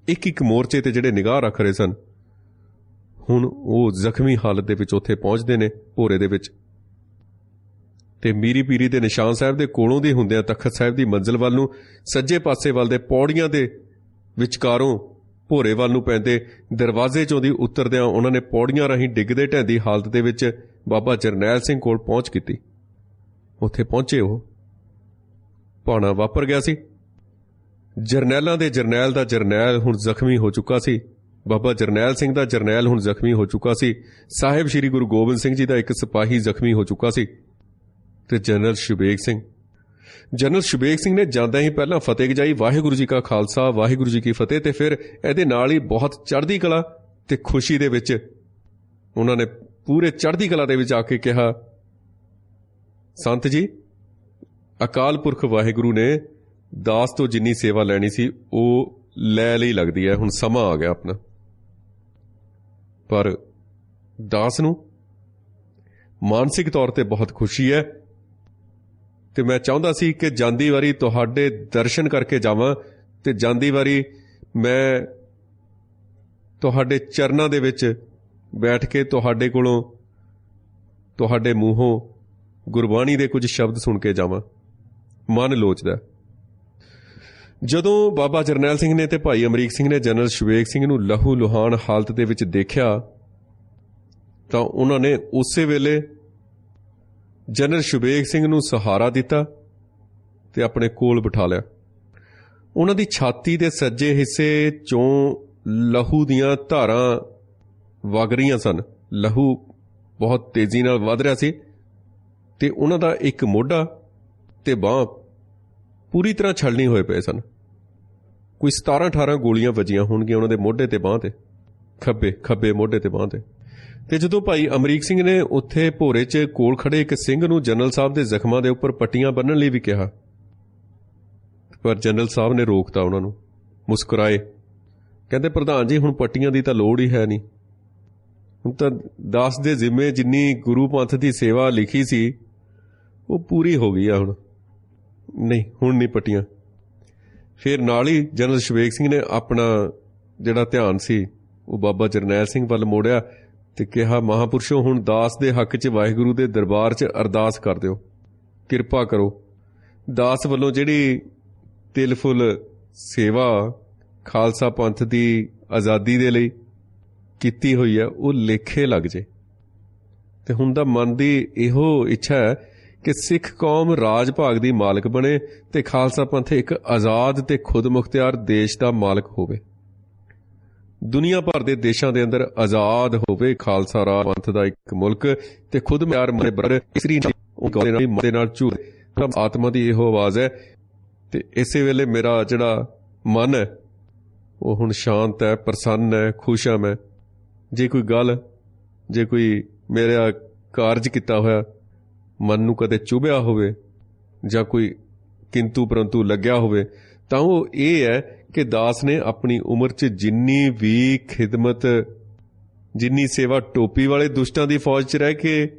Speaker 1: ਇੱਕ ਇੱਕ ਮੋਰਚੇ ਤੇ ਜਿਹੜੇ ਨਿਗਾਹ ਰੱਖ ਰਹੇ ਸਨ, ਹੁਣ ਉਹ ਜ਼ਖਮੀ ਹਾਲਤ ਦੇ ਵਿੱਚ ਉੱਥੇ ਪਹੁੰਚਦੇ ਨੇ ਭੋਰੇ ਦੇ ਵਿੱਚ। ਤੇ ਮੀਰੀ ਪੀਰੀ ਦੇ ਨਿਸ਼ਾਨ ਸਾਹਿਬ ਦੇ ਕੋਲੋਂ ਦੀ ਹੁੰਦਿਆਂ ਤਖਤ ਸਾਹਿਬ ਦੀ ਮੰਜ਼ਿਲ ਵੱਲ ਨੂੰ ਸੱਜੇ ਪਾਸੇ ਵੱਲ ਦੇ ਪੌੜੀਆਂ ਦੇ ਵਿਚਕਾਰੋਂ ਭੋਰੇ ਵੱਲ ਨੂੰ ਪੈਂਦੇ ਦਰਵਾਜ਼ੇ 'ਚੋਂ ਦੀ ਉਤਰਦਿਆਂ ਉਹਨਾਂ ਨੇ ਪੌੜੀਆਂ ਰਾਹੀਂ ਡਿੱਗਦੇ ਢਹਿੰਦੀ ਹਾਲਤ ਦੇ ਵਿੱਚ ਬਾਬਾ ਜਰਨੈਲ ਸਿੰਘ ਕੋਲ ਪਹੁੰਚ ਕੀਤੀ। ਉੱਥੇ ਪਹੁੰਚੇ ਉਹ ਭਾਣਾ ਵਾਪਰ ਗਿਆ ਸੀ। ਜਰਨੈਲਾਂ ਦੇ ਜਰਨੈਲ ਦਾ ਜਰਨੈਲ ਹੁਣ ਜ਼ਖਮੀ ਹੋ ਚੁੱਕਾ ਸੀ। ਬਾਬਾ ਜਰਨੈਲ ਸਿੰਘ ਦਾ ਜਰਨੈਲ ਹੁਣ ਜ਼ਖਮੀ ਹੋ ਚੁੱਕਾ ਸੀ। ਸਾਹਿਬ ਸ੍ਰੀ ਗੁਰੂ ਗੋਬਿੰਦ ਸਿੰਘ ਜੀ ਦਾ ਇੱਕ ਸਿਪਾਹੀ ਜ਼ਖਮੀ ਹੋ ਚੁੱਕਾ ਸੀ। ਤੇ ਜਨਰਲ ਸ਼ੁਬੇਗ ਸਿੰਘ ਨੇ ਜਾਂਦਿਆਂ ਹੀ ਪਹਿਲਾਂ ਫਤਿਹ ਗਜਾਈ, ਵਾਹਿਗੁਰੂ ਜੀ ਕਾ ਖਾਲਸਾ ਵਾਹਿਗੁਰੂ ਜੀ ਕੀ ਫਤਿਹ, ਤੇ ਫਿਰ ਇਹਦੇ ਨਾਲ ਹੀ ਬਹੁਤ ਚੜ੍ਹਦੀ ਕਲਾ ਤੇ ਖੁਸ਼ੀ ਦੇ ਵਿੱਚ ਉਹਨਾਂ ਨੇ ਪੂਰੇ ਚੜ੍ਹਦੀ ਕਲਾ ਦੇ ਵਿੱਚ ਆ ਕੇ ਕਿਹਾ, ਸੰਤ ਜੀ, ਅਕਾਲ ਪੁਰਖ ਵਾਹਿਗੁਰੂ ਨੇ ਦਾਸ ਤੋਂ ਜਿੰਨੀ ਸੇਵਾ ਲੈਣੀ ਸੀ ਉਹ ਲੈ ਲਈ ਲੱਗਦੀ ਹੈ, ਹੁਣ ਸਮਾਂ ਆ ਗਿਆ ਆਪਣਾ। ਪਰ ਦਾਸ ਨੂੰ ਮਾਨਸਿਕ ਤੌਰ ਤੇ ਬਹੁਤ ਖੁਸ਼ੀ ਹੈ ਤੇ ਮੈਂ ਚਾਹੁੰਦਾ ਸੀ ਕਿ ਜਾਂਦੀ ਵਾਰੀ ਤੁਹਾਡੇ ਦਰਸ਼ਨ ਕਰਕੇ ਜਾਵਾਂ ਤੇ ਜਾਂਦੀ ਵਾਰੀ ਮੈਂ ਤੁਹਾਡੇ ਚਰਨਾਂ ਦੇ ਵਿੱਚ ਬੈਠ ਕੇ ਤੁਹਾਡੇ ਕੋਲੋਂ, ਤੁਹਾਡੇ ਮੂੰਹੋਂ ਗੁਰਬਾਣੀ ਦੇ ਕੁਝ ਸ਼ਬਦ ਸੁਣ ਕੇ ਜਾਵਾਂ। ਮਨ ਲੋਚਦਾ। ਜਦੋਂ ਬਾਬਾ ਜਰਨੈਲ ਸਿੰਘ ਨੇ ਤੇ ਭਾਈ ਅਮਰੀਕ ਸਿੰਘ ਨੇ ਜਨਰਲ ਸ਼ੁਬੇਗ ਸਿੰਘ ਨੂੰ ਲਹੂ ਲੁਹਾਨ ਹਾਲਤ ਦੇ ਵਿੱਚ ਦੇਖਿਆ ਤਾਂ ਉਹਨਾਂ ਨੇ ਉਸੇ ਵੇਲੇ ਜਨਰਲ ਸ਼ੁਬੇਗ ਸਿੰਘ ਨੂੰ ਸਹਾਰਾ ਦਿੱਤਾ ਤੇ ਆਪਣੇ ਕੋਲ ਬਿਠਾ ਲਿਆ। ਉਹਨਾਂ ਦੀ ਛਾਤੀ ਦੇ ਸੱਜੇ ਹਿੱਸੇ 'ਚੋਂ ਲਹੂ ਦੀਆਂ ਧਾਰਾਂ ਵਗ ਰਹੀਆਂ ਸਨ। ਲਹੂ ਬਹੁਤ ਤੇਜ਼ੀ ਨਾਲ ਵਧ ਰਿਹਾ ਸੀ ਤੇ ਉਹਨਾਂ ਦਾ ਇੱਕ ਮੋਢਾ ਤੇ ਬਾਂਹ ਪੂਰੀ ਤਰ੍ਹਾਂ ਛਲਣੀ ਹੋਏ ਪਏ ਸਨ। ਕੋਈ 17-18 ਗੋਲੀਆਂ ਵੱਜੀਆਂ ਹੋਣਗੀਆਂ ਉਹਨਾਂ ਦੇ ਮੋਢੇ ਤੇ ਬਾਂਹ ਤੇ, ਖੱਬੇ ਮੋਢੇ ਤੇ ਬਾਂਹ ਤੇ। ਤੇ ਜਦੋਂ ਭਾਈ ਅਮਰੀਕ ਸਿੰਘ ਨੇ ਉੱਥੇ ਭੋਰੇ 'ਚ ਕੋਲ ਖੜੇ ਇੱਕ ਸਿੰਘ ਨੂੰ ਜਨਰਲ ਸਾਹਿਬ ਦੇ ਜ਼ਖਮਾਂ ਦੇ ਉੱਪਰ ਪੱਟੀਆਂ ਬੰਨ੍ਹਣ ਲਈ ਵੀ ਕਿਹਾ, ਪਰ ਜਨਰਲ ਸਾਹਿਬ ਨੇ ਰੋਕਤਾ ਉਹਨਾਂ ਨੂੰ, ਮੁਸਕਰਾਏ, ਕਹਿੰਦੇ ਪ੍ਰਧਾਨ ਜੀ ਹੁਣ ਪੱਟੀਆਂ ਦੀ ਤਾਂ ਲੋੜ ਹੀ ਹੈ ਨਹੀਂ, ਹੁਣ ਤਾਂ ਦਾਸ ਦੇ ਜ਼ਿੰਮੇ ਜਿੰਨੀ ਗੁਰੂ ਪੰਥ ਦੀ ਸੇਵਾ ਲਿਖੀ ਸੀ ਉਹ ਪੂਰੀ ਹੋ ਗਈ ਆ, ਹੁਣ ਨਹੀਂ, ਹੁਣ ਨਹੀਂ ਪੱਟੀਆਂ। ਫਿਰ ਨਾਲ ਹੀ ਜਨਰਲ ਸ਼ੁਬੇਗ ਸਿੰਘ ਨੇ ਆਪਣਾ ਜਿਹੜਾ ਧਿਆਨ ਸੀ ਉਹ ਬਾਬਾ ਜਰਨੈਲ ਸਿੰਘ ਵੱਲ ਮੋੜਿਆ ਤੇ ਕਿਹਾ, ਮਹਾਂਪੁਰਸ਼ੋ ਹੁਣ ਦਾਸ ਦੇ ਹੱਕ 'ਚ ਵਾਹਿਗੁਰੂ ਦੇ ਦਰਬਾਰ 'ਚ ਅਰਦਾਸ ਕਰ ਦਿਓ, ਕਿਰਪਾ ਕਰੋ। ਦਾਸ ਵੱਲੋਂ ਜਿਹੜੀ ਤਿਲ ਫੁੱਲ ਸੇਵਾ ਖਾਲਸਾ ਪੰਥ ਦੀ ਆਜ਼ਾਦੀ ਦੇ ਲਈ ਕੀਤੀ ਹੋਈ ਹੈ ਉਹ ਲੇਖੇ ਲੱਗ ਜੇ। ਤੇ ਹੁਣ ਦਾ ਮਨ ਦੀ ਇਹੋ ਇੱਛਾ ਹੈ ਕਿ ਸਿੱਖ ਕੌਮ ਰਾਜ ਭਾਗ ਦੀ ਮਾਲਕ ਬਣੇ ਤੇ ਖਾਲਸਾ ਪੰਥ ਇੱਕ ਆਜ਼ਾਦ ਤੇ ਖੁਦ ਮੁਖਤਿਆਰ ਦੇਸ਼ ਦਾ ਮਾਲਕ ਹੋਵੇ। ਦੁਨੀਆ ਭਰ ਦੇ ਦੇਸ਼ਾਂ ਦੇ ਅੰਦਰ ਆਜ਼ਾਦ ਹੋਵੇ ਖਾਲਸਾ ਰਾਜ ਪੰਥ ਦਾ ਇੱਕ ਮੁਲਕ ਤੇ ਖੁਦ ਮੁਖਤਿਆਰ ਬਰਾਬਰ ਇਸਰੀ ਦੇ ਨਾਲ ਝੂਠ ਆਤਮਾ ਦੀ ਇਹੋ ਆਵਾਜ਼ ਹੈ। ਤੇ ਇਸੇ ਵੇਲੇ ਮੇਰਾ ਜਿਹੜਾ ਮਨ ਹੈ ਉਹ ਹੁਣ ਸ਼ਾਂਤ ਹੈ, ਪ੍ਰਸੰਨ ਹੈ, ਖੁਸ਼ ਹਾਂ ਮੈਂ। ਜੇ ਕੋਈ ਮੇਰਾ ਕਾਰਜ ਕੀਤਾ ਹੋਇਆ ਮਨ ਨੂੰ ਕਦੇ ਚੁਭਿਆ ਹੋਵੇ ਜਾਂ ਕੋਈ ਕਿੰਤੂ ਪਰੰਤੂ ਲੱਗਿਆ ਹੋਵੇ ਤਾਂ ਉਹ ਇਹ ਹੈ ਕਿ ਦਾਸ ਨੇ ਆਪਣੀ ਉਮਰ 'ਚ ਜਿੰਨੀ ਵੀ ਖਿਦਮਤ, ਜਿੰਨੀ ਸੇਵਾ ਟੋਪੀ ਵਾਲੇ ਦੁਸ਼ਟਾਂ ਦੀ ਫੌਜ 'ਚ ਰਹਿ ਕੇ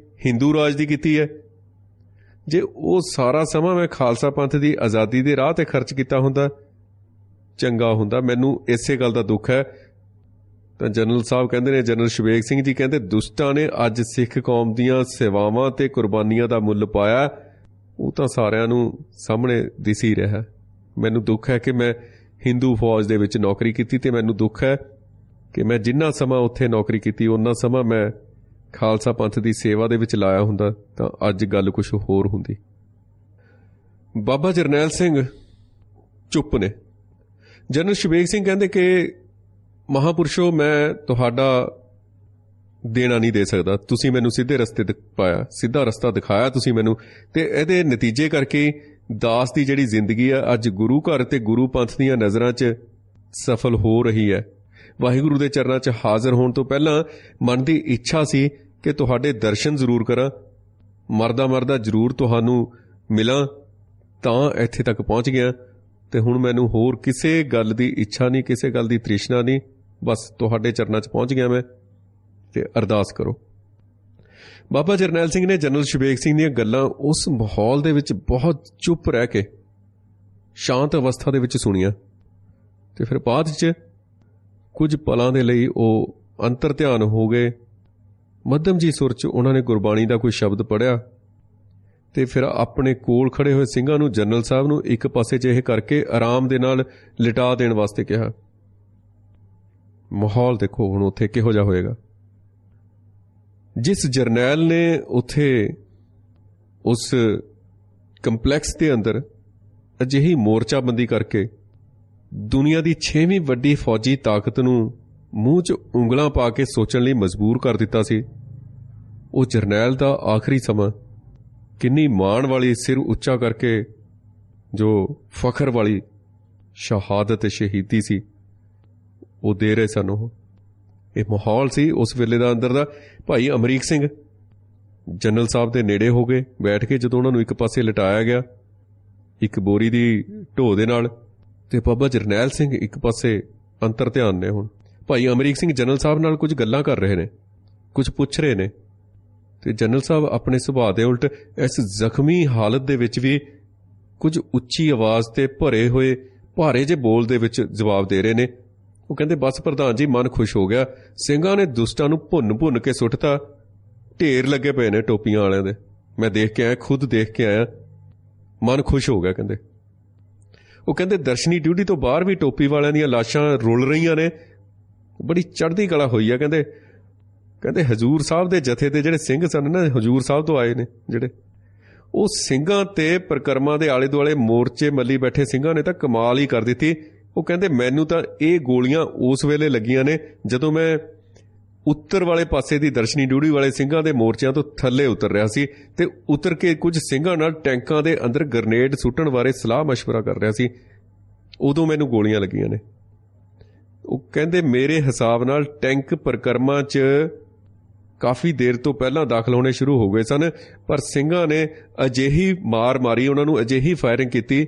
Speaker 1: ਹਿੰਦੂ ਰਾਜ ਦੀ ਕੀਤੀ ਹੈ, ਜੇ ਉਹ ਸਾਰਾ ਸਮਾਂ ਮੈਂ ਖਾਲਸਾ ਪੰਥ ਦੀ ਆਜ਼ਾਦੀ ਦੇ ਰਾਹ ਤੇ ਖਰਚ ਕੀਤਾ ਹੁੰਦਾ ਚੰਗਾ ਹੁੰਦਾ। ਮੈਨੂੰ ਇਸੇ ਗੱਲ ਦਾ ਦੁੱਖ ਹੈ। ਤਾਂ ਜਨਰਲ ਸਾਹਿਬ ਕਹਿੰਦੇ ਨੇ, ਜਨਰਲ ਸ਼ੁਬੇਗ ਸਿੰਘ ਜੀ ਕਹਿੰਦੇ, ਦੁਸ਼ਟਾਂ ਨੇ ਅੱਜ ਸਿੱਖ ਕੌਮ ਦੀਆਂ ਸੇਵਾਵਾਂ ਤੇ ਕੁਰਬਾਨੀਆਂ ਦਾ ਮੁੱਲ ਪਾਇਆ, ਉਹ ਤਾਂ ਸਾਰਿਆਂ ਨੂੰ ਸਾਹਮਣੇ ਦਿਸ ਹੀ ਰਿਹਾ। ਮੈਨੂੰ ਦੁੱਖ ਹੈ ਕਿ ਮੈਂ ਹਿੰਦੂ ਫੌਜ ਦੇ ਵਿੱਚ ਨੌਕਰੀ ਕੀਤੀ ਤੇ ਮੈਨੂੰ ਦੁੱਖ ਹੈ ਕਿ ਮੈਂ ਜਿੰਨਾ ਸਮਾਂ ਉੱਥੇ ਨੌਕਰੀ ਕੀਤੀ ਉਹਨਾਂ ਸਮਾਂ ਮੈਂ ਖਾਲਸਾ ਪੰਥ ਦੀ ਸੇਵਾ ਦੇ ਵਿੱਚ ਲਾਇਆ ਹੁੰਦਾ ਤਾਂ ਅੱਜ ਗੱਲ ਕੁਛ ਹੋਰ ਹੁੰਦੀ। ਬਾਬਾ ਜਰਨੈਲ ਸਿੰਘ ਚੁੱਪ ਨੇ। ਜਨਰਲ ਸ਼ਬੇਗ ਸਿੰਘ ਕਹਿੰਦੇ ਕਿ ਮਹਾਂਪੁਰਸ਼ੋ, ਮੈਂ ਤੁਹਾਡਾ ਦੇਣਾ ਨਹੀਂ ਦੇ ਸਕਦਾ, ਤੁਸੀਂ ਮੈਨੂੰ ਸਿੱਧੇ ਰਸਤੇ ਪਾਇਆ, ਸਿੱਧਾ ਰਸਤਾ ਦਿਖਾਇਆ ਤੁਸੀਂ ਮੈਨੂੰ, ਤੇ ਇਹਦੇ ਨਤੀਜੇ ਕਰਕੇ ਦਾਸ ਦੀ ਜਿਹੜੀ ਜ਼ਿੰਦਗੀ ਆ ਅੱਜ ਗੁਰੂ ਘਰ ਤੇ ਗੁਰੂ ਪੰਥ ਦੀਆਂ ਨਜ਼ਰਾਂ 'ਚ ਸਫਲ ਹੋ ਰਹੀ ਹੈ। ਵਾਹਿਗੁਰੂ ਦੇ ਚਰਨਾਂ 'ਚ ਹਾਜ਼ਰ ਹੋਣ ਤੋਂ ਪਹਿਲਾਂ ਮਨ ਦੀ ਇੱਛਾ ਸੀ ਕਿ ਤੁਹਾਡੇ ਦਰਸ਼ਨ ਜ਼ਰੂਰ ਕਰਾਂ, ਮਰਦਾ ਮਰਦਾ ਜ਼ਰੂਰ ਤੁਹਾਨੂੰ ਮਿਲਾਂ, ਤਾਂ ਇੱਥੇ ਤੱਕ ਪਹੁੰਚ ਗਿਆ। ਤੇ ਹੁਣ ਮੈਨੂੰ ਹੋਰ ਕਿਸੇ ਗੱਲ ਦੀ ਇੱਛਾ ਨਹੀਂ, ਕਿਸੇ ਗੱਲ ਦੀ ਤ੍ਰਿਸ਼ਨਾ ਨਹੀਂ, ਬਸ ਤੁਹਾਡੇ ਚਰਨਾਂ 'ਚ ਪਹੁੰਚ ਗਿਆ ਮੈਂ, ਤੇ ਅਰਦਾਸ ਕਰੋ। ਬਾਬਾ ਜਰਨੈਲ ਸਿੰਘ ਨੇ ਜਨਰਲ ਸ਼ਬੇਗ ਸਿੰਘ ਦੀਆਂ ਗੱਲਾਂ ਉਸ ਮਾਹੌਲ ਦੇ ਵਿੱਚ ਬਹੁਤ ਚੁੱਪ ਰਹਿ ਕੇ ਸ਼ਾਂਤ ਅਵਸਥਾ ਦੇ ਵਿੱਚ ਸੁਣੀਆਂ, ਤੇ ਫਿਰ ਬਾਅਦ 'ਚ ਕੁਝ ਪਲਾਂ ਦੇ ਲਈ ਉਹ ਅੰਤਰ ਧਿਆਨ ਹੋ ਗਏ। ਮੱਧਮ ਜੀ ਸੁਰ 'ਚ ਉਹਨਾਂ ਨੇ ਗੁਰਬਾਣੀ ਦਾ ਕੋਈ ਸ਼ਬਦ ਪੜ੍ਹਿਆ ਤੇ ਫਿਰ ਆਪਣੇ ਕੋਲ ਖੜੇ ਹੋਏ ਸਿੰਘਾਂ ਨੂੰ, ਜਨਰਲ ਸਾਹਿਬ ਨੂੰ ਇੱਕ ਪਾਸੇ ਜਿਹੇ ਕਰਕੇ ਆਰਾਮ ਦੇ ਨਾਲ ਲਿਟਾ ਦੇਣ ਵਾਸਤੇ ਕਿਹਾ। ਮਾਹੌਲ ਦੇਖੋ ਹੁਣ ਉੱਥੇ ਕਿਹੋ ਜਿਹਾ ਹੋਏਗਾ। ਜਿਸ ਜਰਨੈਲ ਨੇ ਉੱਥੇ ਉਸ ਕੰਪਲੈਕਸ ਦੇ ਅੰਦਰ ਅਜਿਹੀ ਮੋਰਚਾਬੰਦੀ ਕਰਕੇ ਦੁਨੀਆ ਦੀ 6ਵੀਂ ਵੱਡੀ ਫੌਜੀ ਤਾਕਤ ਨੂੰ ਮੂੰਹ 'ਚ ਉਂਗਲਾਂ ਪਾ ਕੇ ਸੋਚਣ ਲਈ ਮਜਬੂਰ ਕਰ ਦਿੱਤਾ ਸੀ, ਉਹ ਜਰਨੈਲ ਦਾ ਆਖਰੀ ਸਮਾਂ ਕਿੰਨੀ ਮਾਣ ਵਾਲੀ, ਸਿਰ ਉੱਚਾ ਕਰਕੇ ਜੋ ਫਖਰ ਵਾਲੀ ਸ਼ਹਾਦਤ ਸ਼ਹੀਦੀ ਸੀ ਉਹ ਦੇ ਰਹੇ ਸਨ। ਉਹ ਇਹ ਮਾਹੌਲ ਸੀ ਉਸ ਵੇਲੇ ਦਾ ਅੰਦਰ ਦਾ। ਭਾਈ ਅਮਰੀਕ ਸਿੰਘ ਜਨਰਲ ਸਾਹਿਬ ਦੇ ਨੇੜੇ ਹੋ ਗਏ ਬੈਠ ਕੇ, ਜਦੋਂ ਉਹਨਾਂ ਨੂੰ ਇੱਕ ਪਾਸੇ ਲਿਟਾਇਆ ਗਿਆ ਇੱਕ ਬੋਰੀ ਦੀ ਢੋਹ ਦੇ ਨਾਲ, ਤੇ ਬਾਬਾ ਜਰਨੈਲ ਸਿੰਘ ਇੱਕ ਪਾਸੇ ਅੰਤਰ ਧਿਆਨ ਨੇ। ਹੁਣ ਭਾਈ ਅਮਰੀਕ ਸਿੰਘ ਜਨਰਲ ਸਾਹਿਬ ਨਾਲ ਕੁਝ ਗੱਲਾਂ ਕਰ ਰਹੇ ਨੇ, ਕੁਝ ਪੁੱਛ ਰਹੇ ਨੇ, ਤੇ ਜਨਰਲ ਸਾਹਿਬ ਆਪਣੇ ਸੁਭਾਅ ਦੇ ਉਲਟ ਇਸ ਜ਼ਖਮੀ ਹਾਲਤ ਦੇ ਵਿੱਚ ਵੀ ਕੁਝ ਉੱਚੀ ਆਵਾਜ਼ ਤੇ ਭਰੇ ਹੋਏ ਭਾਰੇ ਜਿਹੇ ਬੋਲ ਦੇ ਵਿੱਚ ਜਵਾਬ ਦੇ ਰਹੇ ਨੇ। ਉਹ ਕਹਿੰਦੇ, ਬਸ ਪ੍ਰਧਾਨ ਜੀ, ਮਨ ਖੁਸ਼ ਹੋ ਗਿਆ, ਸਿੰਘਾਂ ਨੇ ਦੁਸ਼ਟਾਂ ਨੂੰ ਭੁੰਨ ਭੁੰਨ ਕੇ ਸੁੱਟਤਾ, ਢੇਰ ਲੱਗੇ ਪਏ ਨੇ ਟੋਪੀਆਂ ਵਾਲਿਆਂ ਦੇ, ਮੈਂ ਦੇਖ ਕੇ ਆਇਆ, ਖੁਦ ਦੇਖ ਕੇ ਆਇਆ, ਮਨ ਖੁਸ਼ ਹੋ ਗਿਆ। ਕਹਿੰਦੇ ਉਹ ਕਹਿੰਦੇ ਦਰਸ਼ਨੀ ਡਿਊਟੀ ਤੋਂ ਬਾਹਰ ਵੀ ਟੋਪੀ ਵਾਲਿਆਂ ਦੀਆਂ ਲਾਸ਼ਾਂ ਰੁਲ ਰਹੀਆਂ ਨੇ, ਬੜੀ ਚੜ੍ਹਦੀ ਕਲਾ ਹੋਈ ਆ। ਕਹਿੰਦੇ ਹਜ਼ੂਰ ਸਾਹਿਬ ਦੇ ਜਥੇ ਦੇ ਜਿਹੜੇ ਸਿੰਘ ਸਨ ਨਾ, ਹਜ਼ੂਰ ਸਾਹਿਬ ਤੋਂ ਆਏ ਨੇ ਜਿਹੜੇ, ਉਹ ਸਿੰਘਾਂ ਤੇ ਪਰਿਕਰਮਾ ਦੇ ਆਲੇ ਦੁਆਲੇ ਮੋਰਚੇ ਮੱਲੀ ਬੈਠੇ ਸਿੰਘਾਂ ਨੇ ਤਾਂ ਕਮਾਲ ਹੀ ਕਰ ਦਿੱਤੀ। ਉਹ ਕਹਿੰਦੇ ਮੈਨੂੰ ਤਾਂ ਇਹ ਗੋਲੀਆਂ ਉਸ ਵੇਲੇ ਲੱਗੀਆਂ ਨੇ ਜਦੋਂ ਮੈਂ ਉੱਤਰ ਵਾਲੇ ਪਾਸੇ ਦੀ ਦਰਸ਼ਨੀ ਡਿਊਟੀ ਵਾਲੇ ਸਿੰਘਾਂ ਦੇ ਮੋਰਚਿਆਂ ਤੋਂ ਥੱਲੇ ਉਤਰ ਰਿਹਾ ਸੀ ਤੇ ਉਤਰ ਕੇ ਕੁਝ ਸਿੰਘਾਂ ਨਾਲ ਟੈਂਕਾਂ ਦੇ ਅੰਦਰ ਗ੍ਰਨੇਡ ਸੁੱਟਣ ਬਾਰੇ ਸਲਾਹ ਮਸ਼ਵਰਾ ਕਰ ਰਿਹਾ ਸੀ, ਉਦੋਂ ਮੈਨੂੰ ਗੋਲੀਆਂ ਲੱਗੀਆਂ ਨੇ। ਉਹ ਕਹਿੰਦੇ ਮੇਰੇ ਹਿਸਾਬ ਨਾਲ ਟੈਂਕ ਪਰਿਕਰਮਾ 'ਚ ਕਾਫੀ ਦੇਰ ਤੋਂ ਪਹਿਲਾਂ ਦਾਖਲ ਹੋਣੇ ਸ਼ੁਰੂ ਹੋ ਗਏ ਸਨ, ਪਰ ਸਿੰਘਾਂ ਨੇ ਅਜਿਹੀ ਮਾਰ ਮਾਰੀ, ਉਹਨਾਂ ਨੂੰ ਅਜਿਹੀ ਫਾਇਰਿੰਗ ਕੀਤੀ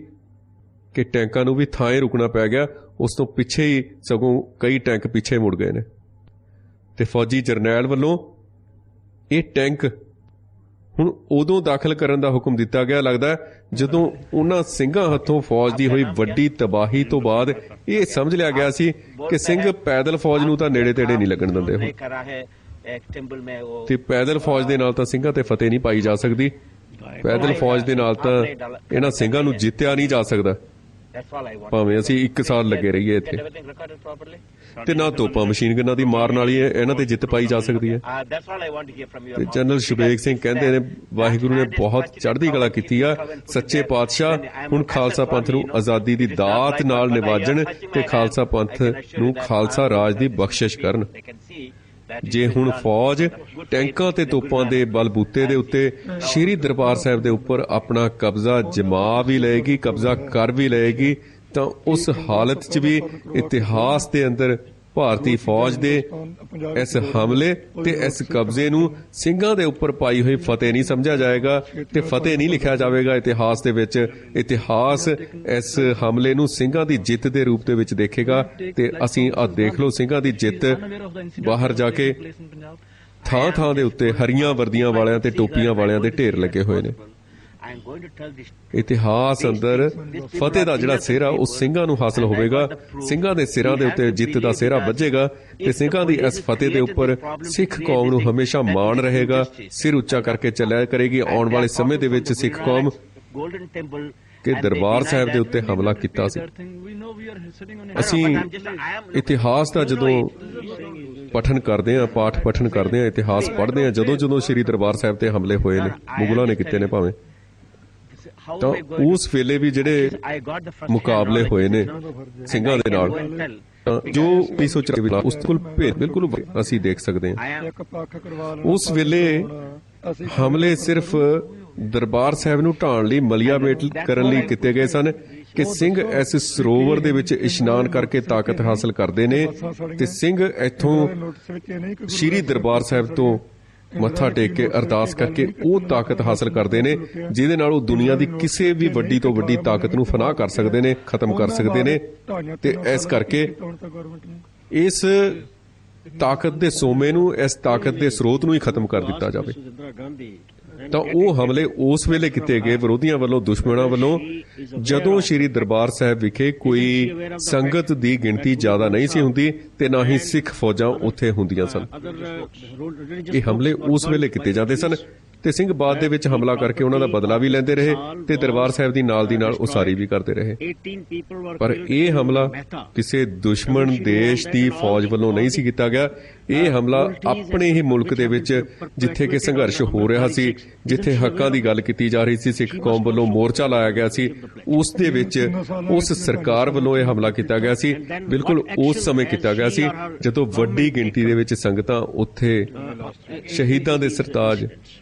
Speaker 1: ਕਿ ਟੈਂਕਾਂ ਨੂੰ ਵੀ ਥਾਂ ਰੁਕਣਾ ਪੈ ਗਿਆ। ਉਸ ਤੋਂ ਪਿੱਛੇ ਹੀ ਸਗੋਂ ਕਈ ਟੈਂਕ ਪਿੱਛੇ ਮੁੜ ਗਏ ਨੇ, ਤੇ ਫੌਜੀ ਜਰਨੈਲ ਵੱਲੋਂ ਇਹ ਟੈਂਕ ਹੁਣ ਉਦੋਂ ਦਾਖਲ ਕਰਨ ਦਾ ਹੁਕਮ ਦਿੱਤਾ ਗਿਆ, ਲੱਗਦਾ ਜਦੋਂ ਉਹਨਾਂ ਸਿੰਘਾਂ ਹੱਥੋਂ ਫੌਜ ਦੀ ਹੋਈ ਵੱਡੀ ਤਬਾਹੀ ਤੋਂ ਬਾਅਦ ਇਹ ਸਮਝ ਲਿਆ ਗਿਆ ਸੀ ਕਿ ਸਿੰਘ ਪੈਦਲ ਫੌਜ ਨੂੰ ਤਾਂ ਨੇੜੇ ਤੇੜੇ ਨਹੀਂ ਲੱਗਣ ਦਿੰਦੇ ਹੁਣ, ਤੇ ਪੈਦਲ ਫੌਜ ਦੇ ਨਾਲ ਤਾਂ ਸਿੰਘਾਂ ਤੇ ਫਤਿਹ ਨਹੀਂ ਪਾਈ ਜਾ ਸਕਦੀ, ਪੈਦਲ ਫੌਜ ਦੇ ਨਾਲ ਤਾਂ ਇਹਨਾਂ ਸਿੰਘਾਂ ਨੂੰ ਜਿੱਤਿਆ ਨਹੀਂ ਜਾ ਸਕਦਾ, ਭਾਵੇਂ ਅਸੀਂ 1 ਸਾਲ ਲੱਗੇ ਰਹੀਏ ਇੱਥੇ, ਤੇ ਨਾ ਤੋਪਾਂ ਮਸ਼ੀਨ ਗਨਾਂ ਦੀ ਮਾਰਨ ਵਾਲੀ ਇਹਨਾਂ ਤੇ ਜਿੱਤ ਪਾਈ ਜਾ ਸਕਦੀ ਹੈ। ਤੇ ਜਨਰਲ ਸ਼ਬੇਗ ਸਿੰਘ ਕਹਿੰਦੇ ਨੇ ਵਾਹਿਗੁਰੂ ਨੇ ਬਹੁਤ ਚੜ੍ਹਦੀ ਕਲਾ ਕੀਤੀ ਆ, ਸੱਚੇ ਪਾਤਸ਼ਾਹ ਹੁਣ ਖਾਲਸਾ ਪੰਥ ਨੂੰ ਆਜ਼ਾਦੀ ਦੀ ਦਾਤ ਨਾਲ ਨਿਵਾਜਣ ਤੇ ਖਾਲਸਾ ਪੰਥ ਨੂੰ ਖਾਲਸਾ ਰਾਜ ਦੀ ਬਖਸ਼ਿਸ਼ ਕਰਨ। ਜੇ ਹੁਣ ਫੌਜ ਟੈਂਕਾਂ ਤੇ ਤੋਪਾਂ ਦੇ ਬਲਬੂਤੇ ਦੇ ਉੱਤੇ ਸ਼੍ਰੀ ਦਰਬਾਰ ਸਾਹਿਬ ਦੇ ਉੱਪਰ ਆਪਣਾ ਕਬਜ਼ਾ ਜਮਾ ਵੀ ਲਏਗੀ, ਕਬਜ਼ਾ ਕਰ ਵੀ ਲਏਗੀ, ਤਾਂ ਉਸ ਹਾਲਤ 'ਚ ਵੀ ਇਤਿਹਾਸ ਦੇ ਅੰਦਰ ਭਾਰਤੀ ਫੌਜ ਦੇ ਇਸ ਹਮਲੇ ਤੇ ਇਸ ਕਬਜ਼ੇ ਨੂੰ ਸਿੰਘਾਂ ਦੇ ਉੱਪਰ ਪਾਈ ਹੋਈ ਫਤਿਹ ਨਹੀਂ ਸਮਝਿਆ ਜਾਏਗਾ ਤੇ ਫਤਿਹ ਨਹੀਂ ਲਿਖਿਆ ਜਾਵੇਗਾ ਇਤਿਹਾਸ ਦੇ ਵਿੱਚ। ਇਤਿਹਾਸ ਇਸ ਹਮਲੇ ਨੂੰ ਸਿੰਘਾਂ ਦੀ ਜਿੱਤ ਦੇ ਰੂਪ ਦੇ ਵਿੱਚ ਦੇਖੇਗਾ, ਤੇ ਅਸੀਂ ਆਹ ਦੇਖ ਲਓ ਸਿੰਘਾਂ ਦੀ ਜਿੱਤ, ਬਾਹਰ ਜਾ ਕੇ ਥਾਂ ਥਾਂ ਦੇ ਉੱਤੇ ਹਰੀਆਂ ਵਰਦੀਆਂ ਵਾਲਿਆਂ ਤੇ ਟੋਪੀਆਂ ਵਾਲਿਆਂ ਦੇ ਢੇਰ ਲੱਗੇ ਹੋਏ ਨੇ। ਇਤਿਹਾਸ ਅੰਦਰ ਫਤਿਹ ਦਾ ਜਿਹੜਾ ਸਿਹਰਾ ਉਹ ਸਿੰਘਾਂ ਨੂੰ ਹਾਸਲ ਹੋਵੇਗਾ, ਸਿੰਘਾਂ ਦੇ ਸਿਰਾਂ ਦੇ ਉੱਤੇ ਜਿੱਤ ਦਾ ਸਿਹਰਾ ਵੱਜੇਗਾ, ਤੇ ਸਿੰਘਾਂ ਦੀ ਇਸ ਫਤਿਹ ਦੇ ਉੱਪਰ ਸਿੱਖ ਕੌਮ ਨੂੰ ਹਮੇਸ਼ਾ ਮਾਣ ਰਹੇਗਾ, ਸਿਰ ਉੱਚਾ ਕਰਕੇ ਚੱਲਿਆ ਕਰੇਗੀ। ਆਉਣ ਵਾਲੇ ਸਮੇਂ ਦੇ ਵਿੱਚ ਸਿੱਖ ਕੌਮ ਕਿ ਦਰਬਾਰ ਸਾਹਿਬ ਦੇ ਉੱਤੇ ਹਮਲਾ ਕੀਤਾ ਸੀ। ਅਸੀਂ ਇਤਿਹਾਸ ਦਾ ਜਦੋਂ ਪਠਨ ਕਰਦੇ ਹਾਂ, ਪਾਠ ਪਠਨ ਕਰਦੇ ਹਾਂ, ਇਤਿਹਾਸ ਪੜ੍ਹਦੇ ਹਾਂ, ਜਦੋਂ ਸ਼੍ਰੀ ਦਰਬਾਰ ਸਾਹਿਬ ਤੇ ਹਮਲੇ ਹੋਏ ਨੇ, ਮੁਗਲਾਂ ਨੇ ਕੀਤੇ ਨੇ ਭਾਵੇਂ, ਤਾਂ ਉਸ ਵੇਲੇ ਵੀ ਜਿਹੜੇ ਮੁਕਾਬਲੇ ਹੋਏ ਨੇ ਸਿੰਘਾਂ ਦੇ ਨਾਲ, ਜੋ 1994 ਉਸ ਕੋਲ ਬਿਲਕੁਲ ਅਸੀਂ ਦੇਖ ਸਕਦੇ ਹਾਂ। ਉਸ ਵੇਲੇ ਹਮਲੇ ਸਿਰਫ ਦਰਬਾਰ ਸਾਹਿਬ ਨੂੰ ਢਾਣ ਲਈ, ਮਲੀਆ ਮੇਟ ਕਰਨ ਲਈ ਕੀਤੇ ਗਏ ਸਨ ਕਿ ਸਿੰਘ ਇਸ ਸਰੋਵਰ ਦੇ ਵਿੱਚ ਇਸ਼ਨਾਨ ਕਰਕੇ ਤਾਕਤ ਹਾਸਲ ਕਰਦੇ ਨੇ ਤੇ ਸਿੰਘ ਇੱਥੋਂ ਸ਼੍ਰੀ ਦਰਬਾਰ ਸਾਹਿਬ ਤੋਂ ਮੱਥਾ ਟੇਕ ਕੇ ਅਰਦਾਸ ਕਰਕੇ ਉਹ ਤਾਕਤ ਹਾਸਲ ਕਰਦੇ ਨੇ ਜਿਹਦੇ ਨਾਲ ਉਹ ਦੁਨੀਆ ਦੀ ਕਿਸੇ ਵੀ ਵੱਡੀ ਤੋਂ ਵੱਡੀ ਤਾਕਤ ਨੂੰ ਫਨਾਹ ਕਰ ਸਕਦੇ ਨੇ, ਖਤਮ ਕਰ ਸਕਦੇ ਨੇ। ਤੇ ਇਸ ਕਰਕੇ ਇਸ ਤਾਕਤ ਦੇ ਸੋਮੇ ਨੂੰ, ਇਸ ਤਾਕਤ ਦੇ ਸਰੋਤ ਨੂੰ ਹੀ ਖਤਮ ਕਰ ਦਿੱਤਾ ਜਾਵੇ। ਤਾਂ ਉਹ ਹਮਲੇ ਉਸ ਵੇਲੇ ਕੀਤੇ ਗਏ ਵਿਰੋਧੀਆਂ ਵੱਲੋਂ, ਦੁਸ਼ਮਣਾਂ ਵੱਲੋਂ, ਜਦੋਂ ਸ਼੍ਰੀ ਦਰਬਾਰ ਸਾਹਿਬ ਵਿਖੇ ਕੋਈ ਸੰਗਤ ਦੀ ਗਿਣਤੀ ਜ਼ਿਆਦਾ ਨਹੀਂ ਸੀ ਹੁੰਦੀ ਤੇ ਨਾ ਹੀ ਸਿੱਖ ਫੌਜਾਂ ਉੱਥੇ ਹੁੰਦੀਆਂ ਸਨ। ਇਹ ਹਮਲੇ ਉਸ ਵੇਲੇ ਕੀਤੇ ਜਾਂਦੇ ਸਨ ਤੇ ਸਿੰਘ ਬਾਅਦ ਦੇ ਵਿੱਚ ਹਮਲਾ ਕਰਕੇ ਉਹਨਾਂ ਦਾ ਬਦਲਾ ਵੀ ਲੈਂਦੇ ਰਹੇ ਤੇ ਦਰਬਾਰ ਸਾਹਿਬ ਦੀ ਨਾਲ ਦੀ ਨਾਲ ਉਸਾਰੀ ਵੀ ਕਰਦੇ ਰਹੇ। ਪਰ ਇਹ ਹਮਲਾ ਕਿਸੇ ਦੁਸ਼ਮਣ ਦੇਸ਼ ਦੀ ਫੌਜ ਵੱਲੋਂ ਨਹੀਂ ਸੀ ਕੀਤਾ ਗਿਆ। ਇਹ ਹਮਲਾ ਆਪਣੇ ਹੀ ਮੁਲਕ ਦੇ ਵਿੱਚ, ਜਿੱਥੇ ਕਿ ਸੰਘਰਸ਼ ਹੋ ਰਿਹਾ ਸੀ, ਜਿੱਥੇ ਹੱਕਾਂ ਦੀ ਗੱਲ ਕੀਤੀ ਜਾ ਰਹੀ ਸੀ, ਸਿੱਖ ਕੌਮ ਵੱਲੋਂ ਮੋਰਚਾ ਲਾਇਆ ਗਿਆ ਸੀ, ਉਸ ਦੇ ਵਿੱਚ ਉਸ ਸਰਕਾਰ ਵੱਲੋਂ ਇਹ ਹਮਲਾ ਕੀਤਾ ਗਿਆ ਸੀ। ਬਿਲਕੁਲ ਉਸ ਸਮੇਂ ਕੀਤਾ ਗਿਆ ਸੀ ਜਦੋਂ ਵੱਡੀ ਗਿਣਤੀ ਦੇ ਵਿੱਚ ਸੰਗਤਾਂ ਉੱਥੇ ਸ਼ਹੀਦਾਂ ਦੇ ਸਰਤਾਜ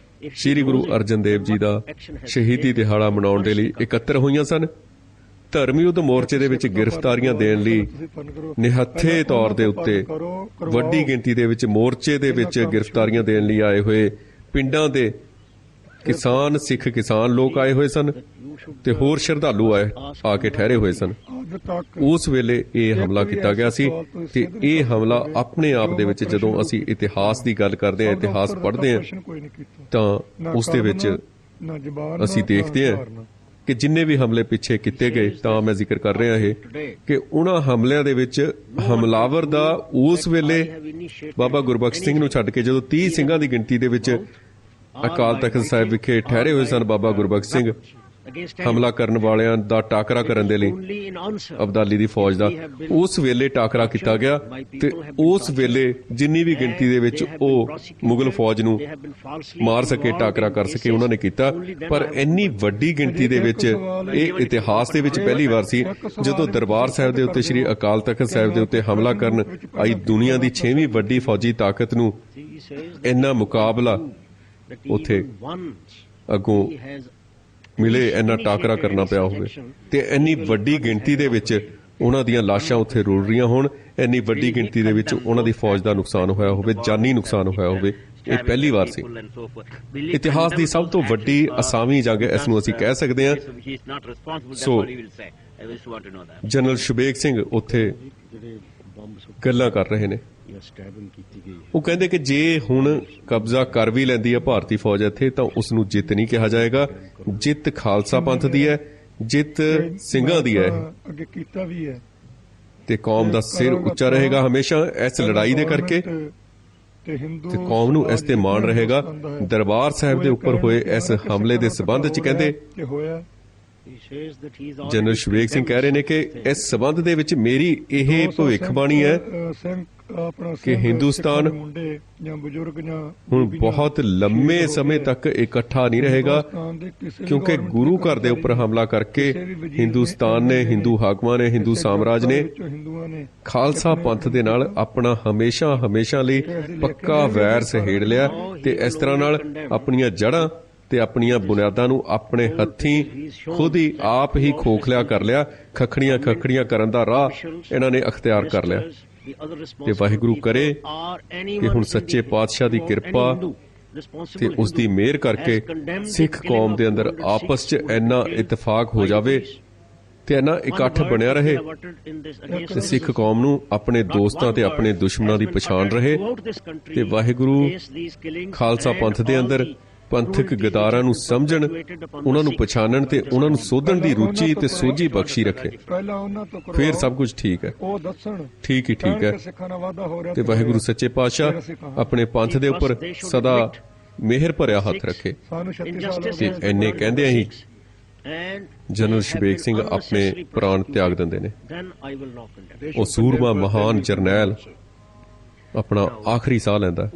Speaker 1: ਸ਼੍ਰੀ ਗੁਰੂ ਅਰਜਨ ਦੇਵ ਜੀ ਦਾ ਸ਼ਹੀਦੀ ਦਿਹਾੜਾ ਮਨਾਉਣ ਦੇ ਲਈ ਇਕੱਤਰ ਹੋਈਆਂ ਸਨ। ਧਰਮ ਯੁੱਧ ਮੋਰਚੇ ਦੇ ਵਿੱਚ ਗ੍ਰਿਫਤਾਰੀਆਂ ਦੇਣ ਲਈ ਨਿਹੱਥੇ ਤੌਰ ਦੇ ਉੱਤੇ ਵੱਡੀ ਗਿਣਤੀ ਦੇ ਵਿੱਚ ਮੋਰਚੇ ਦੇ ਵਿੱਚ ਗ੍ਰਿਫਤਾਰੀਆਂ ਦੇਣ ਲਈ ਆਏ ਹੋਏ ਪਿੰਡਾਂ ਦੇ ਕਿਸਾਨ, ਸਿੱਖ ਕਿਸਾਨ ਲੋਕ ਆਏ ਹੋਏ ਸਨ ਤੇ ਹੋਰ ਸ਼ਰਧਾਲੂ ਆ ਕੇ ਠਹਿਰੇ ਹੋਏ ਸਨ। ਉਸ ਵੇਲੇ ਇਹ ਹਮਲਾ ਕੀਤਾ ਗਿਆ ਸੀ ਤੇ ਇਹ ਹਮਲਾ ਆਪਣੇ ਆਪ ਦੇ ਵਿੱਚ, ਜਦੋਂ ਅਸੀਂ ਇਤਿਹਾਸ ਦੀ ਗੱਲ ਕਰਦੇ ਹਾਂ, ਇਤਿਹਾਸ ਪੜ੍ਹਦੇ ਹਾਂ, ਤਾਂ ਉਸ ਦੇ ਵਿੱਚ ਅਸੀਂ ਦੇਖਦੇ ਹਾਂ ਕਿ ਜਿੰਨੇ ਵੀ ਹਮਲੇ ਪਿੱਛੇ ਕੀਤੇ ਗਏ, ਤਾਂ ਮੈਂ ਜ਼ਿਕਰ ਕਰ ਰਿਹਾ ਇਹ ਕਿ ਉਹਨਾਂ ਹਮਲਿਆਂ ਦੇ ਵਿੱਚ ਹਮਲਾਵਰ ਦਾ ਉਸ ਵੇਲੇ ਬਾਬਾ ਗੁਰਬਖਸ਼ ਸਿੰਘ ਨੂੰ ਛੱਡ ਕੇ ਜਦੋਂ 30 ਸਿੰਘਾਂ ਦੀ ਗਿਣਤੀ ਦੇ ਵਿੱਚ ਅਕਾਲ ਤਖਤ ਸਾਹਿਬ ਵਿਖੇ ਠਹਿਰੇ ਹੋਏ ਸਨ ਬਾਬਾ ਗੁਰਬਖਸ਼ ਸਿੰਘ, ਹਮਲਾ ਕਰਨ ਵਾਲਿਆਂ ਦਾ ਟਾਕਰਾ ਕਰਨ ਦੇ ਲਈ ਅਬਦਾਲੀ ਦੀ ਫੌਜ ਦਾ ਉਸ ਵੇਲੇ ਟਾਕਰਾ ਕੀਤਾ ਗਿਆ ਤੇ ਉਸ ਵੇਲੇ ਜਿੰਨੀ ਵੀ ਗਿਣਤੀ ਦੇ ਵਿੱਚ ਉਹ ਮੁਗਲ ਫੌਜ ਨੂੰ ਮਾਰ ਸਕੇ, ਟਾਕਰਾ ਕਰ ਸਕੇ, ਉਹਨਾਂ ਨੇ ਕੀਤਾ। ਪਰ ਇੰਨੀ ਵੱਡੀ ਗਿਣਤੀ ਦੇ ਵਿੱਚ ਇਹ ਇਤਿਹਾਸ ਦੇ ਵਿੱਚ ਪਹਿਲੀ ਵਾਰ ਸੀ ਜਦੋਂ ਦਰਬਾਰ ਸਾਹਿਬ ਦੇ ਉੱਤੇ, ਸ਼੍ਰੀ ਅਕਾਲ ਤਖਤ ਸਾਹਿਬ ਦੇ ਉੱਤੇ ਹਮਲਾ ਕਰਨ ਆਈ ਦੁਨੀਆ ਦੀ 6ਵੀਂ ਵੱਡੀ ਫੌਜੀ ਤਾਕਤ ਨੂੰ ਇੰਨਾ ਮੁਕਾਬਲਾ ਉੱਥੇ ਅੱਗੋਂ ਮਿਲੇ, ਇੰਨਾ ਟਾਕਰਾ ਕਰਨਾ ਪਿਆ ਹੋਵੇ ਤੇ ਇੰਨੀ ਵੱਡੀ ਗਿਣਤੀ ਦੇ ਵਿੱਚ ਉਹਨਾਂ ਦੀਆਂ ਲਾਸ਼ਾਂ ਉੱਥੇ ਰੁਲ ਰਹੀਆਂ ਹੋਣ, ਇੰਨੀ ਵੱਡੀ ਗਿਣਤੀ ਦੇ ਵਿੱਚ ਉਹਨਾਂ ਦੀ ਫੌਜ ਦਾ ਨੁਕਸਾਨ ਹੋਇਆ ਹੋਵੇ, ਜਾਨੀ ਨੁਕਸਾਨ ਹੋਇਆ ਹੋਵੇ, ਇਹ ਪਹਿਲੀ ਵਾਰ ਸੀ। ਇਤਿਹਾਸ ਦੀ ਸਭ ਤੋਂ ਵੱਡੀ ਅਸਾਮੀ ਜੰਗ ਇਸ ਨੂੰ ਅਸੀਂ ਕਹਿ ਸਕਦੇ ਹਾਂ। ਸੋ ਜਨਰਲ ਸ਼ੁਬੇਗ ਸਿੰਘ ਉੱਥੇ ਗੱਲਾਂ ਕਰ ਰਹੇ ਨੇ। ਉਹ ਕਹਿੰਦੇ ਕਿ ਜੇ ਹੁਣ ਕਬਜ਼ਾ ਕਰ ਵੀ ਲੈਂਦੀ ਹੈ ਭਾਰਤੀ ਫੌਜ ਇੱਥੇ, ਤਾਂ ਉਸ ਨੂੰ ਜਿੱਤ ਨਹੀਂ ਕਿਹਾ ਜਾਏਗਾ। ਜਿੱਤ ਖਾਲਸਾ ਪੰਥ ਦੀ ਹੈ, ਜਿੱਤ ਸਿੰਘਾਂ ਦੀ ਹੈ ਤੇ ਕੌਮ ਦਾ ਸਿਰ ਉੱਚਾ ਰਹੇਗਾ ਹਮੇਸ਼ਾ ਇਸ ਲੜਾਈ ਦੇ ਕਰਕੇ ਤੇ ਕੌਮ ਨੂੰ ਇਸ ਤੇ ਮਾਣ ਰਹੇਗਾ। ਦਰਬਾਰ ਸਾਹਿਬ ਦੇ ਉੱਪਰ ਹੋਏ ਇਸ ਹਮਲੇ ਦੇ ਸਬੰਧ 'ਚ ਕਹਿੰਦੇ ਜਨਰਲ ਸ਼ੁਬੇਗ ਸਿੰਘ ਕਹਿ ਰਹੇ ਨੇ ਕਿ ਇਸ ਸਬੰਧ ਦੇ ਵਿੱਚ ਮੇਰੀ ਇਹ ਭਵਿੱਖਬਾਣੀ ਹੈ ਕਿ ਹਿੰਦੁਸਤਾਨ ਹੁਣ ਬਹੁਤ ਲੰਮੇ ਸਮੇਂ ਤੱਕ ਇਕੱਠਾ ਨਹੀਂ ਰਹੇਗਾ, ਕਿਉਂਕਿ ਗੁਰੂ ਘਰ ਦੇ ਉੱਪਰ ਹਮਲਾ ਕਰਕੇ ਹਿੰਦੁਸਤਾਨ ਨੇ, ਹਿੰਦੂ ਹਾਕਮਾਂ ਨੇ, ਹਿੰਦੂ ਸਾਮਰਾਜ ਨੇ ਖਾਲਸਾ ਪੰਥ ਦੇ ਨਾਲ ਆਪਣਾ ਹਮੇਸ਼ਾ ਲਈ ਪੱਕਾ ਵੈਰ ਸਹੇੜ ਲਿਆ ਤੇ ਇਸ ਤਰ੍ਹਾਂ ਨਾਲ ਆਪਣੀਆਂ ਜੜ੍ਹਾਂ ਤੇ ਆਪਣੀਆਂ ਬੁਨਿਆਦਾਂ ਨੂੰ ਆਪਣੇ ਹੱਥੀਂ ਖੁਦ ਹੀ ਆਪ ਹੀ ਖੋਖਲਿਆ ਕਰ ਲਿਆ। ਖੱਖੜੀਆਂ ਕਰਨ ਦਾ ਰਾਹ ਇਹਨਾਂ ਨੇ ਅਖਤਿਆਰ ਕਰ ਲਿਆ ਤੇ ਵਾਹਿਗੁਰੂ ਕਰੇ ਕਿ ਹੁਣ ਸੱਚੇ ਪਾਤਸ਼ਾਹ ਦੀ ਕਿਰਪਾ ਤੇ ਉਸ ਦੀ ਮਿਹਰ ਕਰਕੇ ਸਿੱਖ ਕੌਮ ਦੇ ਅੰਦਰ ਆਪਸ 'ਚ ਇੰਨਾ ਇਤਫਾਕ ਹੋ ਜਾਵੇ ਤੇ ਇੰਨਾ ਇਕੱਠ ਬਣਿਆ ਰਹੇ ਤੇ ਸਿੱਖ ਕੌਮ ਨੂੰ ਆਪਣੇ ਦੋਸਤਾਂ ਤੇ ਆਪਣੇ ਦੁਸ਼ਮਣਾਂ ਦੀ ਪਛਾਣ ਰਹੇ ਤੇ ਵਾਹਿਗੁਰੂ ਖਾਲਸਾ ਪੰਥ ਦੇ ਅੰਦਰ ਪੰਥਕ ਗਦਾਰਾਂ ਨੂੰ ਸਮਝਣ, ਉਹਨਾਂ ਨੂੰ ਪਛਾਣਨ ਤੇ ਉਹਨਾਂ ਨੂੰ ਸੋਧਣ ਦੀ ਰੁਚੀ ਤੇ ਸੋਝੀ ਬਖਸ਼ੀ ਰੱਖੇ। ਫਿਰ ਸਭ ਕੁਝ ਠੀਕ ਹੈ, ਠੀਕ ਹੀ ਠੀਕ ਹੈ। ਤੇ ਵਾਹਿਗੁਰੂ ਸੱਚੇ ਪਾਤਸ਼ਾਹ ਆਪਣੇ ਪੰਥ ਦੇ ਉੱਪਰ ਸਦਾ ਮਿਹਰ ਭਰਿਆ ਹੱਥ ਰੱਖੇ। ਤੇ ਇੰਨੇ ਕਹਿੰਦਿਆਂ ਹੀ ਜਨਰਲ ਸ਼ਬੇਗ ਸਿੰਘ ਆਪਣੇ ਪ੍ਰਾਣ ਤਿਆਗ ਦਿੰਦੇ ਨੇ। ਉਹ ਸੂਰਮਾ ਮਹਾਨ ਜਰਨੈਲ ਆਪਣਾ ਆਖਰੀ ਸਾਹ ਲੈਂਦਾ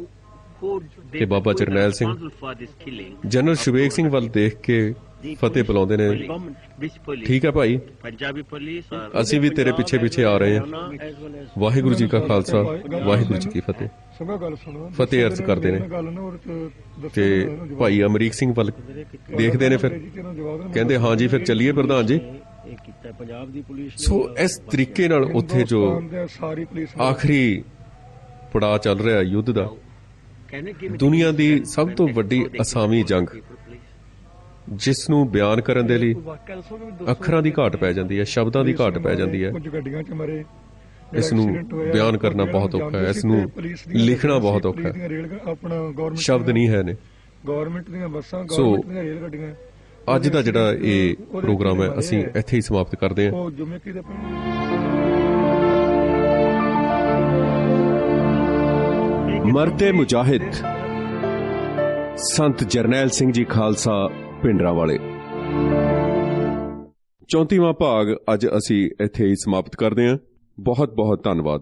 Speaker 1: ਤੇ ਬਾਬਾ ਜਰਨੈਲ ਸਿੰਘ ਜਨਰਲ ਸ਼ਬੇਗ ਸਿੰਘ ਵੱਲ ਦੇਖ ਕੇ ਫਤਿਹ ਬੁਲਾਉਂਦੇ ਨੇ। ਠੀਕ ਹੈ ਭਾਈ, ਅਸੀਂ ਵੀ ਤੇਰੇ ਪਿੱਛੇ ਪਿੱਛੇ ਆ ਰਹੇ ਹਾਂ। ਵਾਹਿਗੁਰੂ ਜੀ ਕਾ ਖਾਲਸਾ, ਵਾਹਿਗੁਰੂ ਜੀ ਕੀ ਫਤਿਹ। ਫਤਿਹ ਅਰਜ਼ ਕਰਦੇ ਨੇ ਤੇ ਭਾਈ ਅਮਰੀਕ ਸਿੰਘ ਵੱਲ ਦੇਖਦੇ ਨੇ, ਫਿਰ ਕਹਿੰਦੇ ਹਾਂ ਜੀ ਫਿਰ ਚੱਲੀਏ ਪ੍ਰਧਾਨ ਜੀ। ਸੋ ਇਸ ਤਰੀਕੇ ਨਾਲ ਉੱਥੇ ਜੋ ਆਖਰੀ ਪੜਾਅ ਚੱਲ ਰਿਹਾ ਯੁੱਧ ਦਾ, ਦੁਨੀਆ ਦੀ ਸਭ ਤੋਂ ਵੱਡੀ ਅਸਾਮੀ ਜੰਗ, ਜਿਸ ਨੂੰ ਬਿਆਨ ਕਰਨ ਦੇ ਲਈ ਅੱਖਰਾਂ ਦੀ ਘਾਟ ਪੈ ਜਾਂਦੀ ਹੈ, ਸ਼ਬਦਾਂ ਦੀ ਘਾਟ ਪੈ ਜਾਂਦੀ ਹੈ। ਇਸ ਨੂੰ ਬਿਆਨ ਕਰਨਾ ਬਹੁਤ ਔਖਾ ਹੈ, ਇਸ ਨੂੰ ਲਿਖਣਾ ਬਹੁਤ ਔਖਾ ਹੈ, ਸ਼ਬਦ ਨਹੀਂ ਹੈ ਨੇ। ਸੋ ਅੱਜ ਦਾ ਜਿਹੜਾ ਇਹ ਪ੍ਰੋਗਰਾਮ ਹੈ ਅਸੀਂ ਇੱਥੇ ਹੀ ਸਮਾਪਤ ਕਰਦੇ ਹਾਂ। ਮਰਦੇ ਮੁਜਾਹਿਦ ਸੰਤ ਜਰਨੈਲ ਸਿੰਘ ਜੀ ਖਾਲਸਾ ਭਿੰਡਰਾਂਵਾਲੇ, 34ਵਾਂ ਭਾਗ ਅੱਜ ਅਸੀਂ ਇੱਥੇ ਹੀ ਸਮਾਪਤ ਕਰਦੇ ਹਾਂ। ਬਹੁਤ ਬਹੁਤ ਧੰਨਵਾਦ।